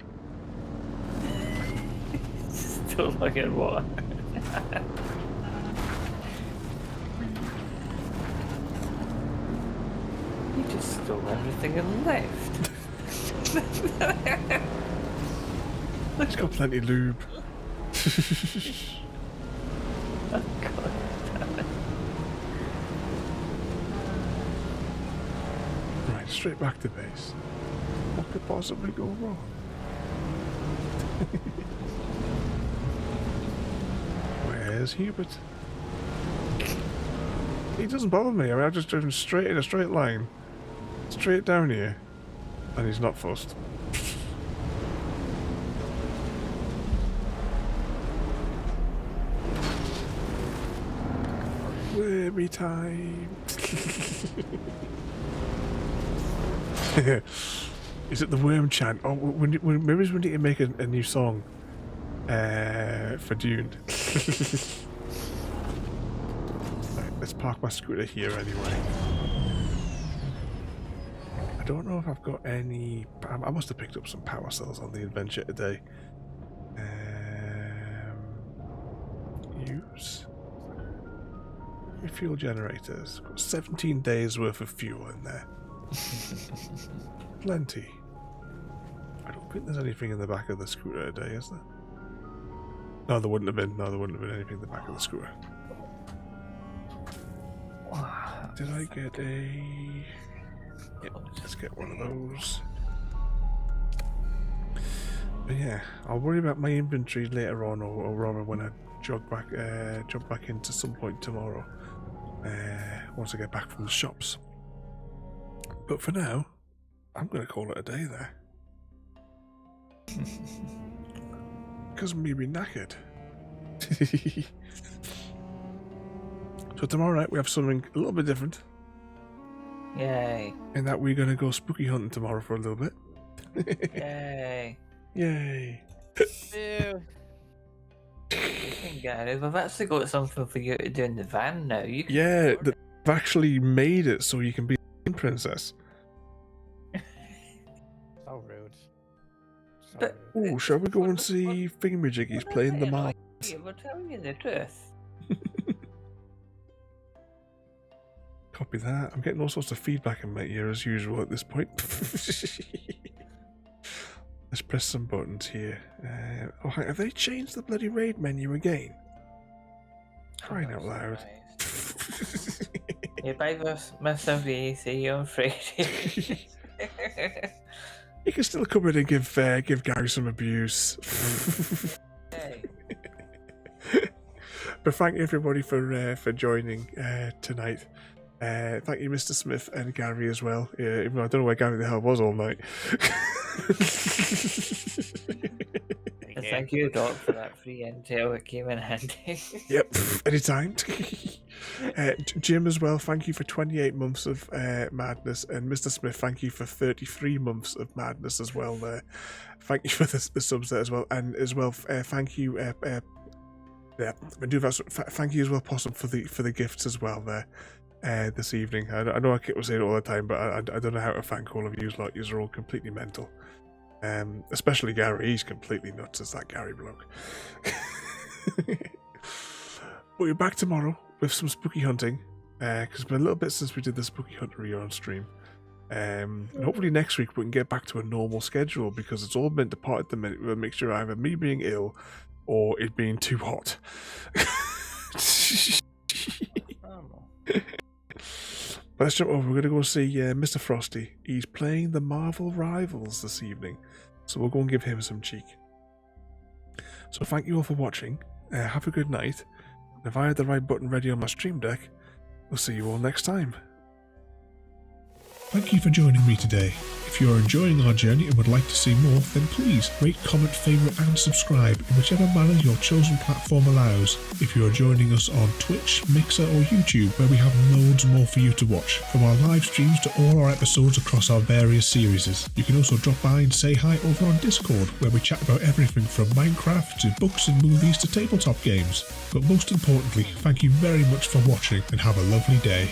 Still looking water. You just stole everything and left. It's got plenty of lube. Oh, God. Right, straight back to base. What could possibly go wrong? Where's Hubert? He doesn't bother me. I mean, I've just driven straight in a straight line. Straight down here. And he's not fussed. Wormy time. Is it the worm chant? Oh, maybe we need to make a new song for Dune. Right, let's park my scooter here anyway. I don't know if I've got any. I must have picked up some power cells on the adventure today. Use fuel generators. Got 17 days worth of fuel in there. Plenty. I don't I think there's anything in the back of the scooter today, is there? No, there wouldn't have been. No, there wouldn't have been anything in the back of the scooter. Did I get a... Yep, let's get one of those. But yeah, I'll worry about my inventory later on, or rather when I jump back into some point tomorrow. Once I get back from the shops. But for now, I'm going to call it a day there. Because I'm maybe knackered. So tomorrow night we have something a little bit different. Yay. In that we're going to go spooky hunting tomorrow for a little bit. Yay. Yay. Ew. Gary, we've actually got something for you to do in the van now. You can Yeah, they've actually made it so you can be a princess. So rude. So But- rude. Oh, shall we go and see Thingamajiggy's playing the marbles? Yeah, we're telling you the truth. Copy that. I'm getting all sorts of feedback in my ear as usual at this point. Let's press some buttons here. Oh, have they changed the bloody raid menu again? Crying out loud. Yeah, bye, Mr. V. See you on Friday. You can still come in and give Gary some abuse. Hey. But thank you everybody for joining tonight. Thank you, Mr. Smith and Gary as well. Even though I don't know where Gary the hell was all night. Thank you, Doc, for that free intel. It came in handy. Yep, anytime. Jim as well, thank you for 28 months of madness, and Mr. Smith, thank you for 33 months of madness as well. There, thank you for the subs there as well, and as well, thank you. Thank you as well, Possum, for the gifts as well there. This evening, I know I keep saying it all the time, but I don't know how to thank all of you. Like, you're all completely mental. Especially Gary, he's completely nuts as that Gary bloke. But we're back tomorrow with some spooky hunting, because it's been a little bit since we did the spooky hunter on stream. And hopefully next week we can get back to a normal schedule, because it's all meant to part at the minute with a mixture of either me being ill or it being too hot. But let's jump over. We're going to go see Mr. Frosty. He's playing the Marvel Rivals this evening, so we'll go and give him some cheek. So thank you all for watching. Have a good night. And if I had the right button ready on my stream deck, we'll see you all next time. Thank you for joining me today. If you are enjoying our journey and would like to see more, then please rate, comment, favourite and subscribe in whichever manner your chosen platform allows. If you are joining us on Twitch, Mixer or YouTube, where we have loads more for you to watch, from our live streams to all our episodes across our various series. You can also drop by and say hi over on Discord, where we chat about everything from Minecraft to books and movies to tabletop games. But most importantly, thank you very much for watching and have a lovely day.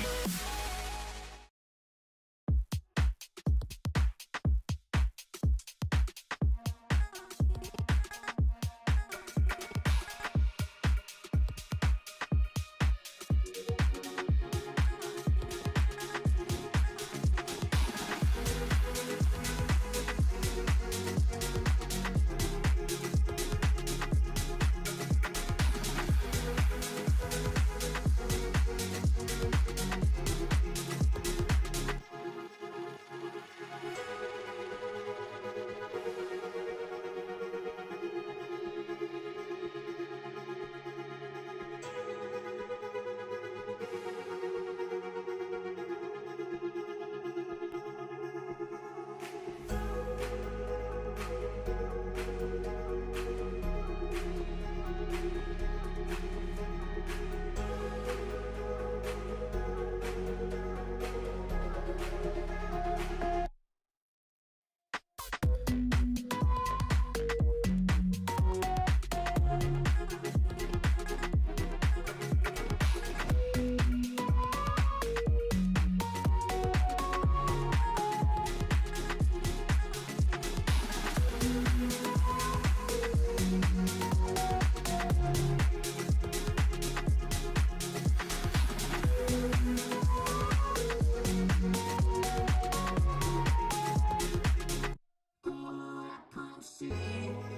see.